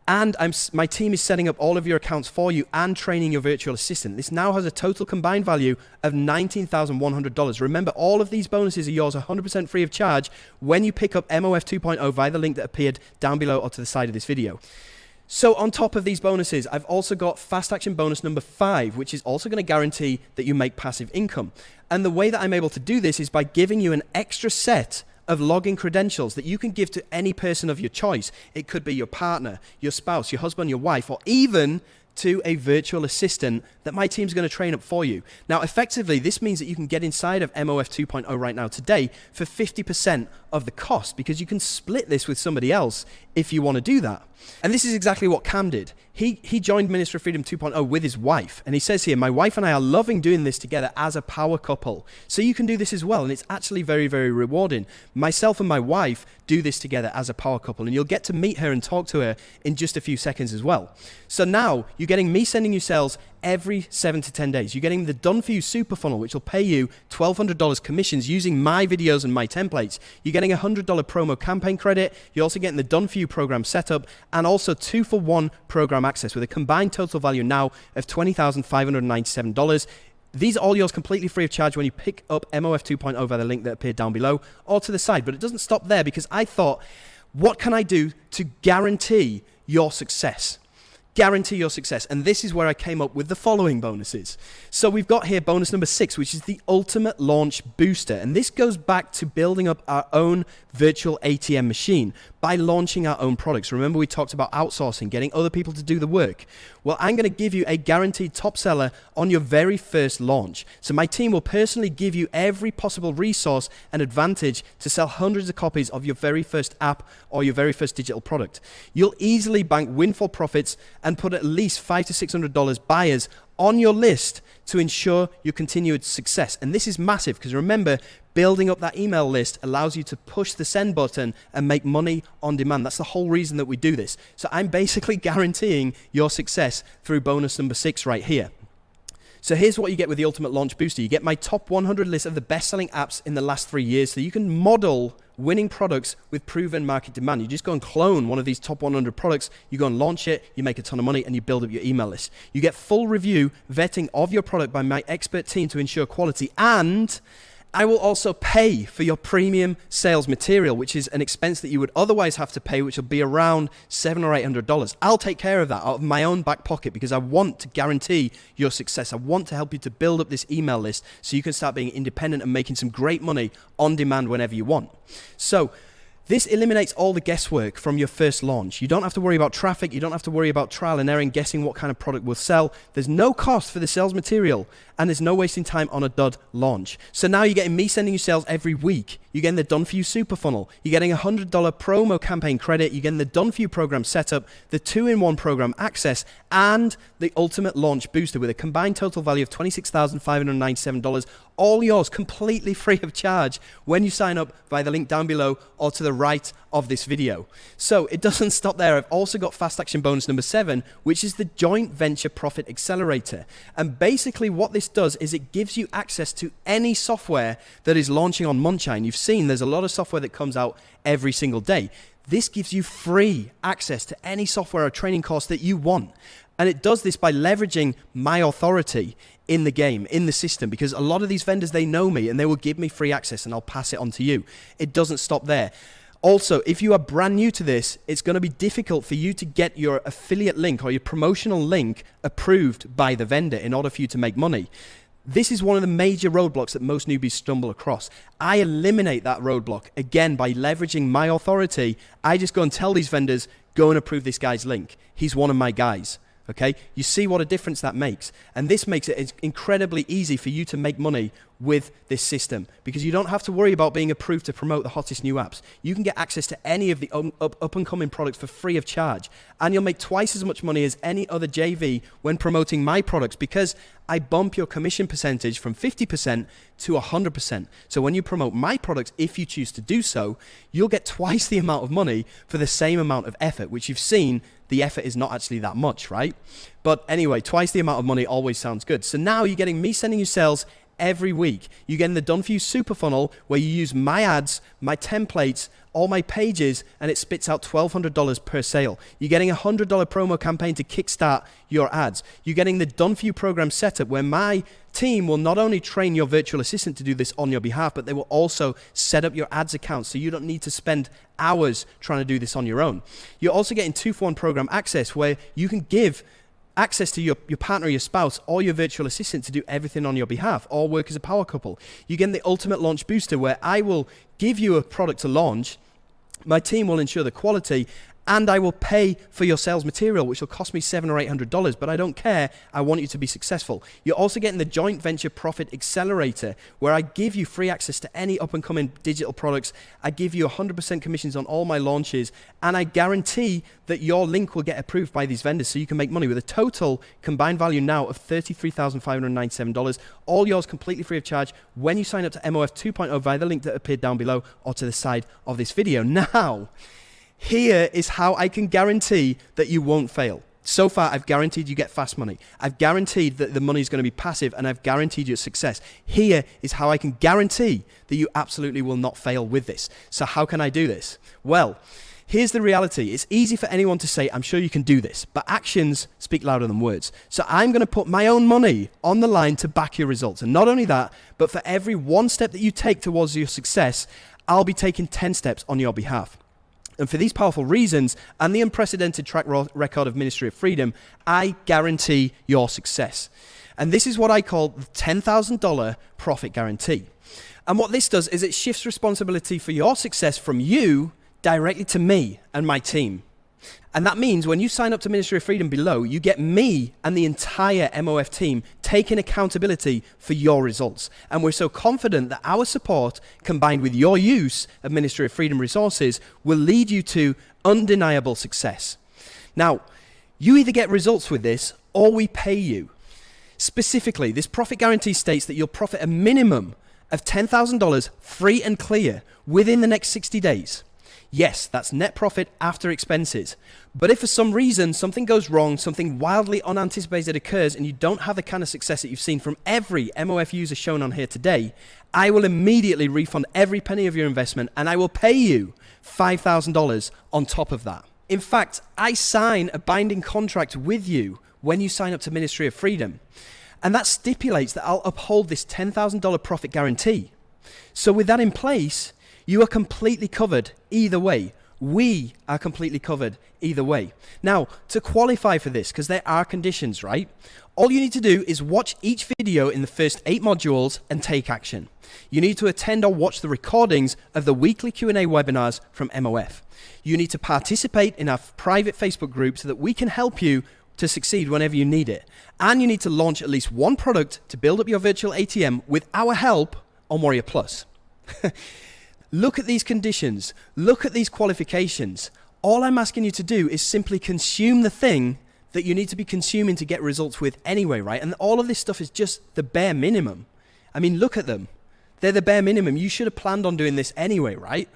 [SPEAKER 2] And my team is setting up all of your accounts for you and training your virtual assistant. This now has a total combined value of $19,100. Remember, all of these bonuses are yours 100% free of charge when you pick up MOF 2.0 via the link that appeared down below or to the side of this video. So on top of these bonuses, I've also got Fast Action Bonus number 5, which is also going to guarantee that you make passive income. And the way that I'm able to do this is by giving you an extra set of login credentials that you can give to any person of your choice. It could be your partner, your spouse, your husband, your wife, or even to a virtual assistant that my team's going to train up for you. Now, effectively, this means that you can get inside of MOF 2.0 right now today for 50% of the cost, because you can split this with somebody else if you want to do that. And this is exactly what Cam did. He joined Ministry of Freedom 2.0 with his wife. And he says here, my wife and I are loving doing this together as a power couple. So you can do this as well. And it's actually very, very rewarding. Myself and my wife do this together as a power couple. And you'll get to meet her and talk to her in just a few seconds as well. So now you're getting me sending you sales every 7 to 10 days. You're getting the Done For You Super Funnel, which will pay you $1,200 commissions using my videos and my templates. You're getting a $100 promo campaign credit. You're also getting the Done For You program setup, and also 2-for-1 program access with a combined total value now of $20,597. These are all yours completely free of charge when you pick up MOF 2.0 via the link that appeared down below or to the side. But it doesn't stop there, because I thought, what can I do to guarantee your success? Guarantee your success. And this is where I came up with the following bonuses. So we've got here bonus number 6, which is the Ultimate Launch Booster. And this goes back to building up our own virtual ATM machine by launching our own products. Remember, we talked about outsourcing, getting other people to do the work. Well, I'm going to give you a guaranteed top seller on your very first launch. So my team will personally give you every possible resource and advantage to sell hundreds of copies of your very first app or your very first digital product. You'll easily bank windfall profits and put at least $500 to $600 buyers on your list to ensure your continued success. And this is massive, because remember, building up that email list allows you to push the send button and make money on demand. That's the whole reason that we do this. So I'm basically guaranteeing your success through bonus number 6 right here. So here's what you get with the Ultimate Launch Booster. You get my top 100 list of the best-selling apps in the last 3 years, so you can model winning products with proven market demand. You just go and clone one of these top 100 products, you go and launch it, you make a ton of money, and you build up your email list. You get full review, vetting of your product by my expert team to ensure quality, and I will also pay for your premium sales material, which is an expense that you would otherwise have to pay, which will be around $700 or $800. I'll take care of that out of my own back pocket, because I want to guarantee your success. I want to help you to build up this email list so you can start being independent and making some great money on demand whenever you want. So this eliminates all the guesswork from your first launch. You don't have to worry about traffic. You don't have to worry about trial and error and guessing what kind of product will sell. There's no cost for the sales material, and there's no wasting time on a dud launch. So now you're getting me sending you sales every week. You're getting the Done For You Super Funnel. You're getting a $100 promo campaign credit. You're getting the Done For You program setup, the 2-in-1 program access, and the Ultimate Launch Booster with a combined total value of $26,597. All yours completely free of charge when you sign up via the link down below or to the right of this video. So it doesn't stop there. I've also got fast action bonus number 7, which is the Joint Venture Profit Accelerator. And basically what this does is it gives you access to any software that is launching on Munchine. You've seen there's a lot of software that comes out every single day. This gives you free access to any software or training course that you want. And it does this by leveraging my authority in the game, in the system, because a lot of these vendors, they know me and they will give me free access and I'll pass it on to you. It doesn't stop there. Also, if you are brand new to this, it's going to be difficult for you to get your affiliate link or your promotional link approved by the vendor in order for you to make money. This is one of the major roadblocks that most newbies stumble across. I eliminate that roadblock, again, by leveraging my authority. I just go and tell these vendors, go and approve this guy's link. He's one of my guys. Okay, you see what a difference that makes. And this makes it incredibly easy for you to make money with this system, because you don't have to worry about being approved to promote the hottest new apps. You can get access to any of the up and coming products for free of charge, and you'll make twice as much money as any other JV when promoting my products, because I bump your commission percentage from 50% to 100%. So when you promote my products, if you choose to do so, you'll get twice the amount of money for the same amount of effort, which you've seen the effort is not actually that much, right? But anyway, twice the amount of money always sounds good. So now you're getting me sending you sales every week. You're getting the Done For You Super Funnel, where you use my ads, my templates, all my pages, and it spits out $1,200 per sale. You're getting a $100 promo campaign to kickstart your ads. You're getting the Done For You program setup, where my team will not only train your virtual assistant to do this on your behalf, but they will also set up your ads account, so you don't need to spend hours trying to do this on your own. You're also getting 2-for-1 program access, where you can give access to your partner, your spouse, or your virtual assistant to do everything on your behalf, or work as a power couple. You get the Ultimate Launch Booster, where I will give you a product to launch. My team will ensure the quality, and I will pay for your sales material, which will cost me $700 or $800, but I don't care. I want you to be successful. You're also getting the Joint Venture Profit Accelerator, where I give you free access to any up-and-coming digital products. I give you 100% commissions on all my launches, and I guarantee that your link will get approved by these vendors so you can make money with a total combined value now of $33,597, all yours completely free of charge when you sign up to MOF 2.0 via the link that appeared down below or to the side of this video. Now, here is how I can guarantee that you won't fail. So far, I've guaranteed you get fast money. I've guaranteed that the money is going to be passive, and I've guaranteed you success. Here is how I can guarantee that you absolutely will not fail with this. So how can I do this? Well, here's the reality. It's easy for anyone to say, I'm sure you can do this, but actions speak louder than words. So I'm going to put my own money on the line to back your results. And not only that, but for every one step that you take towards your success, I'll be taking 10 steps on your behalf. And for these powerful reasons and the unprecedented track record of Ministry of Freedom, I guarantee your success. And this is what I call the $10,000 profit guarantee. And what this does is it shifts responsibility for your success from you directly to me and my team. And that means when you sign up to Ministry of Freedom below, you get me and the entire MOF team taking accountability for your results. And we're so confident that our support, combined with your use of Ministry of Freedom resources, will lead you to undeniable success. Now, you either get results with this or we pay you. Specifically, this profit guarantee states that you'll profit a minimum of $10,000 free and clear within the next 60 days. Yes, that's net profit after expenses. But if for some reason something goes wrong, something wildly unanticipated occurs, and you don't have the kind of success that you've seen from every MOF user shown on here today, I will immediately refund every penny of your investment, and I will pay you $5,000 on top of that. In fact, I sign a binding contract with you when you sign up to Ministry of Freedom. And that stipulates that I'll uphold this $10,000 profit guarantee. So with that in place, you are completely covered either way. We are completely covered either way. Now, to qualify for this, because there are conditions, right? All you need to do is watch each video in the first 8 modules and take action. You need to attend or watch the recordings of the weekly Q&A webinars from MOF. You need to participate in our private Facebook group so that we can help you to succeed whenever you need it. And you need to launch at least one product to build up your virtual ATM with our help on Warrior Plus. Look at these conditions. Look at these qualifications. All I'm asking you to do is simply consume the thing that you need to be consuming to get results with anyway, right? And all of this stuff is just the bare minimum. I mean, look at them. They're the bare minimum. You should have planned on doing this anyway, right?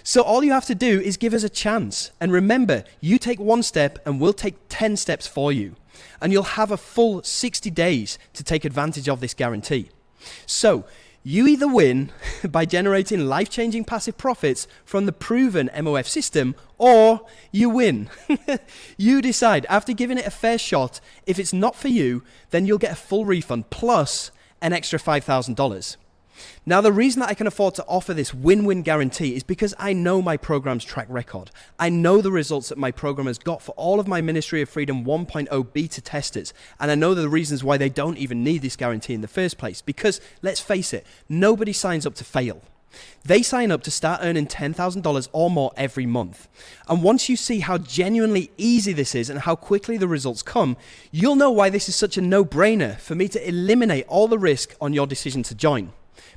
[SPEAKER 2] So all you have to do is give us a chance. And remember, you take one step and we'll take 10 steps for you. And you'll have a full 60 days to take advantage of this guarantee. So you either win by generating life-changing passive profits from the proven MOF system, or you win. You decide. After giving it a fair shot, if it's not for you, then you'll get a full refund plus an extra $5,000. Now, the reason that I can afford to offer this win-win guarantee is because I know my program's track record. I know the results that my program has got for all of my Ministry of Freedom 1.0 beta testers. And I know the reasons why they don't even need this guarantee in the first place. Because, let's face it, nobody signs up to fail. They sign up to start earning $10,000 or more every month. And once you see how genuinely easy this is and how quickly the results come, you'll know why this is such a no-brainer for me to eliminate all the risk on your decision to join.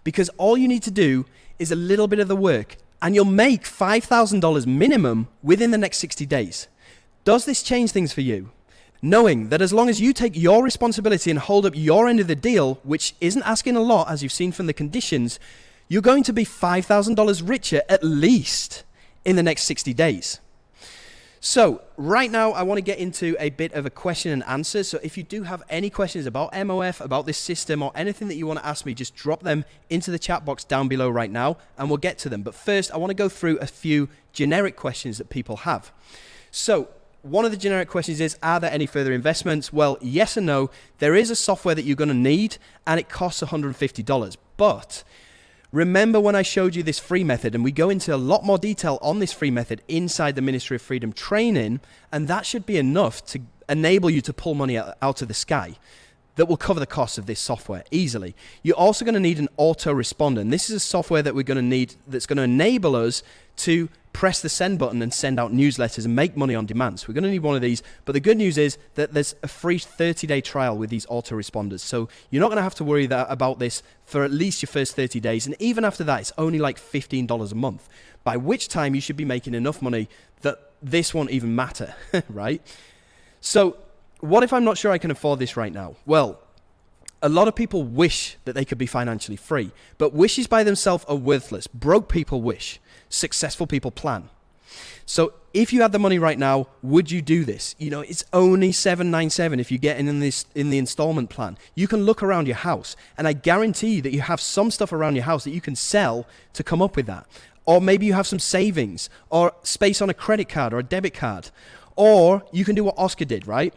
[SPEAKER 2] Because all you need to do is a little bit of the work and you'll make $5,000 minimum within the next 60 days. Does this change things for you? Knowing that as long as you take your responsibility and hold up your end of the deal, which isn't asking a lot as you've seen from the conditions, you're going to be $5,000 richer at least in the next 60 days. So right now I want to get into a bit of a question and answer. So if you do have any questions about MOF, about this system, or anything that you want to ask me, just drop them into the chat box down below right now and we'll get to them. But first I want to go through a few generic questions that people have. So one of the generic questions is, are there any further investments? Well, yes and no. There is a software that you're going to need and it costs $150. But remember when I showed you this free method, and we go into a lot more detail on this free method inside the Ministry of Freedom training, and that should be enough to enable you to pull money out of the sky that will cover the cost of this software easily. You're also going to need an autoresponder, and this is a software that we're going to need that's going to enable us to press the send button and send out newsletters and make money on demand. So we're going to need one of these. But the good news is that there's a free 30-day trial with these autoresponders. So you're not going to have to worry about this for at least your first 30 days. And even after that, it's only like $15 a month, by which time you should be making enough money that this won't even matter, right? So what if I'm not sure I can afford this right now? Well, a lot of people wish that they could be financially free, but wishes by themselves are worthless. Broke people wish, successful people plan. So if you had the money right now, would you do this? You know, it's only $797 if you get in the installment plan. You can look around your house, and I guarantee you that you have some stuff around your house that you can sell to come up with that. Or maybe you have some savings or space on a credit card or a debit card. Or you can do what Oscar did, right?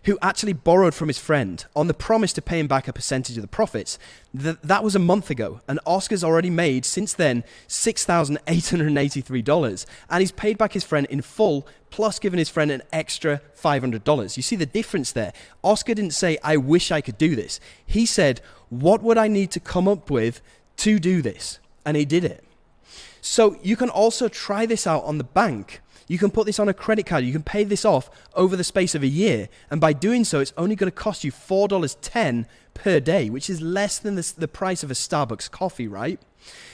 [SPEAKER 2] Who actually borrowed from his friend on the promise to pay him back a percentage of the profits. That was a month ago, and Oscar's already made, since then, $6,883, and he's paid back his friend in full, plus given his friend an extra $500. You see the difference there? Oscar didn't say, I wish I could do this. He said, what would I need to come up with to do this? And he did it. So you can also try this out on the bank. You can put this on a credit card. You can pay this off over the space of a year. And by doing so, it's only going to cost you $4.10 per day, which is less than the price of a Starbucks coffee, right?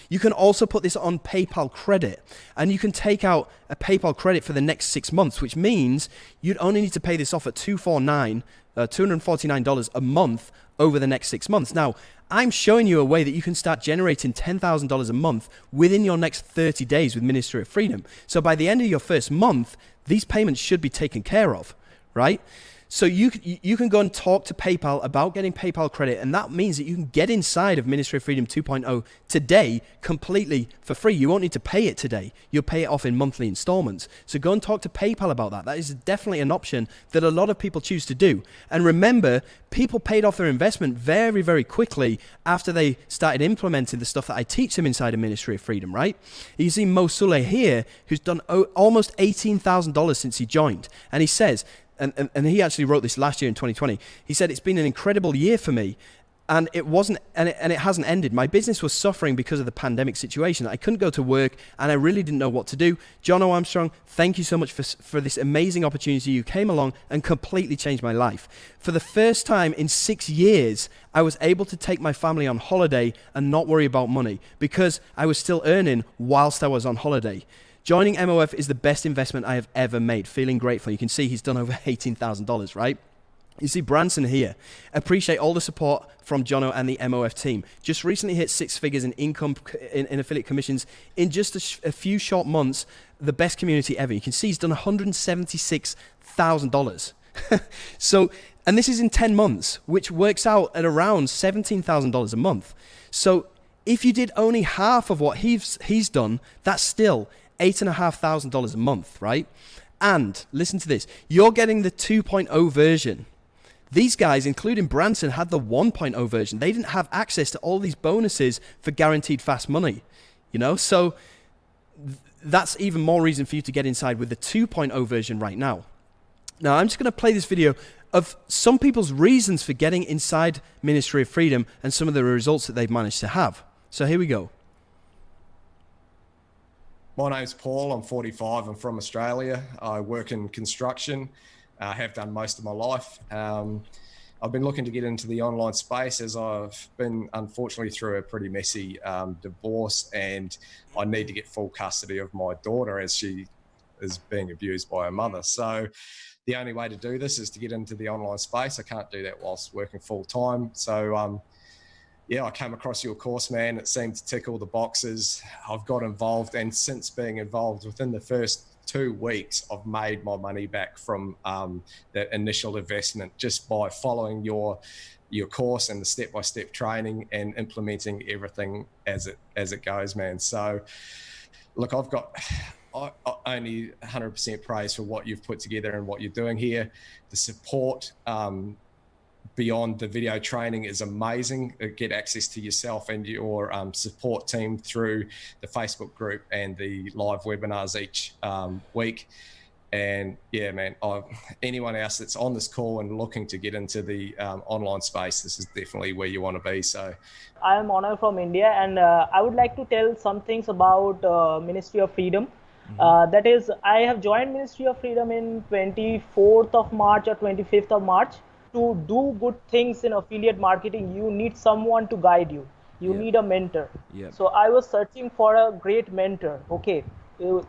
[SPEAKER 2] You can also put this on PayPal credit, and you can take out a PayPal credit for the next 6 months, which means you'd only need to pay this off at $249 a month over the next 6 months. Now, I'm showing you a way that you can start generating $10,000 a month within your next 30 days with Ministry of Freedom. So by the end of your first month, these payments should be taken care of, right? So you can go and talk to PayPal about getting PayPal credit, and that means that you can get inside of Ministry of Freedom 2.0 today completely for free. You won't need to pay it today. You'll pay it off in monthly installments. So go and talk to PayPal about that. That is definitely an option that a lot of people choose to do. And remember, people paid off their investment very, very quickly after they started implementing the stuff that I teach them inside of Ministry of Freedom, right? You see Mo Suleh here, who's done almost $18,000 since he joined. And he says, and he actually wrote this last year in 2020. He said, it's been an incredible year for me, and it hasn't ended. My business was suffering because of the pandemic situation. I couldn't go to work, and I really didn't know what to do. John O. Armstrong, thank you so much for this amazing opportunity. You came along and completely changed my life. For the first time in 6 years, I was able to take my family on holiday and not worry about money because I was still earning whilst I was on holiday. Joining MOF is the best investment I have ever made. Feeling grateful. You can see he's done over $18,000, right? You see Branson here. Appreciate all the support from Jono and the MOF team. Just recently hit 6 figures in income in affiliate commissions in just a few short months. The best community ever. You can see he's done $176,000. So, and this is in 10 months, which works out at around $17,000 a month. So if you did only half of what he's done, that's still $8,500 a month, right? And listen to this, you're getting the 2.0 version. These guys, including Branson, had the 1.0 version. They didn't have access to all these bonuses for guaranteed fast money, you know? So that's even more reason for you to get inside with the 2.0 version right now. Now, I'm just going to play this video of some people's reasons for getting inside Ministry of Freedom and some of the results that they've managed to have. So here we go.
[SPEAKER 3] My name's Paul. I'm 45. I'm from Australia. I work in construction. I have done most of my life. I've been looking to get into the online space as I've been, unfortunately, through a pretty messy divorce, and I need to get full custody of my daughter as she is being abused by her mother. So the only way to do this is to get into the online space. I can't do that whilst working full time. So yeah, I came across your course, man. It seemed to tick all the boxes. I've got involved, and since being involved, within the first 2 weeks, I've made my money back from that initial investment just by following your course and the step-by-step training and implementing everything as it goes, man. So, look, I only 100% praise for what you've put together and what you're doing here. The support beyond the video training is amazing. Get access to yourself and your support team through the Facebook group and the live webinars each week. And yeah, man, anyone else that's on this call and looking to get into the online space, this is definitely where you want to be. So
[SPEAKER 4] I am Honor from India, and I would like to tell some things about Ministry of Freedom. That is, I have joined Ministry of Freedom in 24th of March or 25th of March. To do good things in affiliate marketing, you need someone to guide you. You
[SPEAKER 2] Yep.
[SPEAKER 4] need a mentor.
[SPEAKER 2] Yep.
[SPEAKER 4] So I was searching for a great mentor. Okay,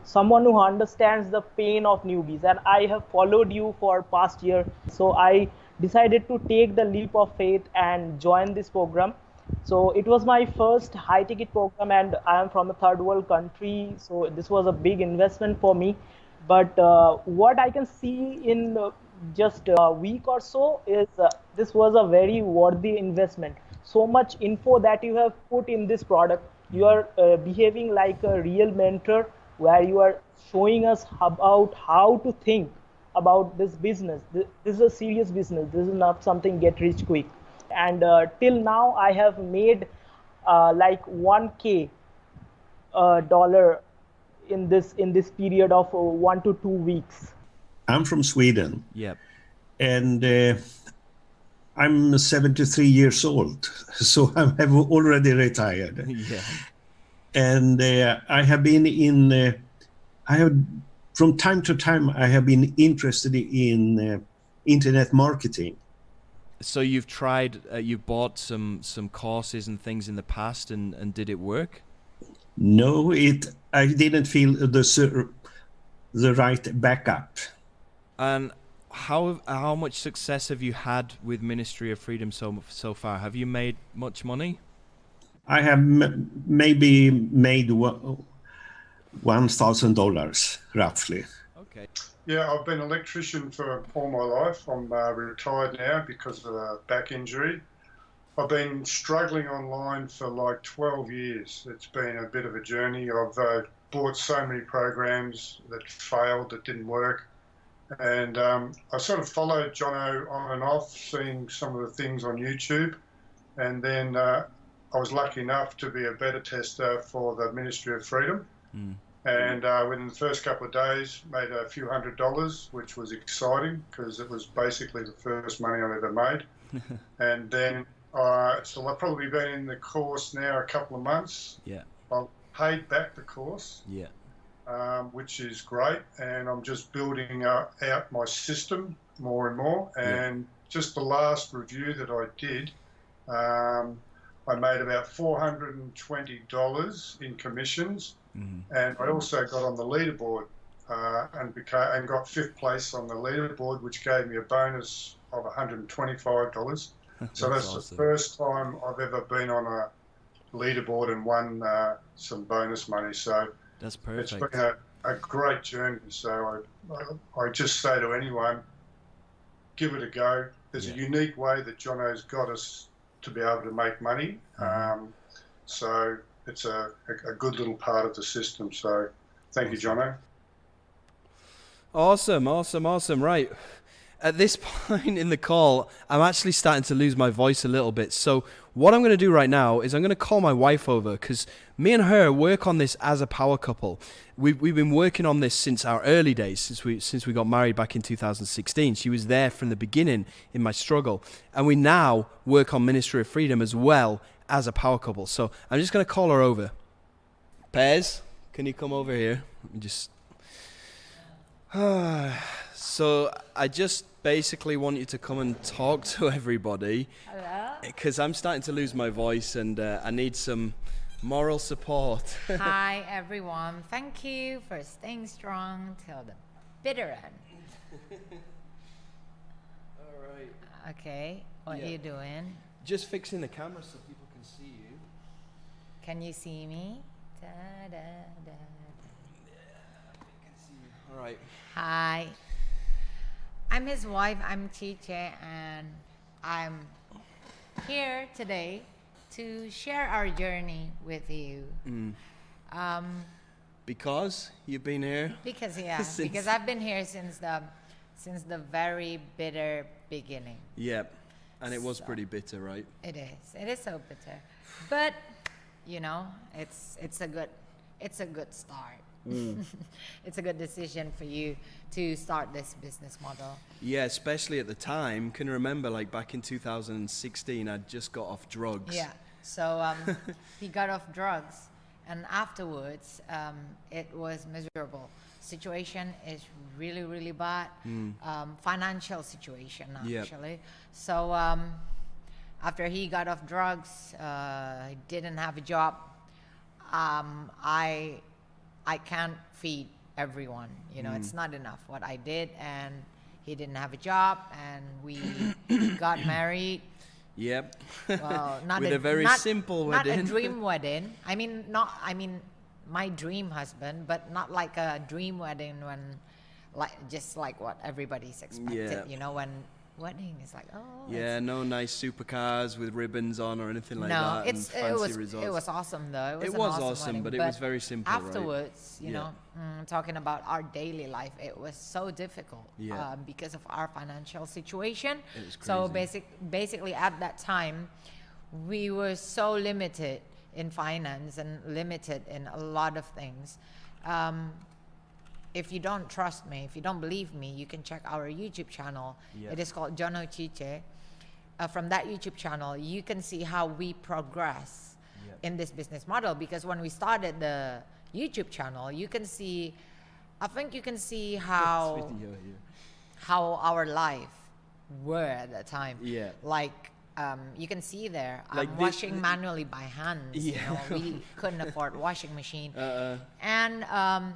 [SPEAKER 4] someone who understands the pain of newbies, and I have followed you for past year. So I decided to take the leap of faith and join this program. So it was my first high ticket program, and I am from a third world country. So this was a big investment for me. But what I can see in just a week or so is this was a very worthy investment. So much info that you have put in this product. You are behaving like a real mentor, where you are showing us about how to think about this business. This is a serious business. This is not something get rich quick. And till now, I have made like 1K dollar in this period of 1 to 2 weeks.
[SPEAKER 5] I'm from Sweden,
[SPEAKER 2] Yep.
[SPEAKER 5] and I'm 73 years old, so I have already retired.
[SPEAKER 2] Yeah.
[SPEAKER 5] And I have been from time to time, I have been interested in internet marketing.
[SPEAKER 2] So you've tried, you've bought some courses and things in the past, and did it work?
[SPEAKER 5] No, I didn't feel the right backup.
[SPEAKER 2] And how much success have you had with Ministry of Freedom so far? Have you made much money?
[SPEAKER 5] I have maybe made $1,000 roughly.
[SPEAKER 2] Okay.
[SPEAKER 6] Yeah, I've been an electrician for all my life. I'm retired now because of a back injury. I've been struggling online for like 12 years. It's been a bit of a journey. I've bought so many programs that failed, that didn't work. And I sort of followed Jono on and off, seeing some of the things on YouTube. And then I was lucky enough to be a beta tester for the Ministry of Freedom.
[SPEAKER 2] Mm.
[SPEAKER 6] And within the first couple of days, made a few $100s, which was exciting because it was basically the first money I've ever made. And then, so I've probably been in the course now a couple of months.
[SPEAKER 2] Yeah.
[SPEAKER 6] I've paid back the course,
[SPEAKER 2] Yeah.
[SPEAKER 6] which is great. And I'm just building out my system more and more. And just the last review that I did, I made about $420 in commissions. Mm-hmm. And I also got on the leaderboard and got 5th place on the leaderboard, which gave me a bonus of $125. So that's awesome. The first time I've ever been on a leaderboard and won some bonus money. So
[SPEAKER 2] that's perfect.
[SPEAKER 6] It's been a great journey. So I just say to anyone, give it a go. There's a unique way that Jono's got us to be able to make money. Mm-hmm. So it's a good little part of the system. So thank you, Jono.
[SPEAKER 2] Awesome. Right. At this point in the call, I'm actually starting to lose my voice a little bit. So what I'm going to do right now is I'm going to call my wife over, because me and her work on this as a power couple. We've been working on this since our early days, since we got married back in 2016. She was there from the beginning in my struggle. And we now work on Ministry of Freedom as well as a power couple. So I'm just going to call her over. Pez, can you come over here? Let me just... So I just basically want you to come and talk to everybody.
[SPEAKER 7] Hello.
[SPEAKER 2] Because I'm starting to lose my voice, and I need some moral support.
[SPEAKER 7] Hi, everyone. Thank you for staying strong till the bitter end.
[SPEAKER 2] All right.
[SPEAKER 7] Okay, what are you doing?
[SPEAKER 2] Just fixing the camera so people can see you.
[SPEAKER 7] Can you see me? Da, da, da, da.
[SPEAKER 2] All right.
[SPEAKER 7] Hi. I'm his wife. I'm Chiche, and I'm here today to share our journey with you.
[SPEAKER 2] Because you've been here?
[SPEAKER 7] Because because I've been here since the very bitter beginning.
[SPEAKER 2] Yep. And it was pretty bitter, right?
[SPEAKER 7] It is. It is so bitter. But it's a good start. It's a good decision for you to start this business model.
[SPEAKER 2] Yeah, especially at the time. Can remember, like back in 2016, I'd just got off drugs.
[SPEAKER 7] Yeah. So he got off drugs, and afterwards, it was miserable. Situation is really, really bad. Financial situation,
[SPEAKER 2] Yep.
[SPEAKER 7] actually. So after he got off drugs, he didn't have a job. I can't feed everyone. You know, it's not enough what I did, and he didn't have a job, and we got married.
[SPEAKER 2] Yep.
[SPEAKER 7] Well, not
[SPEAKER 2] With a very simple
[SPEAKER 7] not
[SPEAKER 2] wedding.
[SPEAKER 7] a dream wedding. I mean, my dream husband, but not like a dream wedding when, just like what everybody's expected.
[SPEAKER 2] Yeah.
[SPEAKER 7] You know, when wedding is like, oh,
[SPEAKER 2] Yeah, no nice supercars with ribbons on or anything like
[SPEAKER 7] no,
[SPEAKER 2] that. and
[SPEAKER 7] it
[SPEAKER 2] fancy
[SPEAKER 7] was
[SPEAKER 2] resorts.
[SPEAKER 7] it was awesome though.
[SPEAKER 2] It
[SPEAKER 7] an
[SPEAKER 2] was
[SPEAKER 7] awesome
[SPEAKER 2] awesome,
[SPEAKER 7] wedding,
[SPEAKER 2] but it was very simple, right?
[SPEAKER 7] Afterwards, you
[SPEAKER 2] Yeah.
[SPEAKER 7] know, talking about our daily life, it was so difficult
[SPEAKER 2] Yeah.
[SPEAKER 7] because of our financial situation.
[SPEAKER 2] It was
[SPEAKER 7] So
[SPEAKER 2] crazy.
[SPEAKER 7] basically, at that time, we were so limited in finance and limited in a lot of things. If you don't trust me, if you don't believe me, you can check our YouTube channel.
[SPEAKER 2] Yeah.
[SPEAKER 7] It is called Jono Chiche. From that YouTube channel, you can see how we progress in this business model. Because when we started the YouTube channel, you can see, I think you can see how our life were at that time.
[SPEAKER 2] Yeah.
[SPEAKER 7] Like, you can see there,
[SPEAKER 2] Like
[SPEAKER 7] I'm
[SPEAKER 2] this-
[SPEAKER 7] washing manually by hand.
[SPEAKER 2] Yeah.
[SPEAKER 7] You know, we couldn't afford washing machine.
[SPEAKER 2] Uh-uh.
[SPEAKER 7] And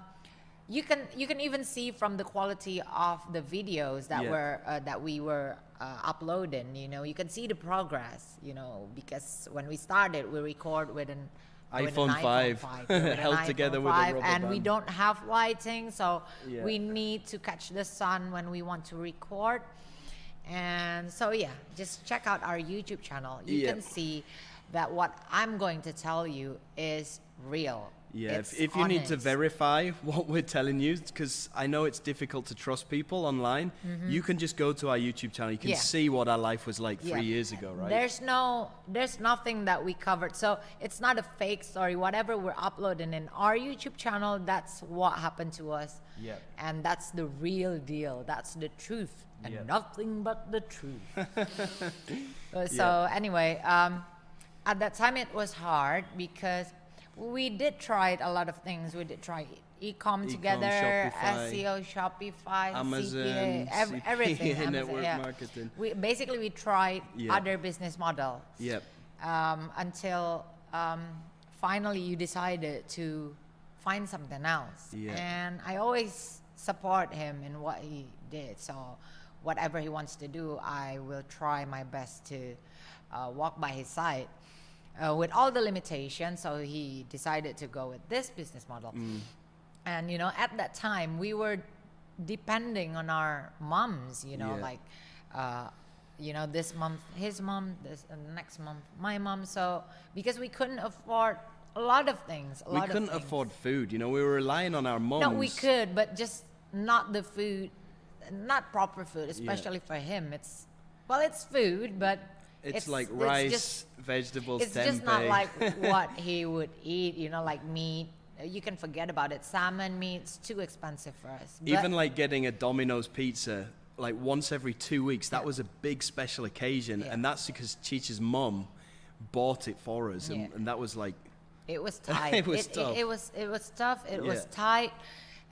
[SPEAKER 7] you can even see from the quality of the videos that we were uploading. You know, you can see the progress. You know, because when we started, we record with an
[SPEAKER 2] iPhone 5,
[SPEAKER 7] with an
[SPEAKER 2] held
[SPEAKER 7] iPhone
[SPEAKER 2] together with a
[SPEAKER 7] 5,
[SPEAKER 2] rubber
[SPEAKER 7] and we
[SPEAKER 2] band.
[SPEAKER 7] don't have lighting, so
[SPEAKER 2] Yeah.
[SPEAKER 7] we need to catch the sun when we want to record. And so just check out our YouTube channel. You
[SPEAKER 2] Yeah.
[SPEAKER 7] can see that what I'm going to tell you is real.
[SPEAKER 2] Yeah,
[SPEAKER 7] It's
[SPEAKER 2] if you need to
[SPEAKER 7] honest.
[SPEAKER 2] verify what we're telling you, because I know it's difficult to trust people online, you can just go to our YouTube channel. You can
[SPEAKER 7] Yeah.
[SPEAKER 2] see what our life was like 3
[SPEAKER 7] Yeah.
[SPEAKER 2] years ago, right?
[SPEAKER 7] There's nothing that we covered. So it's not a fake story. Whatever we're uploading in our YouTube channel, that's what happened to us.
[SPEAKER 2] Yeah.
[SPEAKER 7] And that's the real deal. That's the truth. And
[SPEAKER 2] Yeah.
[SPEAKER 7] nothing but the truth. So anyway, at that time it was hard because we did try a lot of things. We did try e-com together,
[SPEAKER 2] Shopify,
[SPEAKER 7] SEO, Shopify,
[SPEAKER 2] Amazon,
[SPEAKER 7] CPA, everything.
[SPEAKER 2] CPA,
[SPEAKER 7] Amazon,
[SPEAKER 2] network
[SPEAKER 7] yeah.
[SPEAKER 2] marketing.
[SPEAKER 7] We tried
[SPEAKER 2] Yeah.
[SPEAKER 7] other business models
[SPEAKER 2] Yep.
[SPEAKER 7] until finally you decided to find something else.
[SPEAKER 2] Yeah.
[SPEAKER 7] And I always support him in what he did. So whatever he wants to do, I will try my best to walk by his side. With all the limitations, so he decided to go with this business model. And you know, at that time, we were depending on our moms. You know,
[SPEAKER 2] Yeah.
[SPEAKER 7] like, you know, this month his mom, this next month my mom. So because we couldn't afford a lot of things,
[SPEAKER 2] We couldn't afford food. You know, we were relying on our moms.
[SPEAKER 7] No, we could, but just not the food, not proper food, especially for him. It's food, but
[SPEAKER 2] It's like
[SPEAKER 7] it's
[SPEAKER 2] rice,
[SPEAKER 7] just-
[SPEAKER 2] vegetables,
[SPEAKER 7] it's just not
[SPEAKER 2] tempeh.
[SPEAKER 7] like what he would eat, you know, like meat. You can forget about it. Salmon meat's too expensive for us. But
[SPEAKER 2] Even like getting a Domino's pizza like once every 2 weeks, that was a big special occasion.
[SPEAKER 7] Yeah.
[SPEAKER 2] And that's because Cheech's mom bought it for us.
[SPEAKER 7] Yeah.
[SPEAKER 2] And that was like,
[SPEAKER 7] it was tight.
[SPEAKER 2] It was tough.
[SPEAKER 7] It was tough. It was
[SPEAKER 2] Yeah.
[SPEAKER 7] tight.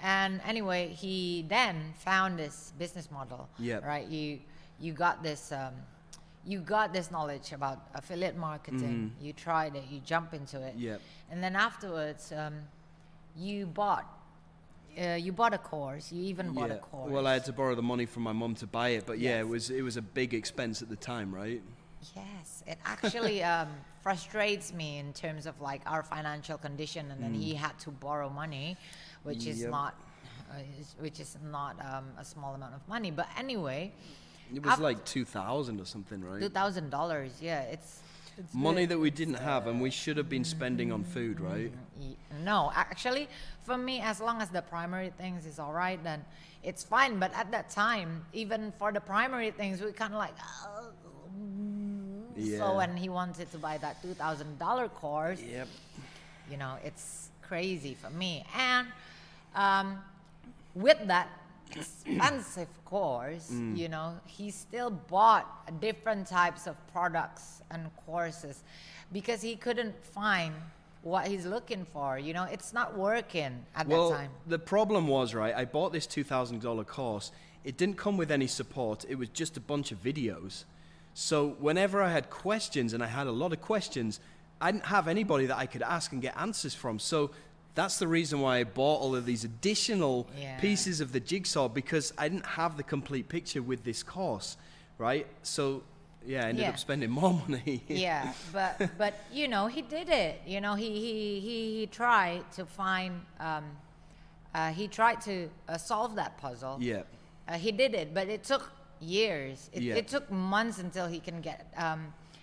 [SPEAKER 7] And anyway, he then found this business model.
[SPEAKER 2] Yep.
[SPEAKER 7] Right. You got this. You got this knowledge about affiliate marketing. You tried it. You jump into it.
[SPEAKER 2] Yep.
[SPEAKER 7] And then afterwards, you bought a course. You even bought a course.
[SPEAKER 2] Well, I had to borrow the money from my mom to buy it, but yeah,
[SPEAKER 7] Yes.
[SPEAKER 2] it was a big expense at the time, right?
[SPEAKER 7] Yes, it actually frustrates me in terms of like our financial condition, and then he had to borrow money, which is
[SPEAKER 2] Yep.
[SPEAKER 7] not, a small amount of money. But anyway,
[SPEAKER 2] It was like 2,000 or something, right?
[SPEAKER 7] $2,000. Yeah, it's
[SPEAKER 2] Money that we didn't have and we should have been spending on food, right?
[SPEAKER 7] No, actually, for me, as long as the primary things is all right, then it's fine. But at that time, even for the primary things, we kind of like, oh.
[SPEAKER 2] Yeah.
[SPEAKER 7] So when he wanted to buy that $2,000 course,
[SPEAKER 2] Yep.
[SPEAKER 7] you know, it's crazy for me. And with that expensive course, you know, he still bought different types of products and courses because he couldn't find what he's looking for. You know, it's not working at
[SPEAKER 2] Well,
[SPEAKER 7] that time.
[SPEAKER 2] the problem was, right, I bought this $2,000 course. It didn't come with any support. It was just a bunch of videos. So whenever I had questions, and I had a lot of questions, I didn't have anybody that I could ask and get answers from. So that's the reason why I bought all of these additional
[SPEAKER 7] Yeah.
[SPEAKER 2] pieces of the jigsaw, because I didn't have the complete picture with this course, right? So yeah, I ended
[SPEAKER 7] Yeah.
[SPEAKER 2] up spending more money.
[SPEAKER 7] Yeah, but you know, he did it. You know, he tried to find he tried to solve that puzzle.
[SPEAKER 2] Yeah.
[SPEAKER 7] He did it, but it took years.
[SPEAKER 2] Yeah.
[SPEAKER 7] It took months until he can get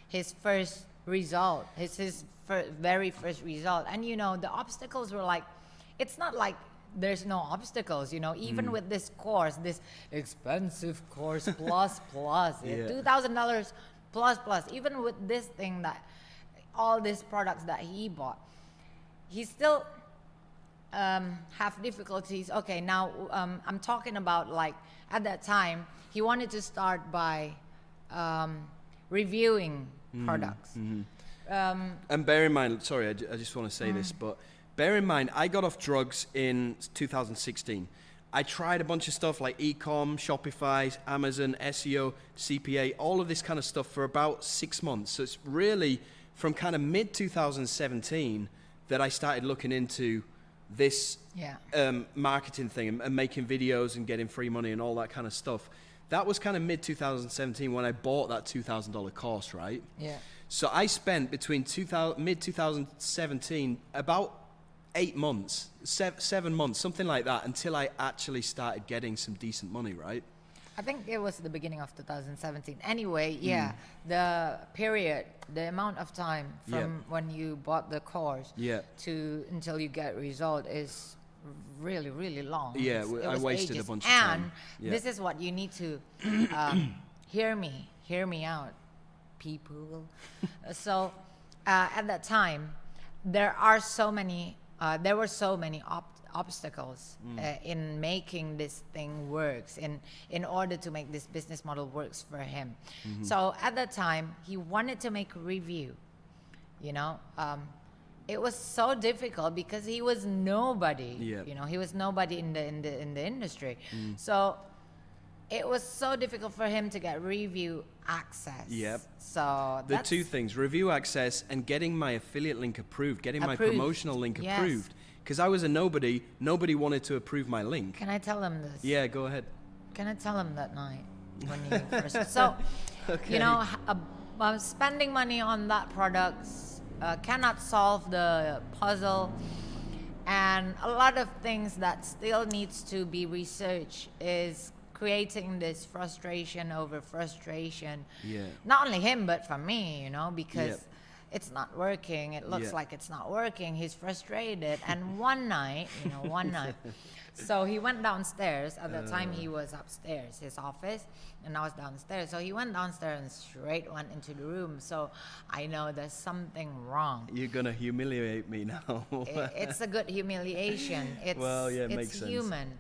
[SPEAKER 7] his first result, his very first result. And you know, the obstacles were like, it's not like there's no obstacles. You know, even with this course, this expensive course plus
[SPEAKER 2] Yeah.
[SPEAKER 7] $2,000 plus, even with this thing, that all these products that he bought, he still have difficulties. Okay, now I'm talking about, like, at that time he wanted to start by reviewing products.
[SPEAKER 2] And bear in mind, sorry, I just want to say this, but bear in mind, I got off drugs in 2016. I tried a bunch of stuff like e-com, Shopify, Amazon, SEO, CPA, all of this kind of stuff for about 6 months. So it's really from kind of mid 2017 that I started looking into this
[SPEAKER 7] Yeah.
[SPEAKER 2] marketing thing and making videos and getting free money and all that kind of stuff. That was kind of mid 2017 when I bought that $2,000 course, right?
[SPEAKER 7] Yeah.
[SPEAKER 2] So I spent between mid 2017 about 8 months, 7 months, something like that, until I actually started getting some decent money, right?
[SPEAKER 7] I think it was the beginning of 2017. Anyway, yeah, the period, the amount of time from when you bought the course
[SPEAKER 2] Yeah.
[SPEAKER 7] to until you get result is really, really long.
[SPEAKER 2] Yeah,
[SPEAKER 7] It
[SPEAKER 2] I
[SPEAKER 7] was
[SPEAKER 2] wasted a
[SPEAKER 7] ages.
[SPEAKER 2] bunch of time.
[SPEAKER 7] And
[SPEAKER 2] Yeah.
[SPEAKER 7] this is what you need to hear me out, people. So at that time, there were so many obstacles in making this thing works, in order to make this business model works for him. So at that time, he wanted to make a review. You know, it was so difficult because he was nobody.
[SPEAKER 2] Yeah.
[SPEAKER 7] You know, he was nobody in the industry. So it was so difficult for him to get review access.
[SPEAKER 2] Yep.
[SPEAKER 7] So
[SPEAKER 2] The
[SPEAKER 7] that's
[SPEAKER 2] two things, review access and getting my affiliate link approved, getting my
[SPEAKER 7] Approved.
[SPEAKER 2] promotional link
[SPEAKER 7] Yes.
[SPEAKER 2] approved. Because I was a nobody wanted to approve my link.
[SPEAKER 7] Can I tell him this?
[SPEAKER 2] Yeah, go ahead.
[SPEAKER 7] Can I tell him that night when you first? So, you know, spending money on that products cannot solve the puzzle, and a lot of things that still needs to be researched is creating this frustration over frustration.
[SPEAKER 2] Yeah.
[SPEAKER 7] Not only him, but for me, you know, because
[SPEAKER 2] Yep.
[SPEAKER 7] it's not working. It looks
[SPEAKER 2] Yeah.
[SPEAKER 7] like it's not working. He's frustrated. And one night, so he went downstairs. At that time, he was upstairs, his office, and I was downstairs. So he went downstairs and straight went into the room. So I know there's something wrong.
[SPEAKER 2] You're going to humiliate me now.
[SPEAKER 7] It's a good humiliation. It's,
[SPEAKER 2] Well, yeah, it
[SPEAKER 7] it's
[SPEAKER 2] makes sense.
[SPEAKER 7] human.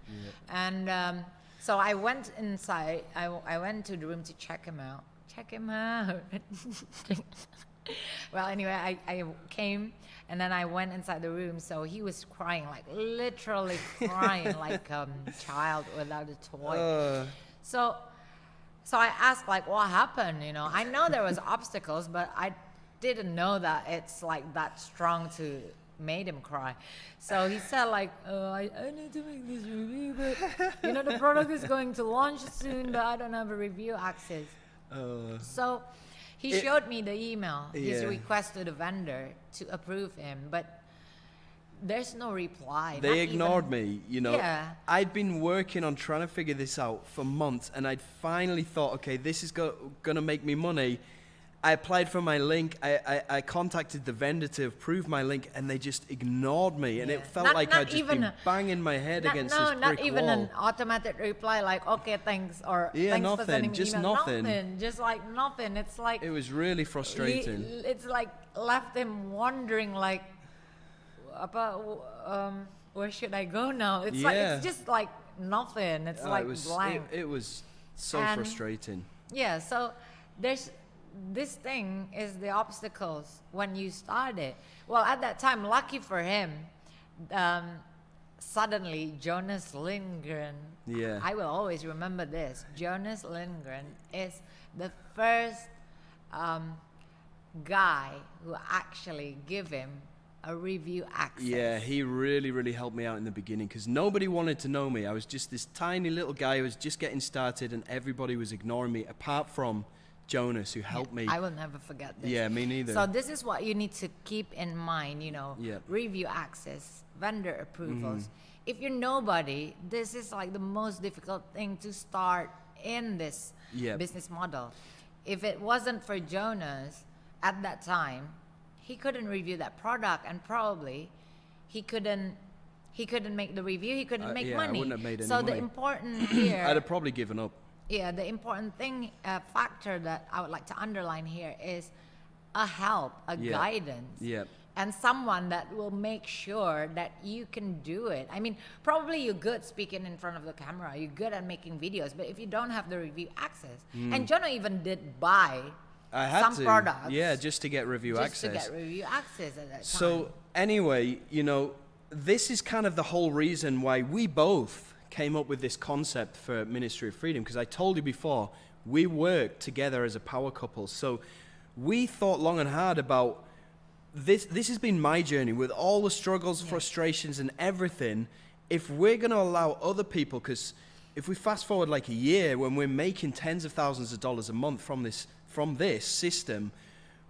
[SPEAKER 7] And so I went inside. I went to the room to check him out. Well, anyway, I came and then I went inside the room. So he was crying, like literally crying, like a child without a toy. So I asked, like, what happened? You know, I know there was obstacles, but I didn't know that it's like that strong to made him cry. So he said, like, I need to make this review, but you know, the product is going to launch soon, but I don't have a review access. So he showed me the email, his
[SPEAKER 2] Yeah.
[SPEAKER 7] request to the vendor to approve him, but there's no reply.
[SPEAKER 2] They
[SPEAKER 7] not
[SPEAKER 2] ignored
[SPEAKER 7] even-
[SPEAKER 2] me, you know.
[SPEAKER 7] Yeah.
[SPEAKER 2] I'd been working on trying to figure this out for months, and I'd finally thought, okay, this is going to make me money. I applied for my link. I contacted the vendor to approve my link, and they just ignored me. And
[SPEAKER 7] Yeah.
[SPEAKER 2] it felt
[SPEAKER 7] Not-
[SPEAKER 2] like
[SPEAKER 7] not
[SPEAKER 2] I'd just
[SPEAKER 7] even
[SPEAKER 2] been
[SPEAKER 7] a-
[SPEAKER 2] banging my head against this brick
[SPEAKER 7] not even
[SPEAKER 2] wall.
[SPEAKER 7] an automatic reply like, okay, thanks, or
[SPEAKER 2] Yeah,
[SPEAKER 7] thanks for
[SPEAKER 2] nothing,
[SPEAKER 7] sending me
[SPEAKER 2] just
[SPEAKER 7] email.
[SPEAKER 2] nothing.
[SPEAKER 7] Just like nothing. It's like
[SPEAKER 2] It was really frustrating.
[SPEAKER 7] it's like left him wondering, like, where should I go now? It's like
[SPEAKER 2] Yeah.
[SPEAKER 7] it's just like nothing. It's like
[SPEAKER 2] it was
[SPEAKER 7] blank.
[SPEAKER 2] It was so
[SPEAKER 7] And-
[SPEAKER 2] frustrating.
[SPEAKER 7] Yeah, so there's this thing is the obstacles when you start it. Well, at that time, lucky for him, suddenly Jonas Lindgren,
[SPEAKER 2] Yeah.
[SPEAKER 7] I will always remember this. Jonas Lindgren is the first guy who actually give him a review access.
[SPEAKER 2] Yeah, he really, really helped me out in the beginning because nobody wanted to know me. I was just this tiny little guy who was just getting started and everybody was ignoring me apart from Jonas, who helped me.
[SPEAKER 7] I will never forget this.
[SPEAKER 2] Yeah, me neither.
[SPEAKER 7] So this is what you need to keep in mind, you know,
[SPEAKER 2] Yeah.
[SPEAKER 7] review access, vendor approvals. If you're nobody, this is like the most difficult thing to start in this
[SPEAKER 2] Yep.
[SPEAKER 7] business model. If it wasn't for Jonas at that time, he couldn't review that product and probably he couldn't make the review, he couldn't make
[SPEAKER 2] yeah, I
[SPEAKER 7] money.
[SPEAKER 2] wouldn't have made any
[SPEAKER 7] so the
[SPEAKER 2] money.
[SPEAKER 7] important here
[SPEAKER 2] I'd have probably given up.
[SPEAKER 7] yeah, the important thing, factor that I would like to underline here is a help, a
[SPEAKER 2] Yeah.
[SPEAKER 7] guidance,
[SPEAKER 2] Yeah.
[SPEAKER 7] and someone that will make sure that you can do it. I mean, probably you're good speaking in front of the camera, you're good at making videos, but if you don't have the review access, and Jono even did buy
[SPEAKER 2] I had
[SPEAKER 7] some
[SPEAKER 2] to.
[SPEAKER 7] products,
[SPEAKER 2] Yeah, just to get review
[SPEAKER 7] just
[SPEAKER 2] access.
[SPEAKER 7] to get review access at that time.
[SPEAKER 2] So anyway, you know, this is kind of the whole reason why we both came up with this concept for Ministry of Freedom, because I told you before, we worked together as a power couple. So we thought long and hard about this. This has been my journey with all the struggles, frustrations, and everything. If we're going to allow other people, because if we fast forward like a year when we're making tens of thousands of dollars a month from this system,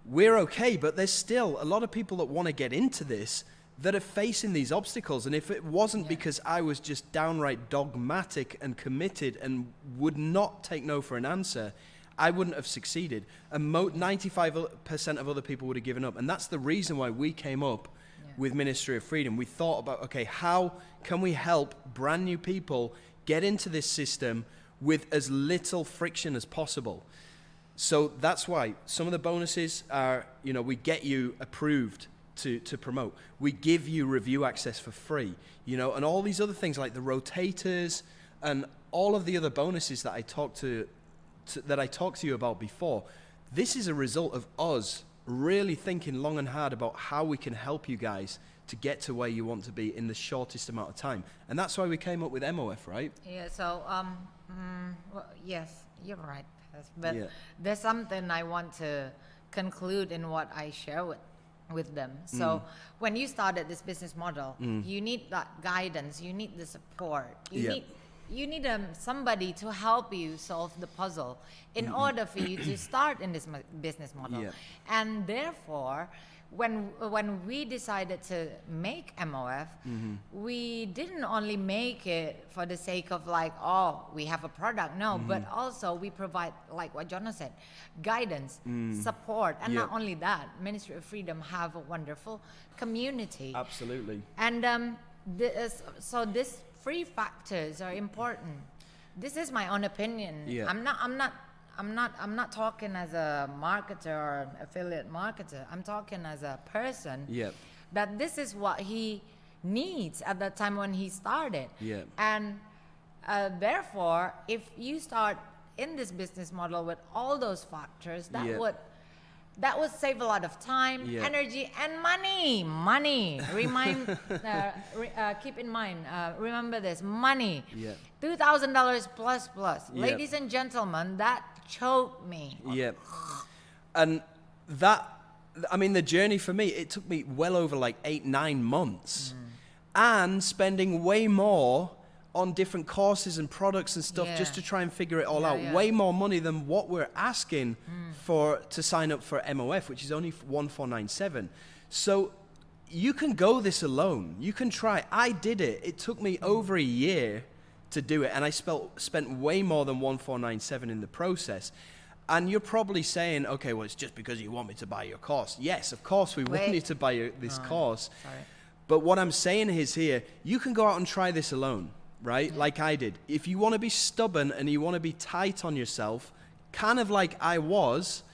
[SPEAKER 2] we're okay, but there's still a lot of people that want to get into this that are facing these obstacles. And if it wasn't because I was just downright dogmatic and committed and would not take no for an answer, I wouldn't have succeeded. And 95% of other people would have given up. And that's the reason why we came up with Ministry of Freedom. We thought about, okay, how can we help brand new people get into this system with as little friction as possible? So that's why some of the bonuses are, you know, we get you approved to promote. We give you review access for free, you know, and all these other things like the rotators and all of the other bonuses that I talked to you about before. This is a result of us really thinking long and hard about how we can help you guys to get to where you want to be in the shortest amount of time. And that's why we came up with MOF, right?
[SPEAKER 7] Yeah, so, well, yes, you're right. But
[SPEAKER 2] Yeah.
[SPEAKER 7] there's something I want to conclude in what I share with them. So when you started this business model, you need that guidance, you need the support, you need somebody to help you solve the puzzle in order for you to start in this business model.
[SPEAKER 2] Yeah.
[SPEAKER 7] And therefore, when we decided to make MOF, we didn't only make it for the sake of like, oh, we have a product. No, but also we provide, like what Jonas said, guidance, support. And not only that, Ministry of Freedom have a wonderful community.
[SPEAKER 2] Absolutely.
[SPEAKER 7] And so these free factors are important. This is my own opinion.
[SPEAKER 2] Yeah.
[SPEAKER 7] I'm not talking as a marketer or affiliate marketer. I'm talking as a person.
[SPEAKER 2] Yeah.
[SPEAKER 7] That this is what he needs at the time when he started.
[SPEAKER 2] Yeah.
[SPEAKER 7] And therefore, if you start in this business model with all those factors, that would save a lot of time,
[SPEAKER 2] Yeah.
[SPEAKER 7] energy, and money. Keep in mind, remember this, money.
[SPEAKER 2] Yeah.
[SPEAKER 7] $2,000 plus.
[SPEAKER 2] Yeah.
[SPEAKER 7] Ladies and gentlemen, that choked me.
[SPEAKER 2] Yeah. And that, I mean, the journey for me, it took me well over like 8-9 months and spending way more on different courses and products and stuff just to try and figure it all out.
[SPEAKER 7] Yeah.
[SPEAKER 2] Way more money than what we're asking for to sign up for MOF, which is only 1497. So you can go this alone. You can try. I did it. It took me over a year to do it, and I spent way more than 1497 in the process. And you're probably saying, okay, well, it's just because you want me to buy your course. Yes, of course, we want you to buy this course.
[SPEAKER 7] Sorry.
[SPEAKER 2] But what I'm saying is here, you can go out and try this alone, right? Like I did. If you want to be stubborn and you want to be tight on yourself, kind of like I was,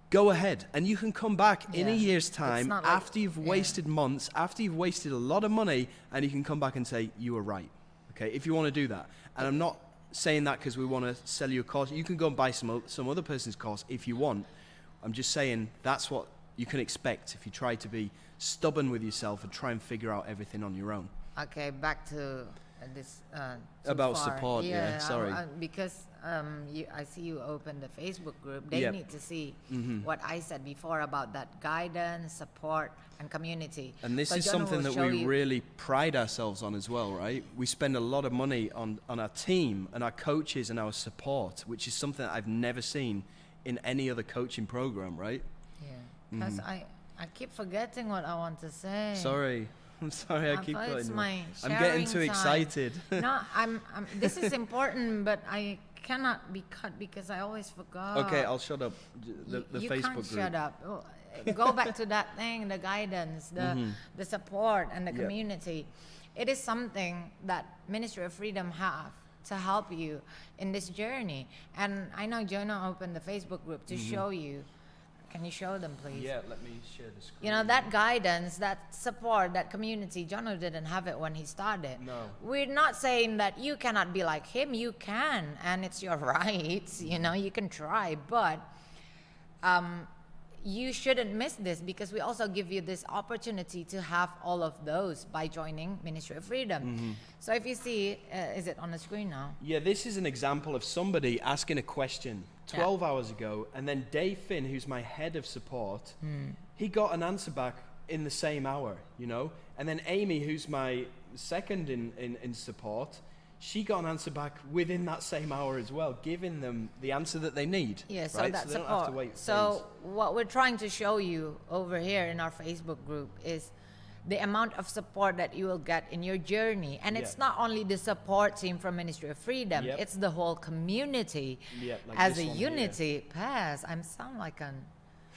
[SPEAKER 2] go ahead. And you can come back in a year's
[SPEAKER 7] It's
[SPEAKER 2] time
[SPEAKER 7] not like-
[SPEAKER 2] after you've wasted months, after you've wasted a lot of money, and you can come back and say, you were right. Okay, if you want to do that. And I'm not saying that because we want to sell you a course. You can go and buy some other person's course if you want. I'm just saying that's what you can expect if you try to be stubborn with yourself and try and figure out everything on your own.
[SPEAKER 7] Okay, back to this. Too
[SPEAKER 2] About
[SPEAKER 7] far.
[SPEAKER 2] support, yeah, sorry.
[SPEAKER 7] Because I see you open the Facebook group. They
[SPEAKER 2] Yep.
[SPEAKER 7] need to see what I said before about that guidance, support, and community.
[SPEAKER 2] And this
[SPEAKER 7] So
[SPEAKER 2] is
[SPEAKER 7] Jono
[SPEAKER 2] something
[SPEAKER 7] will
[SPEAKER 2] that
[SPEAKER 7] show
[SPEAKER 2] we
[SPEAKER 7] you-
[SPEAKER 2] really pride ourselves on as well, right? We spend a lot of money on our team and our coaches and our support, which is something that I've never seen in any other coaching program, right?
[SPEAKER 7] Yeah, because I keep forgetting what I want to say.
[SPEAKER 2] Sorry. I'm sorry, I keep
[SPEAKER 7] thought it's
[SPEAKER 2] going.
[SPEAKER 7] my
[SPEAKER 2] I'm getting
[SPEAKER 7] sharing
[SPEAKER 2] too
[SPEAKER 7] time.
[SPEAKER 2] excited.
[SPEAKER 7] No, I'm. This is important, but I cannot be cut because I always forgot.
[SPEAKER 2] Okay, I'll shut up. The
[SPEAKER 7] you
[SPEAKER 2] Facebook
[SPEAKER 7] can't
[SPEAKER 2] group.
[SPEAKER 7] shut up. Oh, go back to that thing, the guidance, the support, and the
[SPEAKER 2] Yep.
[SPEAKER 7] community. It is something that Ministry of Freedom have to help you in this journey. And I know Jonah opened the Facebook group to show you. Can you show them, please?
[SPEAKER 2] Yeah, let me share the screen.
[SPEAKER 7] You know, that guidance, that support, that community, Jono didn't have it when he started.
[SPEAKER 2] No.
[SPEAKER 7] We're not saying that you cannot be like him. You can, and it's your right. You know, you can try, but you shouldn't miss this because we also give you this opportunity to have all of those by joining Ministry of Freedom. So if you see, is it on the screen now?
[SPEAKER 2] Yeah, this is an example of somebody asking a question 12 hours ago, and then Dave Finn, who's my head of support, he got an answer back in the same hour, you know? And then Amy, who's my second in support, she got an answer back within that same hour as well, giving them the answer that they need.
[SPEAKER 7] Yeah, so
[SPEAKER 2] right?
[SPEAKER 7] that's
[SPEAKER 2] they don't
[SPEAKER 7] support.
[SPEAKER 2] have to wait
[SPEAKER 7] So what we're trying to show you over here in our Facebook group is the amount of support that you will get in your journey. And it's
[SPEAKER 2] Yeah.
[SPEAKER 7] not only the support team from Ministry of Freedom,
[SPEAKER 2] Yep.
[SPEAKER 7] it's the whole community
[SPEAKER 2] Yep, like
[SPEAKER 7] as
[SPEAKER 2] this
[SPEAKER 7] a
[SPEAKER 2] one here.
[SPEAKER 7] unity. Pass, I sound like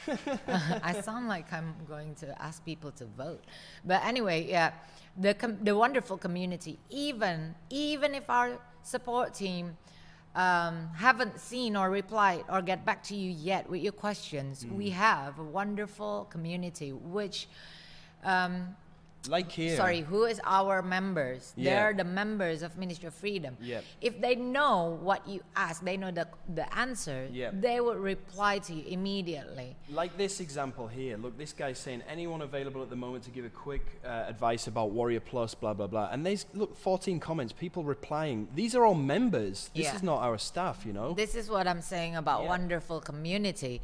[SPEAKER 7] I sound like I'm going to ask people to vote. But anyway, yeah, the wonderful community, even if our support team haven't seen or replied or get back to you yet with your questions, we have a wonderful community which
[SPEAKER 2] Like here.
[SPEAKER 7] sorry, who is our members?
[SPEAKER 2] Yeah.
[SPEAKER 7] They're the members of Ministry of Freedom.
[SPEAKER 2] Yep.
[SPEAKER 7] If they know what you ask, they know the answer,
[SPEAKER 2] Yep.
[SPEAKER 7] they will reply to you immediately.
[SPEAKER 2] Like this example here. Look, this guy's saying, anyone available at the moment to give a quick advice about Warrior Plus, blah, blah, blah. And there's, look, 14 comments, people replying. These are all members. This
[SPEAKER 7] Yeah.
[SPEAKER 2] is not our staff, you know?
[SPEAKER 7] This is what I'm saying about
[SPEAKER 2] Yeah.
[SPEAKER 7] wonderful community.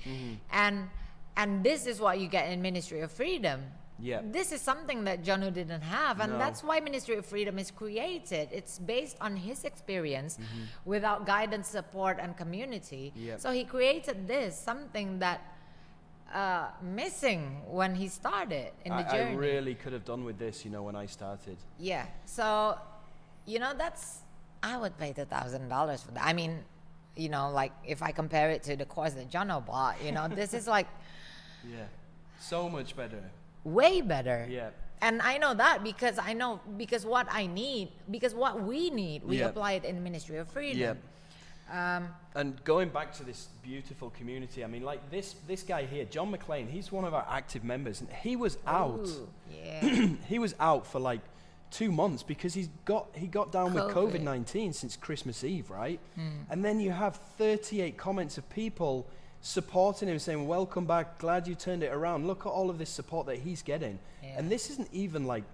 [SPEAKER 7] And this is what you get in Ministry of Freedom.
[SPEAKER 2] Yeah.
[SPEAKER 7] This is something that Janu didn't have, and
[SPEAKER 2] No.
[SPEAKER 7] that's why Ministry of Freedom is created. It's based on his experience without guidance, support, and community.
[SPEAKER 2] Yep.
[SPEAKER 7] So he created this, something that missing when he started in the journey.
[SPEAKER 2] I really could have done with this, you know, when I started.
[SPEAKER 7] Yeah. So, you know, I would pay $2,000 for that. I mean, you know, like if I compare it to the course that Jono bought, you know, this is like
[SPEAKER 2] Yeah. So much better.
[SPEAKER 7] way better.
[SPEAKER 2] Yeah.
[SPEAKER 7] And I know that because what we need, we
[SPEAKER 2] Yep.
[SPEAKER 7] apply it in Ministry of Freedom.
[SPEAKER 2] Yep. And going back to this beautiful community, I mean, like this guy here, John McLean, he's one of our active members, and he was out.
[SPEAKER 7] Ooh, yeah.
[SPEAKER 2] He was out for like 2 months because he got down with
[SPEAKER 7] COVID.
[SPEAKER 2] COVID-19 since Christmas Eve, right? And then you have 38 comments of people supporting him, saying, welcome back, glad you turned it around. Look at all of this support that he's getting.
[SPEAKER 7] Yeah.
[SPEAKER 2] And this isn't even like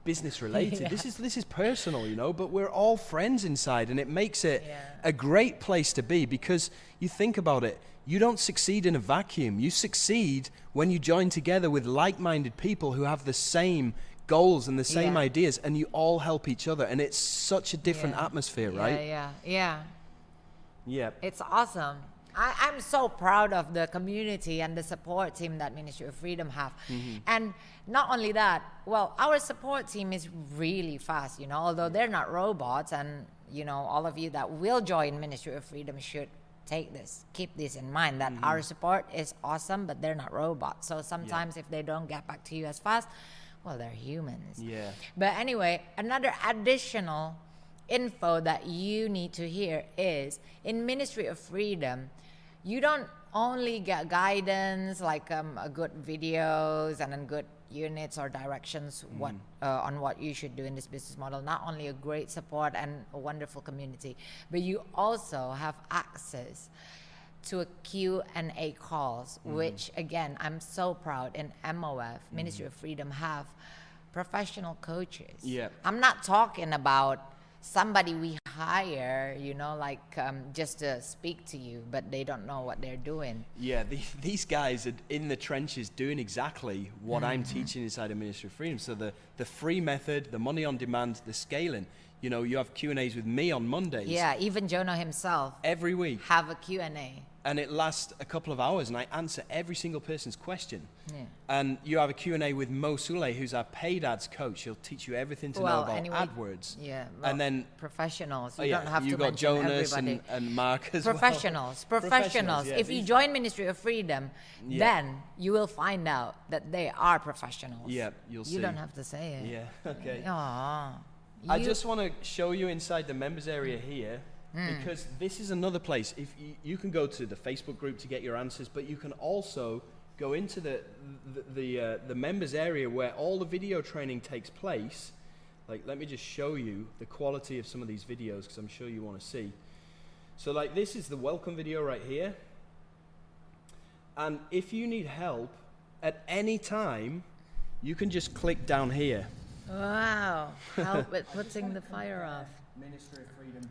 [SPEAKER 2] business related.
[SPEAKER 7] Yeah.
[SPEAKER 2] This is personal, you know, but we're all friends inside, and it makes it
[SPEAKER 7] Yeah.
[SPEAKER 2] a great place to be, because you think about it, you don't succeed in a vacuum. You succeed when you join together with like-minded people who have the same goals and the same
[SPEAKER 7] Yeah.
[SPEAKER 2] ideas, and you all help each other, and it's such a different
[SPEAKER 7] Yeah.
[SPEAKER 2] atmosphere, right?
[SPEAKER 7] Yeah.
[SPEAKER 2] Yeah.
[SPEAKER 7] It's awesome. I'm so proud of the community and the support team that Ministry of Freedom have. And not only that, well, our support team is really fast, you know, although they're not robots, and, you know, all of you that will join Ministry of Freedom should keep this in mind, that our support is awesome, but they're not robots. So sometimes if they don't get back to you as fast, well, they're humans.
[SPEAKER 2] Yeah.
[SPEAKER 7] But anyway, another additional info that you need to hear is in Ministry of Freedom, you don't only get guidance like a good videos and then good units or directions on what you should do in this business model. Not only a great support and a wonderful community, but you also have access to a Q&A calls, which again, I'm so proud in MOF, Ministry of Freedom, have professional coaches.
[SPEAKER 2] Yeah.
[SPEAKER 7] I'm not talking about somebody we hire, like just to speak to you, but they don't know what they're doing.
[SPEAKER 2] Yeah, these guys are in the trenches doing exactly what I'm teaching inside of Ministry of Freedom. So the free method, the money on demand, the scaling. You have Q&As with me on Mondays.
[SPEAKER 7] Yeah, even Jono himself
[SPEAKER 2] Every week.
[SPEAKER 7] have a Q&A.
[SPEAKER 2] And it lasts a couple of hours, and I answer every single person's question.
[SPEAKER 7] Yeah.
[SPEAKER 2] And you have a Q&A with Mo Sule, who's our paid ads coach. He'll teach you everything to know about AdWords.
[SPEAKER 7] Yeah,
[SPEAKER 2] and then
[SPEAKER 7] professionals. You don't have
[SPEAKER 2] you
[SPEAKER 7] to
[SPEAKER 2] got
[SPEAKER 7] mention
[SPEAKER 2] Jonas
[SPEAKER 7] everybody.
[SPEAKER 2] and Mark as
[SPEAKER 7] Professionals.
[SPEAKER 2] yeah,
[SPEAKER 7] If you join Ministry of Freedom, then you will find out that they are professionals.
[SPEAKER 2] Yeah, you'll see.
[SPEAKER 7] You don't have to say it.
[SPEAKER 2] Yeah, okay.
[SPEAKER 7] Aw.
[SPEAKER 2] I just want to show you inside the members area here, because this is another place. If you can go to the Facebook group to get your answers, but you can also go into the members area where all the video training takes place. Like, let me just show you the quality of some of these videos, because I'm sure you want to see. So like, this is the welcome video right here. And if you need help at any time, you can just click down here.
[SPEAKER 7] Wow. Help with putting the fire off.
[SPEAKER 1] Ministry of Freedom.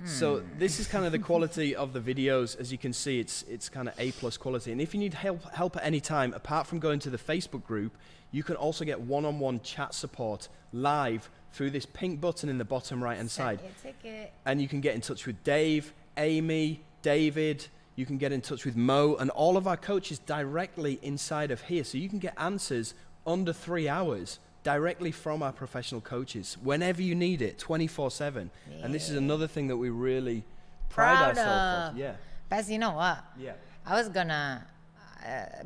[SPEAKER 2] So this is kind of the quality of the videos. As you can see, it's kind of A+ quality. And if you need help at any time, apart from going to the Facebook group, you can also get one-on-one chat support live through this pink button in the bottom right-hand side. And you can get in touch with Dave, Amy, David. You can get in touch with Mo and all of our coaches directly inside of here. So you can get answers under 3 hours directly from our professional coaches whenever you need it, 24/7. And this is another thing that we really pride ourselves on. Yeah.
[SPEAKER 7] Bess, you know what?
[SPEAKER 2] Yeah.
[SPEAKER 7] I was gonna,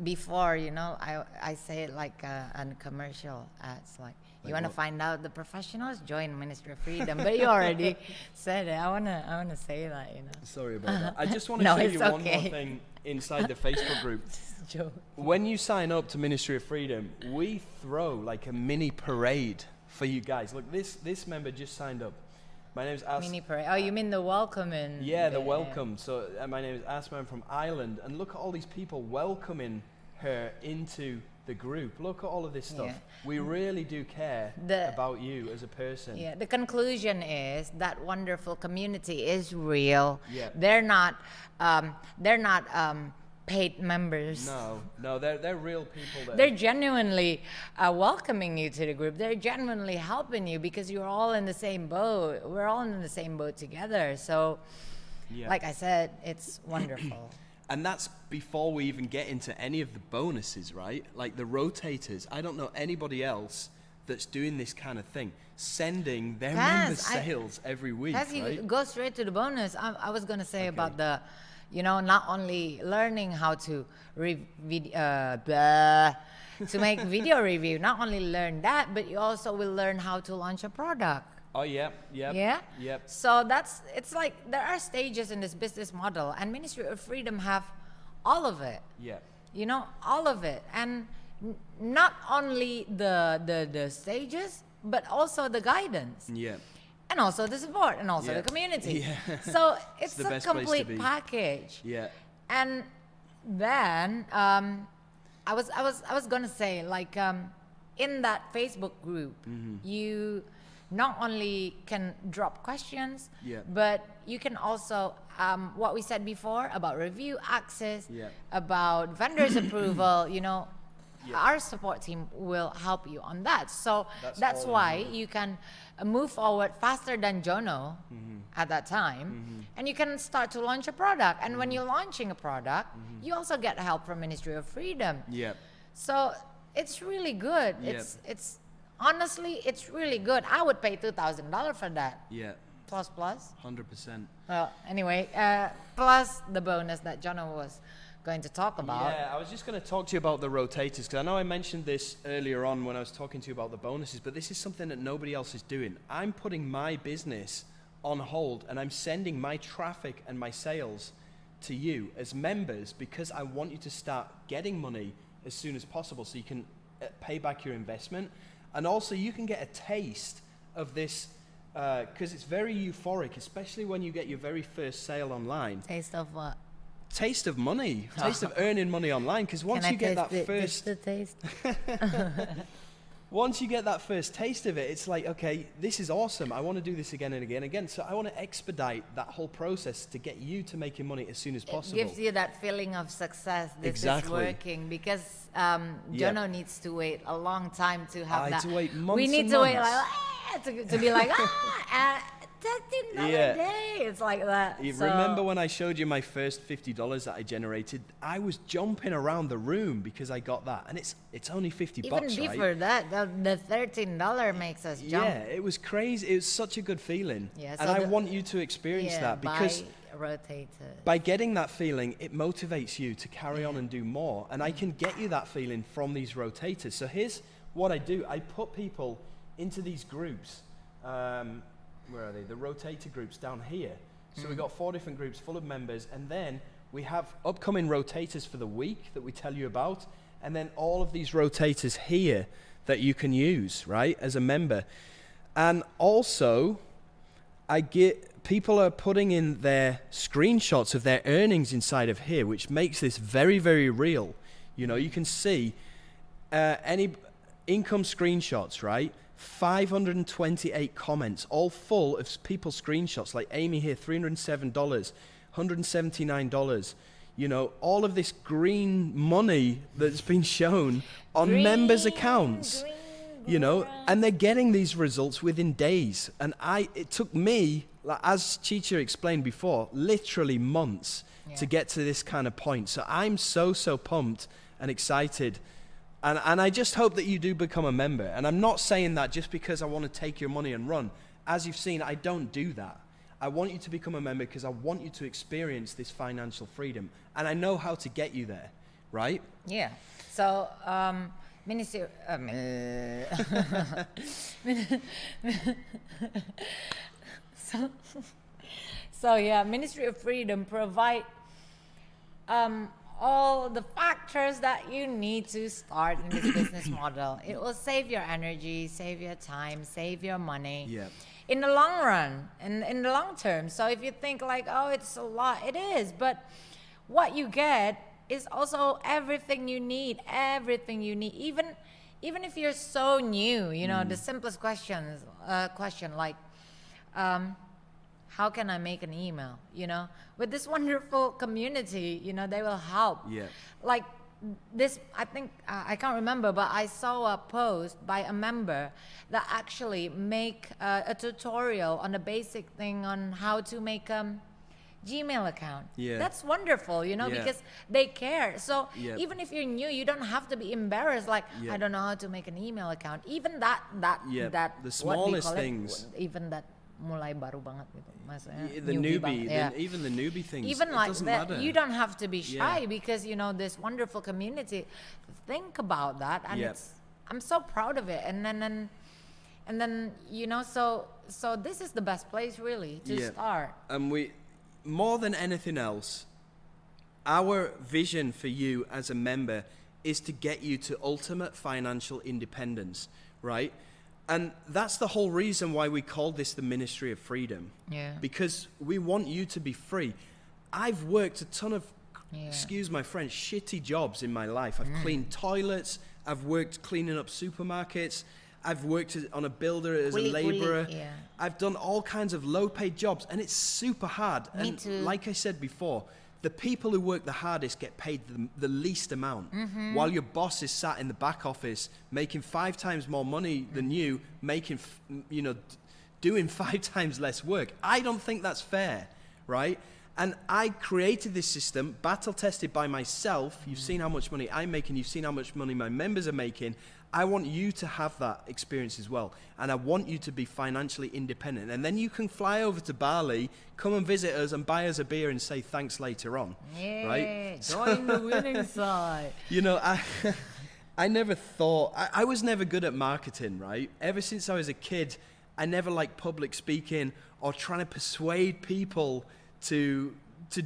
[SPEAKER 7] before, I say it like on commercial ads, like you want to find out the professionals, join Ministry of Freedom. But you already said it. I wanna say that,
[SPEAKER 2] Sorry about that. I just want to
[SPEAKER 7] No,
[SPEAKER 2] show
[SPEAKER 7] it's
[SPEAKER 2] you one
[SPEAKER 7] okay.
[SPEAKER 2] more thing inside the Facebook group.
[SPEAKER 7] Joke.
[SPEAKER 2] When you sign up to Ministry of Freedom, we throw like a mini parade for you guys. Look, this member just signed up. My name is
[SPEAKER 7] Mini parade. Oh, you mean the welcoming?
[SPEAKER 2] Yeah, the welcome. So my name is Asma. I'm from Ireland, and look at all these people welcoming her into the group. Look at all of this stuff.
[SPEAKER 7] Yeah.
[SPEAKER 2] We really do care about you as a person.
[SPEAKER 7] Yeah, the conclusion is that wonderful community is real.
[SPEAKER 2] Yeah.
[SPEAKER 7] They're not paid members.
[SPEAKER 2] No, they're real people.
[SPEAKER 7] They're genuinely welcoming you to the group. They're genuinely helping you because you're all in the same boat. We're all in the same boat together. So, like I said, it's wonderful.
[SPEAKER 2] And that's before we even get into any of the bonuses, right? Like the rotators. I don't know anybody else that's doing this kind of thing, sending their members sales every week,
[SPEAKER 7] As
[SPEAKER 2] right?
[SPEAKER 7] you go straight to the bonus, I was going to say about the, not only learning how to to make video review, not only learn that, but you also will learn how to launch a product.
[SPEAKER 2] Oh, yeah. Yep.
[SPEAKER 7] So it's like there are stages in this business model, and Ministry of Freedom have all of it.
[SPEAKER 2] Yeah.
[SPEAKER 7] All of it. And not only the stages, but also the guidance.
[SPEAKER 2] Yeah.
[SPEAKER 7] And also the support, and also the community.
[SPEAKER 2] Yeah.
[SPEAKER 7] So it's
[SPEAKER 2] the
[SPEAKER 7] a
[SPEAKER 2] best place to
[SPEAKER 7] complete
[SPEAKER 2] be.
[SPEAKER 7] package.
[SPEAKER 2] Yeah.
[SPEAKER 7] And then I was gonna say, like, in that Facebook group, you not only can drop questions, but you can also what we said before about review access, about vendors approval. Our support team will help you on that. So that's why you can move forward faster than Jono at that time, and you can start to launch a product. And when you're launching a product, you also get help from Ministry of Freedom.
[SPEAKER 2] Yeah.
[SPEAKER 7] So it's really good. It's honestly, it's really good. I would pay $2,000 for that.
[SPEAKER 2] Yeah.
[SPEAKER 7] Plus.
[SPEAKER 2] 100%.
[SPEAKER 7] Well, anyway, plus the bonus that Jono was going to talk about.
[SPEAKER 2] Yeah, I was just going to talk to you about the rotators, because I know I mentioned this earlier on when I was talking to you about the bonuses, but this is something that nobody else is doing. I'm putting my business on hold, and I'm sending my traffic and my sales to you as members, because I want you to start getting money as soon as possible so you can pay back your investment. And also you can get a taste of this, because it's very euphoric, especially when you get your very first sale online.
[SPEAKER 7] Taste of what?
[SPEAKER 2] taste of money, taste of earning money online. Because once
[SPEAKER 7] Can
[SPEAKER 2] you
[SPEAKER 7] I
[SPEAKER 2] get that
[SPEAKER 7] taste
[SPEAKER 2] first,
[SPEAKER 7] the taste?
[SPEAKER 2] once you get that first taste of it, it's like, okay, this is awesome. I want to do this again and again and again. So I want to expedite that whole process to get you to making money as soon as possible.
[SPEAKER 7] It gives you that feeling of success. This
[SPEAKER 2] Exactly.
[SPEAKER 7] is working, because Jono needs to wait a long time to have
[SPEAKER 2] I
[SPEAKER 7] that.
[SPEAKER 2] had to wait months
[SPEAKER 7] we need
[SPEAKER 2] and
[SPEAKER 7] to wait
[SPEAKER 2] months.
[SPEAKER 7] like to be like $13
[SPEAKER 2] Yeah.
[SPEAKER 7] a day. It's like that.
[SPEAKER 2] You
[SPEAKER 7] So-
[SPEAKER 2] remember when I showed you my first $50 that I generated? I was jumping around the room because I got that, and it's only 50
[SPEAKER 7] even
[SPEAKER 2] bucks,
[SPEAKER 7] before
[SPEAKER 2] right?
[SPEAKER 7] that, the $13 makes us jump.
[SPEAKER 2] Yeah, it was crazy. It was such a good feeling,
[SPEAKER 7] Yeah,
[SPEAKER 2] and
[SPEAKER 7] so
[SPEAKER 2] I
[SPEAKER 7] the-
[SPEAKER 2] want you to experience that, because
[SPEAKER 7] buy rotators.
[SPEAKER 2] by getting that feeling, it motivates you to carry on and do more. And I can get you that feeling from these rotators. So here's what I do: I put people into these groups. Where are they? The rotator groups down here. So we've got 4 different groups full of members, and then we have upcoming rotators for the week that we tell you about, and then all of these rotators here that you can use, right, as a member. And also, people are putting in their screenshots of their earnings inside of here, which makes this very, very real. You know, you can see any income screenshots, right? 528 comments, all full of people's screenshots, like Amy here, $307, $179. You know, all of this green money that's been shown on members' accounts. You know, and they're getting these results within days. And it took me, like, as Chicha explained before, literally months to get to this kind of point. So I'm so pumped and excited. And I just hope that you do become a member. And I'm not saying that just because I want to take your money and run. As you've seen, I don't do that. I want you to become a member because I want you to experience this financial freedom. And I know how to get you there, right?
[SPEAKER 7] Yeah. So, Ministry. So yeah, Ministry of Freedom provide all the factors that you need to start in this business model. It will save your energy, save your time, save your money.
[SPEAKER 2] Yeah.
[SPEAKER 7] In the long run, in the long term. So if you think like, oh, it's a lot, it is. But what you get is also everything you need. Even if you're so new, you know, the simplest question like, how can I make an email? You know, with this wonderful community, you know, they will help.
[SPEAKER 2] Yeah.
[SPEAKER 7] Like this, I think, I can't remember, but I saw a post by a member that actually make a tutorial on a basic thing on how to make Gmail account.
[SPEAKER 2] Yeah.
[SPEAKER 7] That's wonderful, you know,
[SPEAKER 2] Yeah.
[SPEAKER 7] because they care. So
[SPEAKER 2] Yeah.
[SPEAKER 7] even if you're new, you don't have to be embarrassed. Like,
[SPEAKER 2] Yeah.
[SPEAKER 7] I don't know how to make an email account. Even
[SPEAKER 2] Yeah.
[SPEAKER 7] that
[SPEAKER 2] The
[SPEAKER 7] what we
[SPEAKER 2] smallest
[SPEAKER 7] call it,
[SPEAKER 2] things.
[SPEAKER 7] even that mulai baru banget gitu, maksudnya
[SPEAKER 2] The
[SPEAKER 7] newbie
[SPEAKER 2] newbie,
[SPEAKER 7] banget, yeah.
[SPEAKER 2] even the newbie things,
[SPEAKER 7] Even
[SPEAKER 2] it
[SPEAKER 7] like
[SPEAKER 2] doesn't
[SPEAKER 7] that,
[SPEAKER 2] matter.
[SPEAKER 7] you don't have to be shy
[SPEAKER 2] Yeah.
[SPEAKER 7] because you know this wonderful community. Think about that, and
[SPEAKER 2] Yep.
[SPEAKER 7] I'm so proud of it. And then you know, so this is the best place really to
[SPEAKER 2] Yeah.
[SPEAKER 7] start.
[SPEAKER 2] And we, more than anything else, our vision for you as a member is to get you to ultimate financial independence, right? And that's the whole reason why we called this the Ministry of Freedom.
[SPEAKER 7] Yeah.
[SPEAKER 2] Because we want you to be free. I've worked a ton of,
[SPEAKER 7] Yeah.
[SPEAKER 2] excuse my French, shitty jobs in my life. I've cleaned toilets. I've worked cleaning up supermarkets. I've worked on a builder as a
[SPEAKER 7] Kuli,
[SPEAKER 2] laborer.
[SPEAKER 7] yeah.
[SPEAKER 2] I've done all kinds of low-paid jobs, and it's super hard.
[SPEAKER 7] Me
[SPEAKER 2] And
[SPEAKER 7] too.
[SPEAKER 2] like I said before, the people who work the hardest get paid the least amount,
[SPEAKER 7] Mm-hmm.
[SPEAKER 2] while your boss is sat in the back office making 5 times more money than you, doing 5 times less work. I don't think that's fair, right? And I created this system, battle tested by myself. You've seen how much money I'm making. You've seen how much money my members are making. I want you to have that experience as well. And I want you to be financially independent. And then you can fly over to Bali, come and visit us and buy us a beer and say thanks later on.
[SPEAKER 7] Yeah,
[SPEAKER 2] Right?
[SPEAKER 7] join the winning side.
[SPEAKER 2] You know, I never thought, I was never good at marketing, right? Ever since I was a kid, I never liked public speaking or trying to persuade people to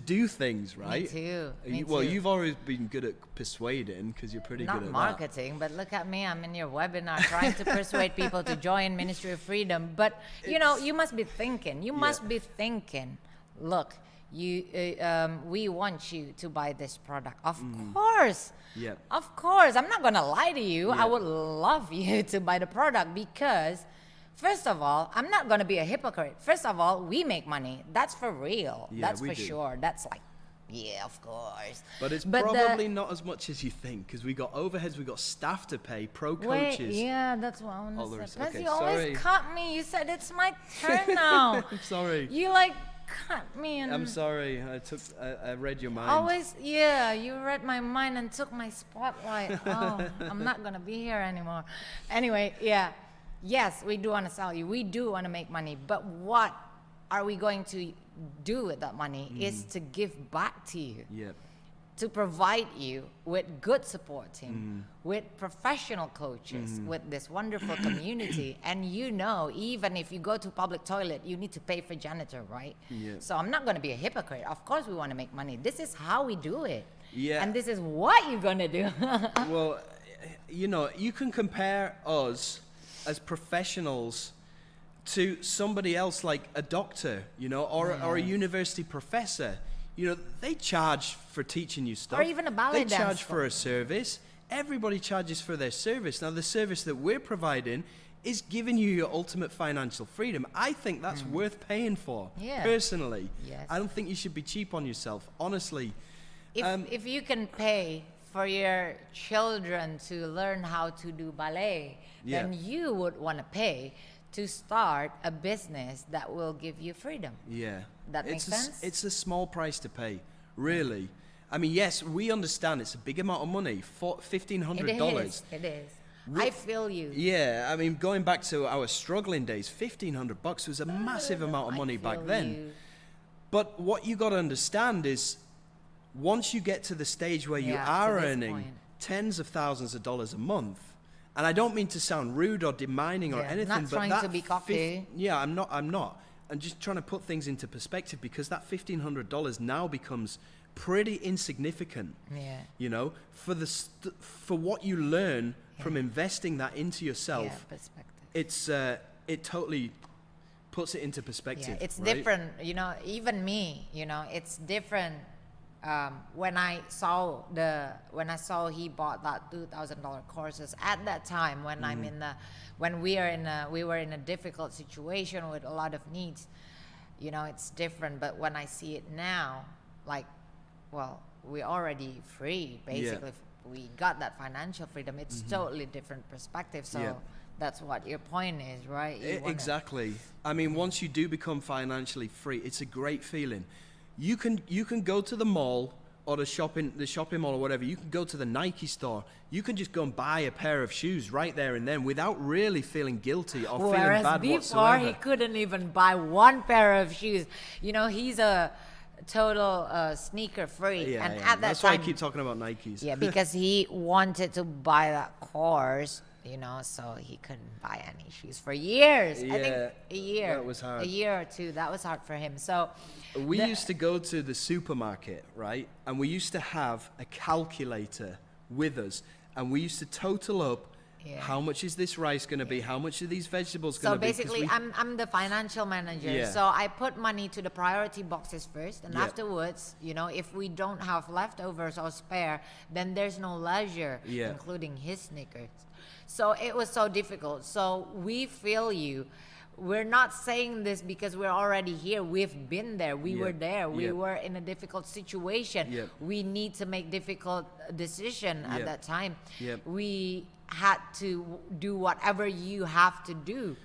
[SPEAKER 2] do things, right?
[SPEAKER 7] too. Me
[SPEAKER 2] Well,
[SPEAKER 7] too.
[SPEAKER 2] you've always been good at persuading because you're pretty
[SPEAKER 7] Not
[SPEAKER 2] good at
[SPEAKER 7] marketing, but look at me. I'm in your webinar trying to persuade people to join Ministry of Freedom. But, you know, you must be thinking. You must be thinking, look, we want you to buy this product. Of course.
[SPEAKER 2] Yeah.
[SPEAKER 7] Of course. I'm not going to lie to you.
[SPEAKER 2] Yeah.
[SPEAKER 7] I would love you to buy the product because, first of all, I'm not going to be a hypocrite. First of all, we make money. That's for real.
[SPEAKER 2] Yeah,
[SPEAKER 7] That's
[SPEAKER 2] we
[SPEAKER 7] for
[SPEAKER 2] do.
[SPEAKER 7] sure. That's like, yeah, of course.
[SPEAKER 2] But it's
[SPEAKER 7] the-
[SPEAKER 2] probably not as much as you think, because we got overheads, we got staff to pay, pro
[SPEAKER 7] Wait,
[SPEAKER 2] coaches.
[SPEAKER 7] yeah, that's what I
[SPEAKER 2] All
[SPEAKER 7] want
[SPEAKER 2] the
[SPEAKER 7] to
[SPEAKER 2] rest.
[SPEAKER 7] say. Plus,
[SPEAKER 2] Okay,
[SPEAKER 7] you always
[SPEAKER 2] sorry.
[SPEAKER 7] cut me. You said it's my turn now.
[SPEAKER 2] I'm sorry.
[SPEAKER 7] You like cut me and
[SPEAKER 2] I'm sorry. I read your mind.
[SPEAKER 7] always, yeah, you read my mind and took my spotlight. Oh, I'm not gonna be here anymore. Anyway, yeah, yes, we do want to sell you. We do want to make money, but what are we going to do with that money is to give back to you,
[SPEAKER 2] Yeah.
[SPEAKER 7] to provide you with good support team, with professional coaches, with this wonderful community. And you know, even if you go to public toilet, you need to pay for janitor, right?
[SPEAKER 2] Yeah.
[SPEAKER 7] So I'm not going to be a hypocrite. Of course we want to make money. This is how we do it.
[SPEAKER 2] Yeah.
[SPEAKER 7] And this is what you're going to do.
[SPEAKER 2] Well, you know, you can compare us as professionals to somebody else like a doctor, you know, or a university professor. You know, they charge for teaching you stuff.
[SPEAKER 7] Or even a ballet
[SPEAKER 2] They
[SPEAKER 7] dance
[SPEAKER 2] charge for a
[SPEAKER 7] school.
[SPEAKER 2] service. Everybody charges for their service. Now, the service that we're providing is giving you your ultimate financial freedom. I think that's worth paying for,
[SPEAKER 7] Yeah.
[SPEAKER 2] personally.
[SPEAKER 7] Yes.
[SPEAKER 2] I don't think you should be cheap on yourself, honestly.
[SPEAKER 7] If you can pay for your children to learn how to do ballet,
[SPEAKER 2] Yeah.
[SPEAKER 7] then you would want to pay to start a business that will give you freedom.
[SPEAKER 2] Yeah.
[SPEAKER 7] That makes sense?
[SPEAKER 2] It's a small price to pay, really. I mean, yes, we understand it's a big amount of money, $1,500.
[SPEAKER 7] It is. I feel you.
[SPEAKER 2] Yeah, I mean, going back to our struggling days, $1,500 was a massive amount of
[SPEAKER 7] I
[SPEAKER 2] money back
[SPEAKER 7] feel
[SPEAKER 2] then.
[SPEAKER 7] you.
[SPEAKER 2] But what you got to understand is, once you get to the stage where you
[SPEAKER 7] Yeah, to
[SPEAKER 2] are
[SPEAKER 7] this
[SPEAKER 2] earning
[SPEAKER 7] point.
[SPEAKER 2] tens of thousands of dollars a month, and I don't mean to sound rude or demeaning or
[SPEAKER 7] Yeah,
[SPEAKER 2] anything,
[SPEAKER 7] not
[SPEAKER 2] but
[SPEAKER 7] trying
[SPEAKER 2] that
[SPEAKER 7] to be cocky.
[SPEAKER 2] yeah, I'm not. I'm just trying to put things into perspective, because that $1,500 now becomes pretty insignificant.
[SPEAKER 7] Yeah.
[SPEAKER 2] You know, for what you learn from investing that into yourself,
[SPEAKER 7] Yeah, perspective.
[SPEAKER 2] it totally puts it into perspective.
[SPEAKER 7] Yeah, it's
[SPEAKER 2] right?
[SPEAKER 7] different, you know, even me, you know, it's different. When I saw he bought that $2,000 courses at that time, when we were in a difficult situation with a lot of needs, you know, it's different. But when I see it now, like, well, we're already free, basically. We got that financial freedom. It's totally different perspective. So
[SPEAKER 2] Yeah.
[SPEAKER 7] that's what your point is, right? You wanna-
[SPEAKER 2] Exactly. I mean, once you do become financially free, it's a great feeling. You can go to the mall or the shopping mall or whatever. You can go to the Nike store. You can just go and buy a pair of shoes right there and then without really feeling guilty or feeling
[SPEAKER 7] Whereas
[SPEAKER 2] bad
[SPEAKER 7] before,
[SPEAKER 2] whatsoever.
[SPEAKER 7] he couldn't even buy one pair of shoes. You know, he's a total sneaker freak.
[SPEAKER 2] Yeah,
[SPEAKER 7] and
[SPEAKER 2] yeah.
[SPEAKER 7] at that
[SPEAKER 2] That's why I
[SPEAKER 7] time,
[SPEAKER 2] keep talking about Nikes.
[SPEAKER 7] yeah, because he wanted to buy that course, you know, so he couldn't buy any shoes for years. I
[SPEAKER 2] Yeah,
[SPEAKER 7] think a year.
[SPEAKER 2] that was hard.
[SPEAKER 7] A year or two. That was hard for him. So
[SPEAKER 2] We used to go to the supermarket, right? And we used to have a calculator with us. And we used to total up
[SPEAKER 7] Yeah.
[SPEAKER 2] how much is this rice going to be? How much are these vegetables
[SPEAKER 7] So
[SPEAKER 2] going to be? 'Cause
[SPEAKER 7] basically, I'm the financial manager.
[SPEAKER 2] Yeah.
[SPEAKER 7] So I put money to the priority boxes first, and
[SPEAKER 2] Yeah.
[SPEAKER 7] afterwards, you know, if we don't have leftovers or spare, then there's no leisure,
[SPEAKER 2] Yeah.
[SPEAKER 7] including his sneakers. So it was so difficult. So we feel you. We're not saying this because we're already here. We've been there. We
[SPEAKER 2] Yeah.
[SPEAKER 7] were there. We
[SPEAKER 2] Yeah.
[SPEAKER 7] were in a difficult situation.
[SPEAKER 2] Yeah.
[SPEAKER 7] We need to make difficult decision at
[SPEAKER 2] Yeah.
[SPEAKER 7] that time.
[SPEAKER 2] Yeah.
[SPEAKER 7] We had to do whatever you have to do.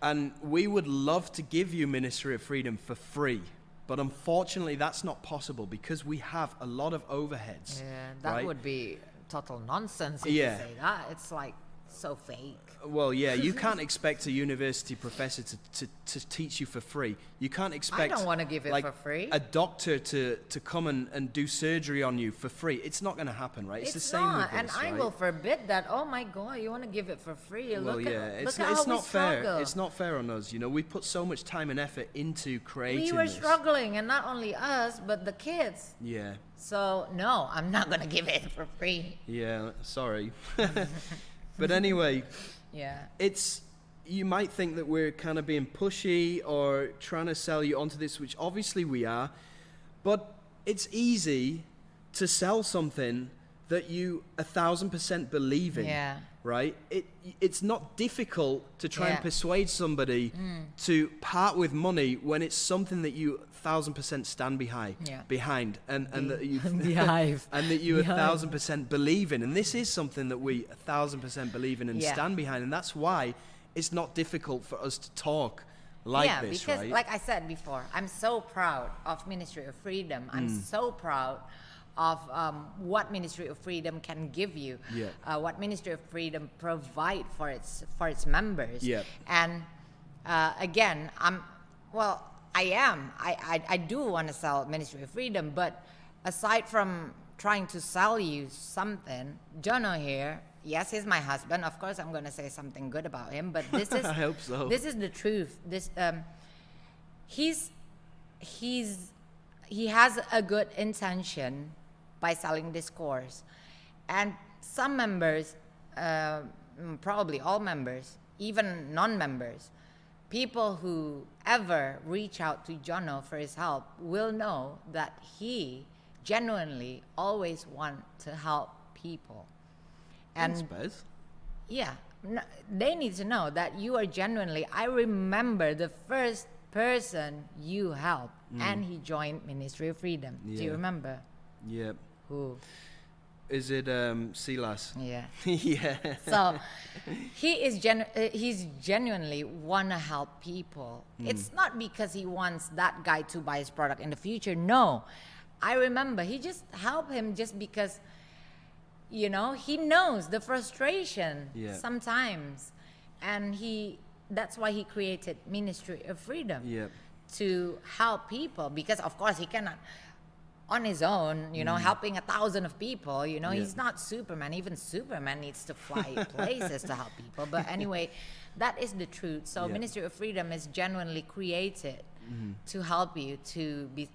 [SPEAKER 2] And we would love to give you Ministry of Freedom for free. But unfortunately, that's not possible because we have a lot of overheads.
[SPEAKER 7] Yeah, that
[SPEAKER 2] right?
[SPEAKER 7] would be total nonsense if
[SPEAKER 2] Yeah.
[SPEAKER 7] you say that. It's like so fake.
[SPEAKER 2] Well, yeah, you can't expect a university professor to teach you for free. You can't expect
[SPEAKER 7] don't wanna give it
[SPEAKER 2] like,
[SPEAKER 7] for free.
[SPEAKER 2] a doctor to come and do surgery on you for free. It's not going to happen, right? It's the same
[SPEAKER 7] not,
[SPEAKER 2] with
[SPEAKER 7] and
[SPEAKER 2] this,
[SPEAKER 7] I
[SPEAKER 2] right?
[SPEAKER 7] will forbid that. Oh my God, you want to give it for free?
[SPEAKER 2] Well,
[SPEAKER 7] look
[SPEAKER 2] yeah,
[SPEAKER 7] at,
[SPEAKER 2] it's,
[SPEAKER 7] look at
[SPEAKER 2] it's
[SPEAKER 7] how
[SPEAKER 2] not
[SPEAKER 7] we
[SPEAKER 2] fair.
[SPEAKER 7] struggle.
[SPEAKER 2] It's not fair on us. You know, we put so much time and effort into creating
[SPEAKER 7] We were
[SPEAKER 2] this.
[SPEAKER 7] struggling, and not only us, but the kids.
[SPEAKER 2] Yeah,
[SPEAKER 7] So no, I'm not gonna give it for free.
[SPEAKER 2] yeah. Sorry, but anyway.
[SPEAKER 7] Yeah.
[SPEAKER 2] It's, you might think that we're kind of being pushy or trying to sell you onto this, which obviously we are, But it's easy to sell something that you 1,000% believe in,
[SPEAKER 7] Yeah.
[SPEAKER 2] right? It's not difficult to try and
[SPEAKER 7] Yeah.
[SPEAKER 2] persuade somebody to part with money when it's something that you 1,000% stand
[SPEAKER 7] Yeah.
[SPEAKER 2] behind, and that you
[SPEAKER 7] Behive.
[SPEAKER 2] and that you
[SPEAKER 7] Behive.
[SPEAKER 2] 1,000% believe in. And this is something that we 1,000% believe in and
[SPEAKER 7] Yeah.
[SPEAKER 2] stand behind, and that's why it's not difficult for us to talk like
[SPEAKER 7] yeah,
[SPEAKER 2] this,
[SPEAKER 7] because
[SPEAKER 2] right?
[SPEAKER 7] like I said before, I'm so proud of Ministry of Freedom. I'm
[SPEAKER 2] Mm.
[SPEAKER 7] so proud of what Ministry of Freedom can give you,
[SPEAKER 2] Yeah.
[SPEAKER 7] what Ministry of Freedom provide for its members.
[SPEAKER 2] Yeah.
[SPEAKER 7] And again, I do want to sell Ministry of Freedom, but aside from trying to sell you something, Jono here, yes, he's my husband. Of course, I'm going to say something good about him, but this is
[SPEAKER 2] I hope so.
[SPEAKER 7] This is the truth. He has a good intention by selling this course, and some members, probably all members, even non-members, people who ever reach out to Jono for his help will know that he genuinely always want to help people. And
[SPEAKER 2] Thanks, Bez.
[SPEAKER 7] yeah, they need to know that you are genuinely. I remember the first person you helped, and he joined Ministry of Freedom. Do you
[SPEAKER 2] Yeah.
[SPEAKER 7] remember?
[SPEAKER 2] Yep.
[SPEAKER 7] Who?
[SPEAKER 2] Is it Silas?
[SPEAKER 7] Yeah.
[SPEAKER 2] Yeah.
[SPEAKER 7] So he's genuinely want to help people. It's not because he wants that guy to buy his product in the future. No, I remember he just helped him just because, he knows the frustration
[SPEAKER 2] Yeah.
[SPEAKER 7] sometimes, and that's why he created Ministry of Freedom
[SPEAKER 2] Yep.
[SPEAKER 7] to help people, because of course he cannot on his own, helping 1,000 of people, he's not Superman. Even Superman needs to fly places to help people. But anyway, that is the truth. So
[SPEAKER 2] Yeah.
[SPEAKER 7] Ministry of Freedom is genuinely created to help you to be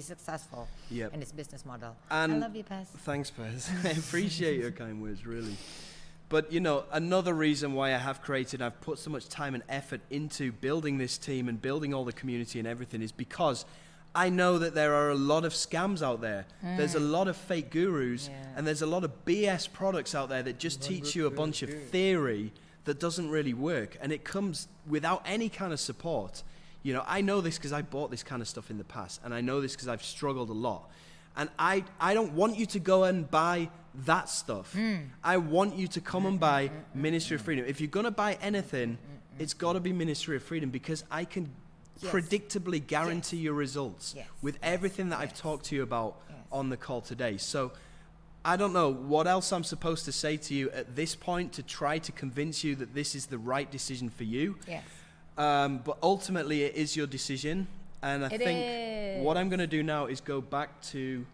[SPEAKER 7] successful
[SPEAKER 2] Yep.
[SPEAKER 7] in this business model.
[SPEAKER 2] And
[SPEAKER 7] I love you, Pez.
[SPEAKER 2] Thanks, Pez. I appreciate your kind words, really. But, another reason why I've put so much time and effort into building this team and building all the community and everything is because I know that there are a lot of scams out there. There's a lot of fake gurus, and there's a lot of BS products out there that just teach you a bunch of theory that doesn't really work, and it comes without any kind of support. I know this because I bought this kind of stuff in the past, and I know this because I've struggled a lot. And I don't want you to go and buy that stuff. I want you to come and buy Ministry of Freedom. If you're going to buy anything, it's got to be Ministry of Freedom, because I can predictably guarantee your results with everything that I've talked to you about on the call today. So I don't know what else I'm supposed to say to you at this point to try to convince you that this is the right decision for you.
[SPEAKER 7] Yes.
[SPEAKER 2] But ultimately it is your decision. And I think
[SPEAKER 7] is.
[SPEAKER 2] what I'm going to do now is go back to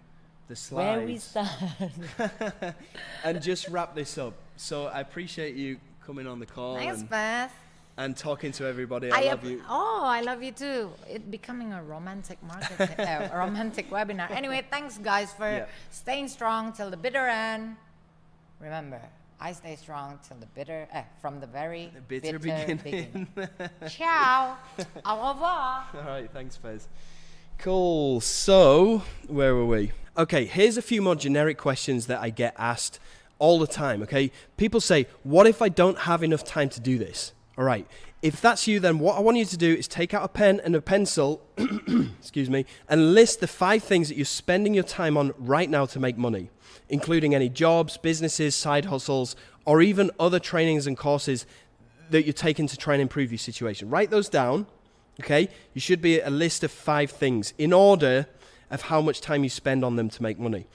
[SPEAKER 2] the
[SPEAKER 7] Where we
[SPEAKER 2] slides
[SPEAKER 7] start.
[SPEAKER 2] and just wrap this up. So I appreciate you coming on the call
[SPEAKER 7] Thanks, Beth.
[SPEAKER 2] and talking to everybody. I love you.
[SPEAKER 7] Oh, I love you too. It becoming a romantic romantic webinar. Anyway, thanks guys for staying strong till the bitter end. Remember, I stay strong till the from the very
[SPEAKER 2] bitter beginning.
[SPEAKER 7] Ciao. Au revoir.
[SPEAKER 2] All right, thanks, Fez. Cool. So, where were we? Okay, here's a few more generic questions that I get asked all the time, okay? People say, what if I don't have enough time to do this? All right, if that's you, then what I want you to do is take out a pen and a pencil, excuse me, and list the 5 things that you're spending your time on right now to make money, including any jobs, businesses, side hustles, or even other trainings and courses that you're taking to try and improve your situation. Write those down, okay? You should be a list of 5 things in order of how much time you spend on them to make money.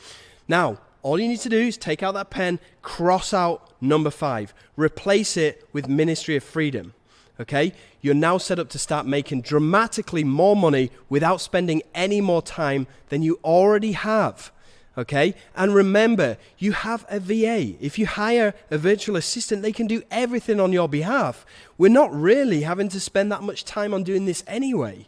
[SPEAKER 2] Now, all you need to do is take out that pen, cross out number 5, replace it with Ministry of Freedom, okay? You're now set up to start making dramatically more money without spending any more time than you already have, okay? And remember, you have a VA. If you hire a virtual assistant, they can do everything on your behalf. We're not really having to spend that much time on doing this anyway.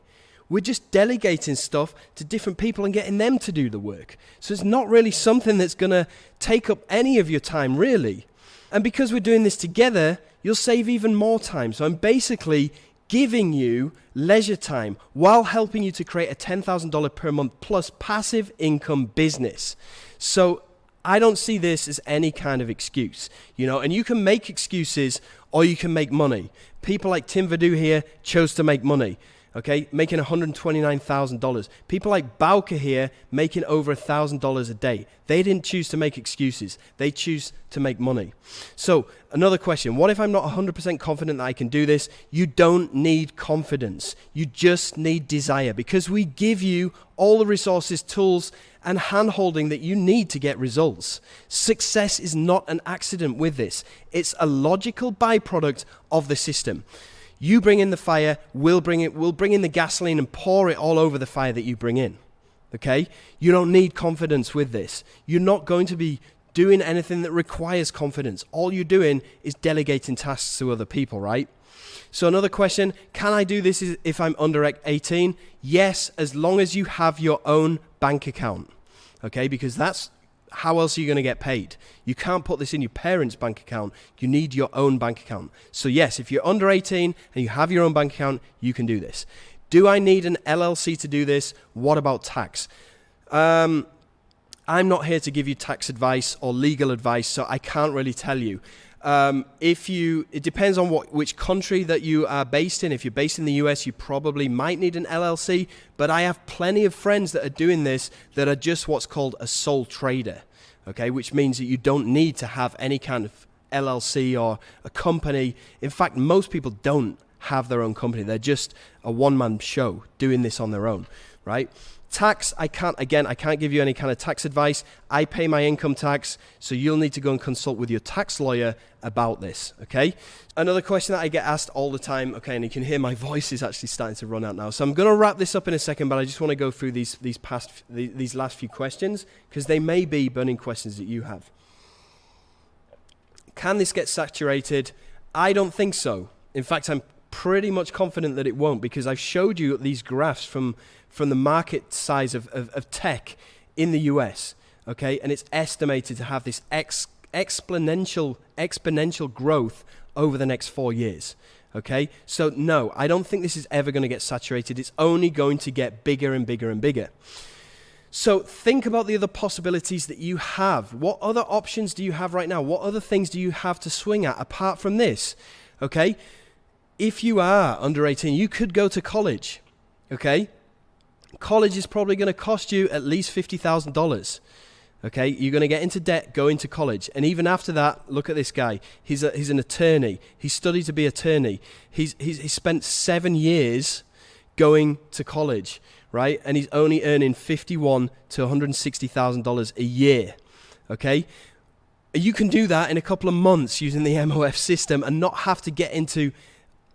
[SPEAKER 2] We're just delegating stuff to different people and getting them to do the work. So it's not really something that's going to take up any of your time, really. And because we're doing this together, you'll save even more time. So I'm basically giving you leisure time while helping you to create a $10,000 per month plus passive income business. So I don't see this as any kind of excuse, you know, and you can make excuses or you can make money. People like Tim Vadu here chose to make money, okay, making $129,000. People like Bauke here making over $1,000 a day. They didn't choose to make excuses. They choose to make money. So another question, what if I'm not 100% confident that I can do this? You don't need confidence. You just need desire, because we give you all the resources, tools, and hand-holding that you need to get results. Success is not an accident with this. It's a logical byproduct of the system. You bring in the fire, we'll bring in the gasoline and pour it all over the fire that you bring in. Okay? You don't need confidence with this. You're not going to be doing anything that requires confidence. All you're doing is delegating tasks to other people, right? So another question, can I do this if I'm under 18? Yes, as long as you have your own bank account, okay? Because that's how else are you going to get paid? You can't put this in your parents' bank account. You need your own bank account. So yes, if you're under 18 and you have your own bank account, you can do this. Do I need an LLC to do this? What about tax? I'm not here to give you tax advice or legal advice, so I can't really tell you. It depends on which country that you are based in. If you're based in the US, you probably might need an LLC, but I have plenty of friends that are doing this that are just what's called a sole trader, okay, which means that you don't need to have any kind of LLC or a company. In fact, most people don't have their own company. They're just a one-man show doing this on their own, right? Tax, I can't give you any kind of tax advice. I pay my income tax, so you'll need to go and consult with your tax lawyer about this, okay? Another question that I get asked all the time, okay, and you can hear my voice is actually starting to run out now. So I'm going to wrap this up in a second, but I just want to go through these last few questions, because they may be burning questions that you have. Can this get saturated? I don't think so. In fact, I'm pretty much confident that it won't, because I've showed you these graphs from the market size of tech in the US, okay? And it's estimated to have this exponential growth over the next 4 years, okay? So no, I don't think this is ever going to get saturated. It's only going to get bigger and bigger and bigger. So think about the other possibilities that you have. What other options do you have right now? What other things do you have to swing at apart from this, okay? If you are under 18, you could go to college, okay? College is probably going to cost you at least $50,000. Okay, you're going to get into debt going to college, and even after that, look at this guy. He's an attorney. He studied to be an attorney. He's spent 7 years going to college, right? And he's only earning $51,000 to $160,000 a year. Okay, you can do that in a couple of months using the MOF system and not have to get into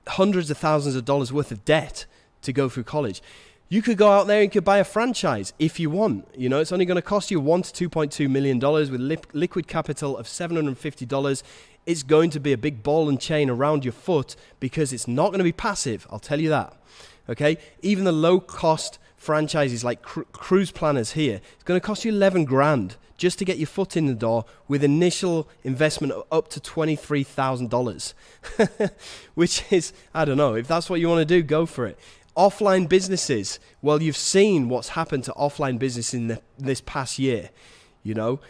[SPEAKER 2] hundreds of thousands of dollars worth of debt to go through college. You could go out there and you could buy a franchise if you want. You know, it's only going to cost you $1 to $2.2 million with liquid capital of $750. It's going to be a big ball and chain around your foot because it's not going to be passive. I'll tell you that. Okay? Even the low-cost franchises like cruise planners here, it's going to cost you 11 grand just to get your foot in the door with initial investment of up to $23,000, which is, I don't know, if that's what you want to do, go for it. Offline businesses, well, you've seen what's happened to offline business in this past year. You know,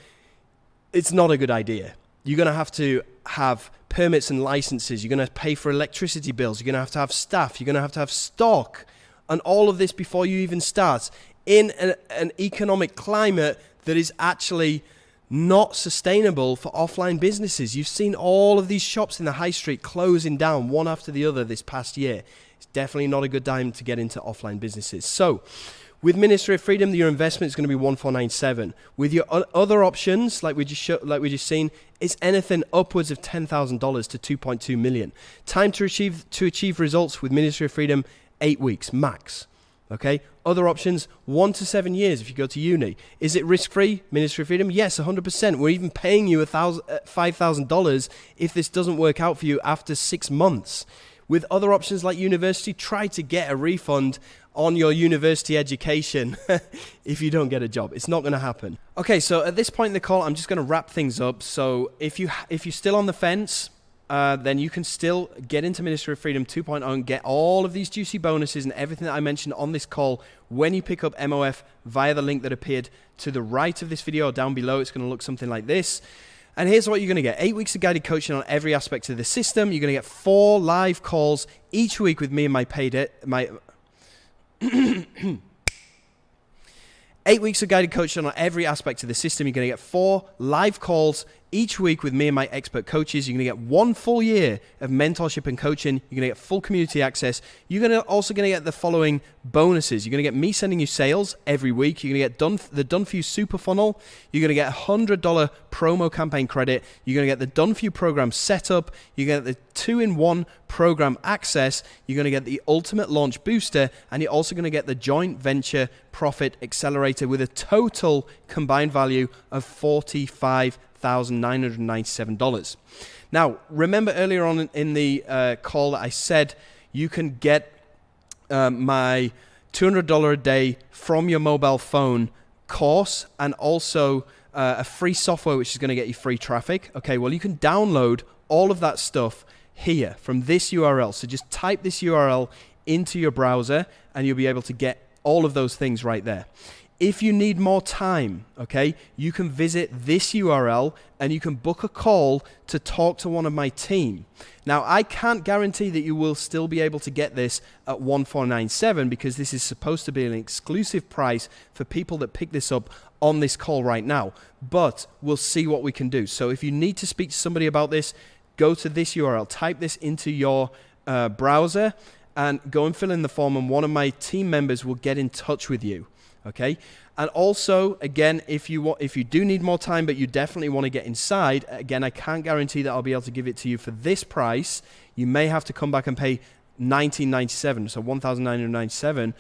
[SPEAKER 2] it's not a good idea. You're going to have permits and licenses. You're going to pay for electricity bills. You're going to have staff. You're going to have stock and all of this before you even start in an economic climate that is actually not sustainable for offline businesses. You've seen all of these shops in the high street closing down one after the other this past year. It's definitely not a good time to get into offline businesses. So with Ministry of Freedom, your investment is going to be 1497. With your other options, like we just seen, it's anything upwards of $10,000 to 2.2 million. Time to achieve results with Ministry of Freedom, 8 weeks max. Okay. Other options, 1 to 7 years if you go to uni. Is it risk-free, Ministry of Freedom? Yes, 100%. We're even paying you $5,000 if this doesn't work out for you after 6 months. With other options like university, try to get a refund on your university education if you don't get a job. It's not going to happen. Okay, so at this point in the call, I'm just going to wrap things up. So if you're still on the fence, then you can still get into Ministry of Freedom 2.0 and get all of these juicy bonuses and everything that I mentioned on this call when you pick up MOF via the link that appeared to the right of this video or down below. It's going to look something like this. And here's what you're going to get. 8 weeks of guided coaching on every aspect of the system. You're going to get 4 live calls each week with me and my paid... 8 weeks of guided coaching on every aspect of the system. You're going to get 4 live calls each week with me and my expert coaches. You're going to get 1 full year of mentorship and coaching. You're going to get full community access. You're also going to get the following bonuses. You're going to get me sending you sales every week. You're going to get the Done For You Super Funnel. You're going to get $100 promo campaign credit. You're going to get the Done For You program setup. You're going to get the 2-in-1 program access. You're going to get the Ultimate Launch Booster. And you're also going to get the Joint Venture Profit Accelerator with a total combined value of $45,997. Now, remember earlier on in the call that I said you can get my $200 a day from your mobile phone course and also a free software which is going to get you free traffic. Okay, well, you can download all of that stuff here from this URL. So just type this URL into your browser and you'll be able to get all of those things right there. If you need more time, okay, you can visit this URL and you can book a call to talk to one of my team. Now, I can't guarantee that you will still be able to get this at $1,497 because this is supposed to be an exclusive price for people that pick this up on this call right now, but we'll see what we can do. So if you need to speak to somebody about this, go to this URL, type this into your browser and go and fill in the form and one of my team members will get in touch with you. Okay, and also, again, if you do need more time, but you definitely want to get inside, again, I can't guarantee that I'll be able to give it to you for this price. You may have to come back and pay $1,997, so $1,997.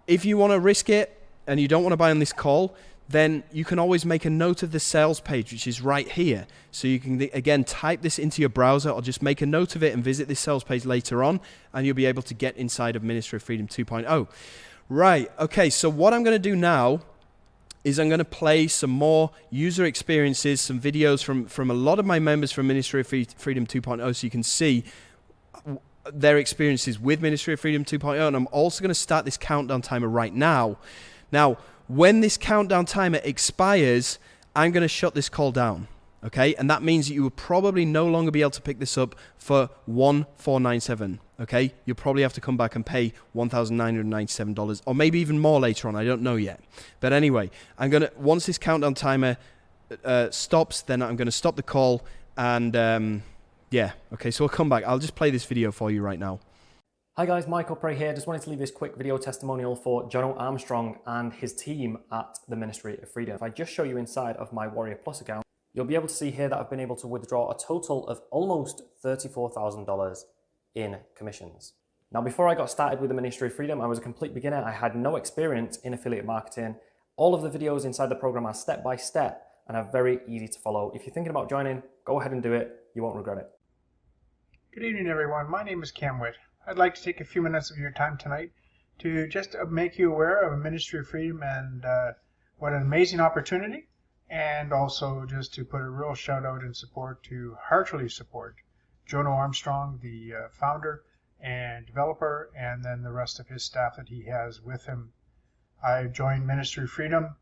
[SPEAKER 2] If you want to risk it and you don't want to buy on this call, then you can always make a note of the sales page, which is right here. So you can, again, type this into your browser or just make a note of it and visit this sales page later on, and you'll be able to get inside of Ministry of Freedom 2.0. Right, okay, so what I'm going to do now is I'm going to play some more user experiences, some videos from a lot of my members from Ministry of Freedom 2.0 so you can see their experiences with Ministry of Freedom 2.0, and I'm also going to start this countdown timer right now. Now, when this countdown timer expires, I'm going to shut this call down. Okay, and that means that you will probably no longer be able to pick this up for $1,497. Okay, you'll probably have to come back and pay $1,997 or maybe even more later on. I don't know yet. But anyway, once this countdown timer stops, then I'm gonna stop the call and yeah. Okay, so we'll come back. I'll just play this video for you right now.
[SPEAKER 8] Hi guys, Michael Prey here. Just wanted to leave this quick video testimonial for Jono Armstrong and his team at the Ministry of Freedom. If I just show you inside of my Warrior Plus account, you'll be able to see here that I've been able to withdraw a total of almost $34,000 in commissions. Now, before I got started with the Ministry of Freedom, I was a complete beginner. I had no experience in affiliate marketing. All of the videos inside the program are step by step and are very easy to follow. If you're thinking about joining, go ahead and do it. You won't regret it.
[SPEAKER 9] Good evening, everyone. My name is Cam Witt. I'd like to take a few minutes of your time tonight to just make you aware of a Ministry of Freedom and what an amazing opportunity. And also just to put a real shout out and support to heartily support Jono Armstrong, the founder and developer, and then the rest of his staff that he has with him. I joined Ministry of Freedom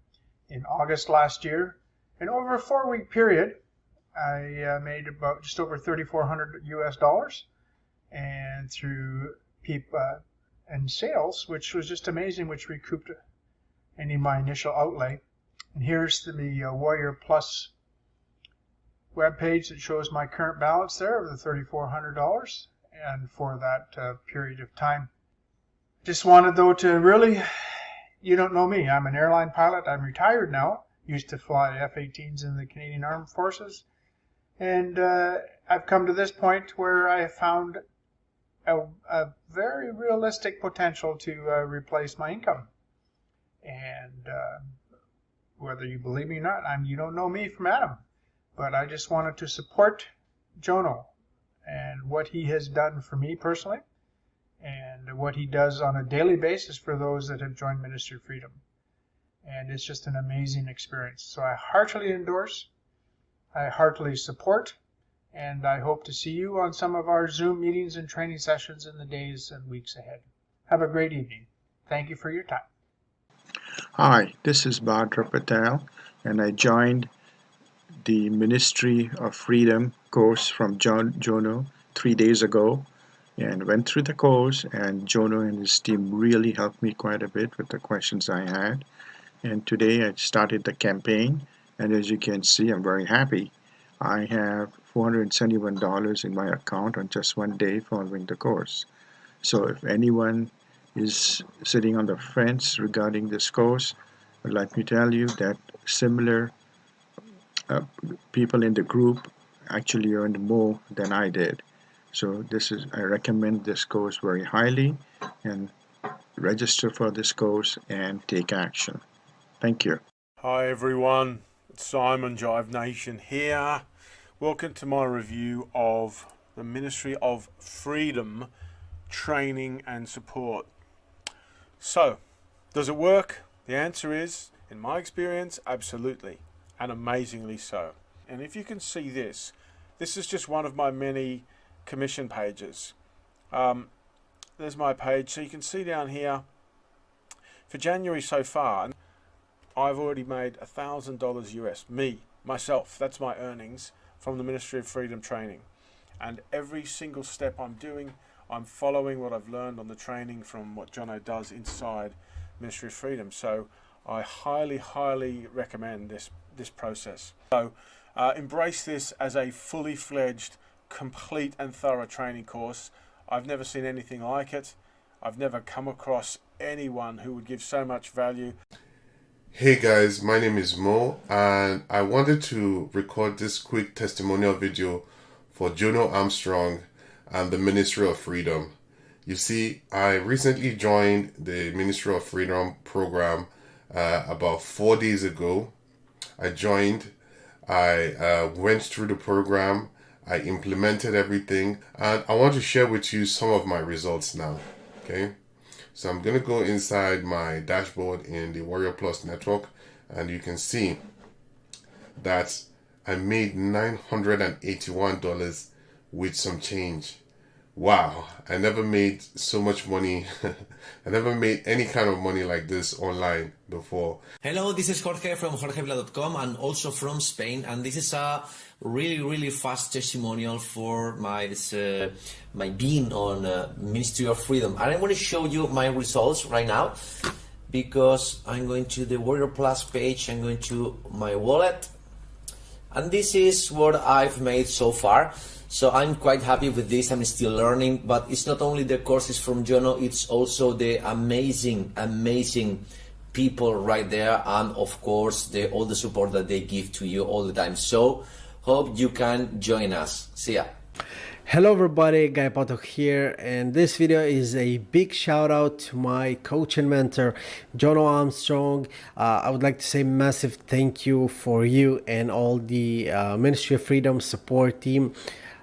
[SPEAKER 9] in August last year, and over a 4-week period, I made about just over $3,400 US, and through and sales, which was just amazing, which recouped any of my initial outlay. And here's the Warrior Plus webpage that shows my current balance there of the $3,400 and for that period of time. Just wanted though to really, you don't know me, I'm an airline pilot, I'm retired now, used to fly F-18s in the Canadian Armed Forces, and I've come to this point where I have found a very realistic potential to replace my income. And whether you believe me or not, you don't know me from Adam, but I just wanted to support Jono and what he has done for me personally and what he does on a daily basis for those that have joined Ministry of Freedom. And it's just an amazing experience. So I heartily endorse, I heartily support, and I hope to see you on some of our Zoom meetings and training sessions in the days and weeks ahead. Have a great evening. Thank you for your time.
[SPEAKER 10] Hi, this is Bhadra Patel, and I joined the Ministry of Freedom course from Jono 3 days ago, and went through the course, and Jono and his team really helped me quite a bit with the questions I had. And today I started the campaign, and as you can see, I'm very happy. I have $471 in my account on just one day following the course. So if anyone is sitting on the fence regarding this course, let me tell you that similar people in the group actually earned more than I did. So I recommend this course very highly, and register for this course and take action. Thank you.
[SPEAKER 11] Hi everyone, it's Simon Jive Nation here. Welcome to my review of the Ministry of Freedom training and support. So, does it work? The answer is, in my experience, absolutely, and amazingly so. And if you can see this is just one of my many commission pages. There's my page, so you can see down here for January so far, I've already made $1,000 US, myself, that's my earnings from the Ministry of Freedom training. And every single step I'm doing, I'm following what I've learned on the training from what Jono does inside Ministry of Freedom. So I highly, highly recommend this process. So embrace this as a fully fledged, complete and thorough training course. I've never seen anything like it. I've never come across anyone who would give so much value.
[SPEAKER 12] Hey guys, my name is Mo, and I wanted to record this quick testimonial video for Jono Armstrong and the Ministry of Freedom. You see, I recently joined the Ministry of Freedom program about 4 days ago. I joined, I went through the program, I implemented everything, and I want to share with you some of my results now. Okay, so I'm going to go inside my dashboard in the Warrior Plus network, and you can see that I made $981 with some change. Wow, I never made so much money. I never made any kind of money like this online before.
[SPEAKER 13] Hello, this is Jorge from jorgevila.com and also from Spain, and this is a really fast testimonial for my being on Ministry of Freedom. And I want to show you my results right now, because I'm going to the Warrior Plus page, I'm going to my wallet, and this is what I've made so far. So I'm quite happy with this. I'm still learning, but it's not only the courses from Jono, it's also the amazing people right there, and of course all the support that they give to you all the time. So hope you can join us. See ya.
[SPEAKER 14] Hello everybody, Guy Potok here, and this video is a big shout out to my coach and mentor Jono Armstrong. I would like to say massive thank you for you and all the Ministry of Freedom support team,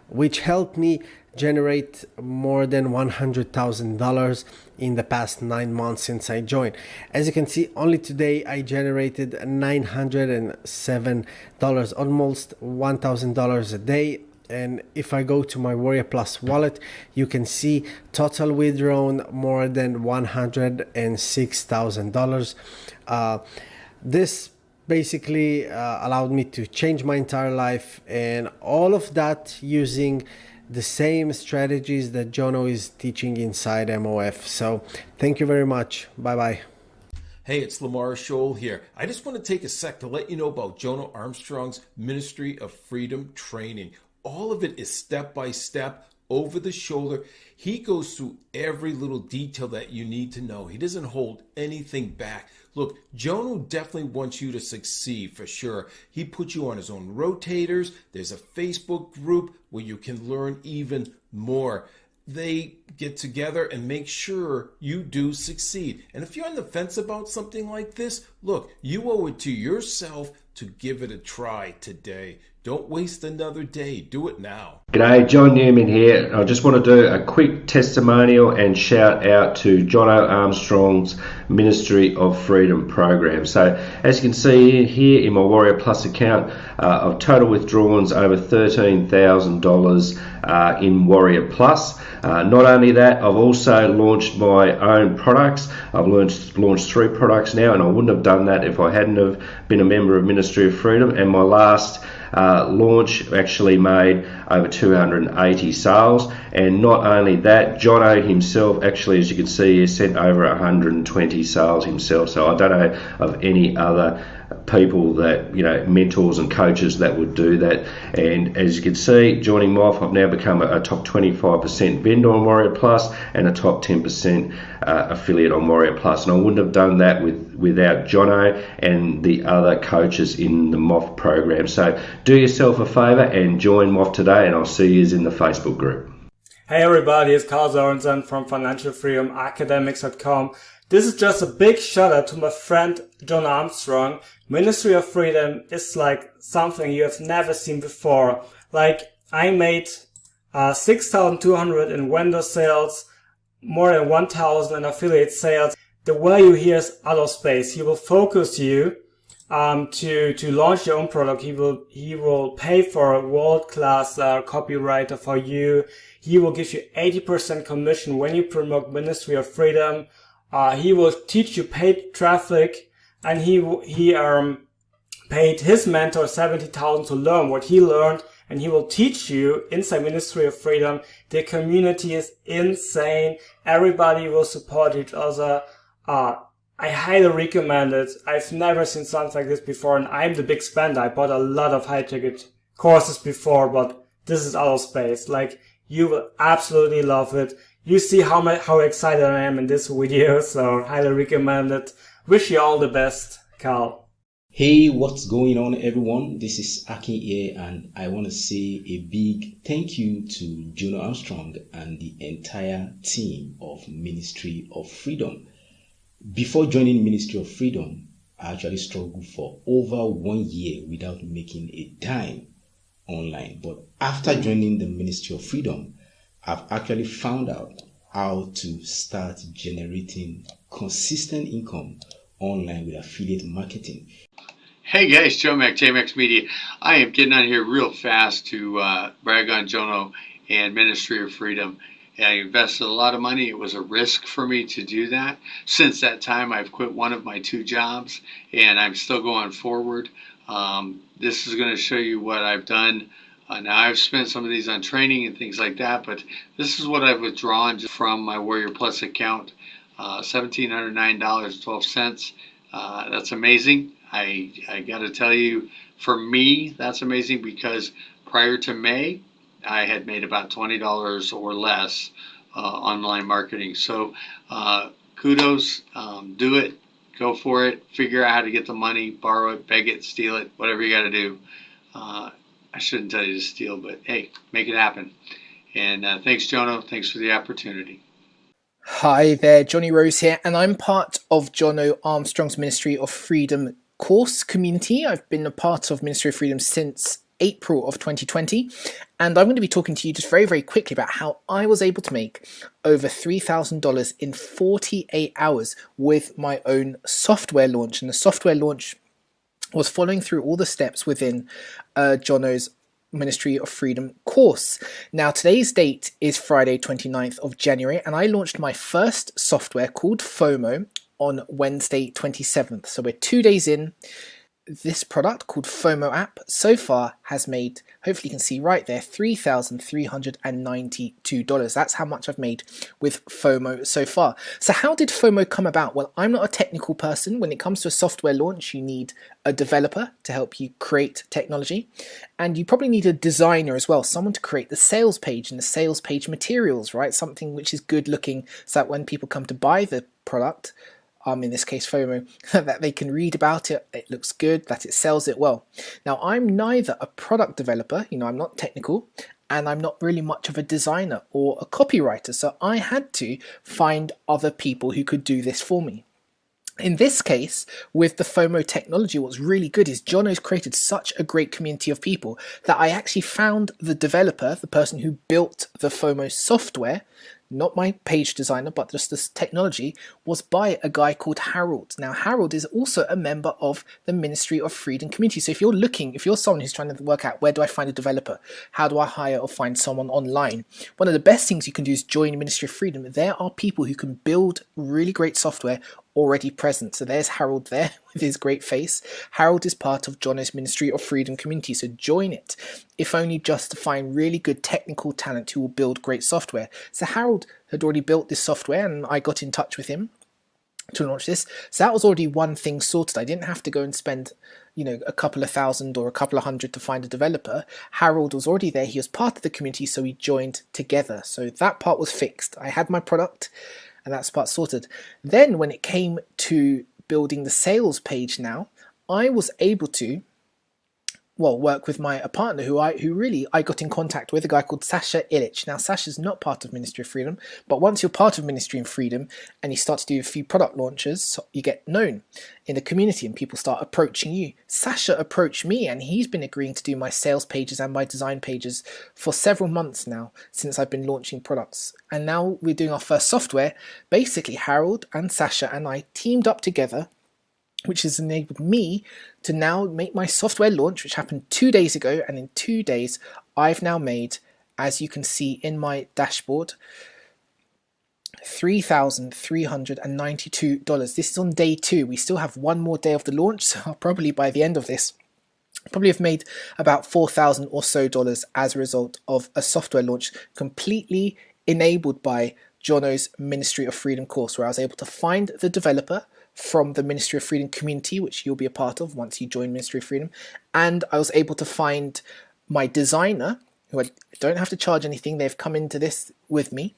[SPEAKER 14] which helped me generate more than $100,000 in the past 9 months since I joined. As you can see, only today I generated $907, almost $1,000 a day. And if I go to my Warrior Plus wallet, you can see total withdrawn more than $106,000. This basically allowed me to change my entire life, and all of that using the same strategies that Jono is teaching inside MOF. So thank you very much. Bye bye.
[SPEAKER 15] Hey, it's Lamar Scholl here. I just want to take a sec to let you know about Jono Armstrong's Ministry of Freedom training. All of it is step by step, over the shoulder. He goes through every little detail that you need to know. He doesn't hold anything back. Look, Jono definitely wants you to succeed for sure. He puts you on his own rotators. There's a Facebook group where you can learn even more. They get together and make sure you do succeed. And if you're on the fence about something like this, look, you owe it to yourself to give it a try today. Don't waste another day. Do it now.
[SPEAKER 16] G'day, John Newman here. I just want to do a quick testimonial and shout out to Jono Armstrong's Ministry of Freedom program. So as you can see here in my Warrior Plus account, I've total withdrawals over $13,000 in Warrior Plus. Not only that, I've also launched my own products. I've launched 3 products now, and I wouldn't have done that if I hadn't have been a member of Ministry of Freedom. And my last launch actually made over 280 sales, and not only that, Jono himself actually, as you can see, has sent over 120 sales himself. So I don't know of any other people that, you know, mentors and coaches that would do that. And as you can see, joining MOF, I've now become a top 25% vendor on Warrior Plus and a top 10% affiliate on Warrior Plus. And I wouldn't have done that without Jono and the other coaches in the MOF program. So do yourself a favor and join MOF today, and I'll see you in the Facebook group.
[SPEAKER 17] Hey everybody, it's Carl Sorensen from FinancialFreedomAcademics.com. This is just a big shout out to my friend John Armstrong. Ministry of Freedom is like something you have never seen before. Like, I made 6,200 in vendor sales, more than 1,000 in affiliate sales. The value here is out of space. He will focus you to launch your own product. He will pay for a world-class copywriter for you. He will give you 80% commission when you promote Ministry of Freedom. He will teach you paid traffic, and he paid his mentor $70,000 to learn what he learned, and he will teach you inside Ministry of Freedom. The community is insane. Everybody will support each other. I highly recommend it. I've never seen something like this before, and I'm the big spender. I bought a lot of high-ticket courses before, but this is out of space. Like, you will absolutely love it. You see how excited I am in this video, so highly recommend it. Wish you all the best, Carl.
[SPEAKER 18] Hey, what's going on, everyone? This is Akin here, and I want to say a big thank you to Jono Armstrong and the entire team of Ministry of Freedom. Before joining Ministry of Freedom, I actually struggled for over 1 year without making a dime online. But after joining the Ministry of Freedom, I've actually found out how to start generating consistent income online with affiliate marketing.
[SPEAKER 19] Hey guys, Joe Mac, JMax Media. I am getting on here real fast to brag on Jono and Ministry of Freedom. I invested a lot of money. It was a risk for me to do that. Since that time, I've quit one of my 2 jobs, and I'm still going forward. This is going to show you what I've done. Now, I've spent some of these on training and things like that, but this is what I've withdrawn from my Warrior Plus account, $1,709.12. That's amazing. I got to tell you, for me, that's amazing because prior to May, I had made about $20 or less online marketing. So kudos, do it, go for it, figure out how to get the money, borrow it, beg it, steal it, whatever you got to do. I shouldn't tell you to steal, but hey, make it happen. And thanks, Jono. Thanks for the opportunity.
[SPEAKER 20] Hi there, Johnny Rose here, and I'm part of Jono Armstrong's Ministry of Freedom course community. I've been a part of Ministry of Freedom since April of 2020, and I'm going to be talking to you just very, very quickly about how I was able to make over $3,000 in 48 hours with my own software launch. And the software launch was following through all the steps within Jono's Ministry of Freedom course. Now, today's date is Friday 29th of January, and I launched my first software called FOMO on Wednesday 27th. So we're 2 days in. This product called FOMO app so far has made, hopefully you can see right there, $3,392. That's how much I've made with FOMO so far. So how did FOMO come about? Well, I'm not a technical person. When it comes to a software launch, you need a developer to help you create technology. And you probably need a designer as well, someone to create the sales page and the sales page materials, right? Something which is good looking so that when people come to buy the product, in this case FOMO, that they can read about it, it looks good, that it sells it well. Now, I'm neither a product developer, I'm not technical, and I'm not really much of a designer or a copywriter, so I had to find other people who could do this for me. In this case, with the FOMO technology, what's really good is Jono's created such a great community of people that I actually found the developer, the person who built the FOMO software, not my page designer, but just this technology, was by a guy called Harold. Now, Harold is also a member of the Ministry of Freedom community. So if you're someone who's trying to work out, where do I find a developer? How do I hire or find someone online? One of the best things you can do is join Ministry of Freedom. There are people who can build really great software already present. So there's Harold there with his great face. Harold is part of Jono's Ministry of Freedom community, so join it, if only just to find really good technical talent who will build great software. So Harold had already built this software and I got in touch with him to launch this. So that was already one thing sorted. I didn't have to go and spend, you know, a couple of thousand or a couple of hundred to find a developer. Harold was already there. He was part of the community, so we joined together. So that part was fixed. I had my product and that's part sorted. Then when it came to building the sales page now, I was able to, well, work with a partner who I got in contact with, a guy called Sasha Illich. Now, Sasha's not part of Ministry of Freedom, but once you're part of Ministry of Freedom and you start to do a few product launches, you get known in the community and people start approaching you. Sasha approached me and he's been agreeing to do my sales pages and my design pages for several months now since I've been launching products. And now we're doing our first software. Basically, Harold and Sasha and I teamed up together, which has enabled me to now make my software launch, which happened 2 days ago. And in 2 days, I've now made, as you can see in my dashboard, $3,392. This is on day 2. We still have one more day of the launch, so I'll probably, by the end of this, probably have made about $4,000 or so as a result of a software launch completely enabled by Jono's Ministry of Freedom course, where I was able to find the developer from the Ministry of Freedom community, which you'll be a part of once you join Ministry of Freedom, and I was able to find my designer, who I don't have to charge anything. They've come into this with me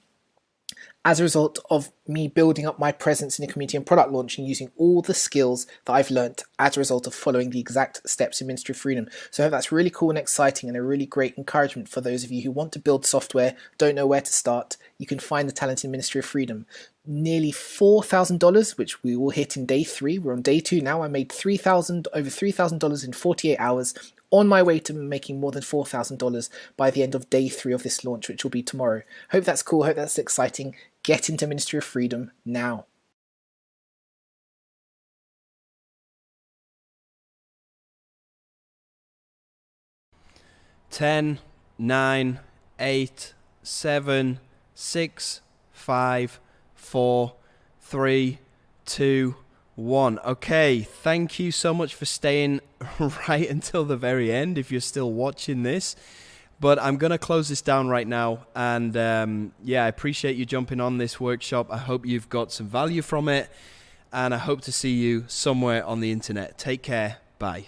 [SPEAKER 20] as a result of me building up my presence in the community and product launch and using all the skills that I've learnt as a result of following the exact steps in Ministry of Freedom. So I hope that's really cool and exciting and a really great encouragement for those of you who want to build software, don't know where to start. You can find the talent in Ministry of Freedom. Nearly $4,000, which we will hit in day 3. We're on day 2 now. I made over $3,000 in 48 hours, on my way to making more than $4,000 by the end of day 3 of this launch, which will be tomorrow. Hope that's cool. Hope that's exciting. Get into Ministry of Freedom now.
[SPEAKER 2] Ten, 9, 8, 7, 6, 5, 4, 3, 2, 1. Okay, thank you so much for staying right until the very end if you're still watching this. But I'm going to close this down right now. And yeah, I appreciate you jumping on this workshop. I hope you've got some value from it. And I hope to see you somewhere on the internet. Take care. Bye.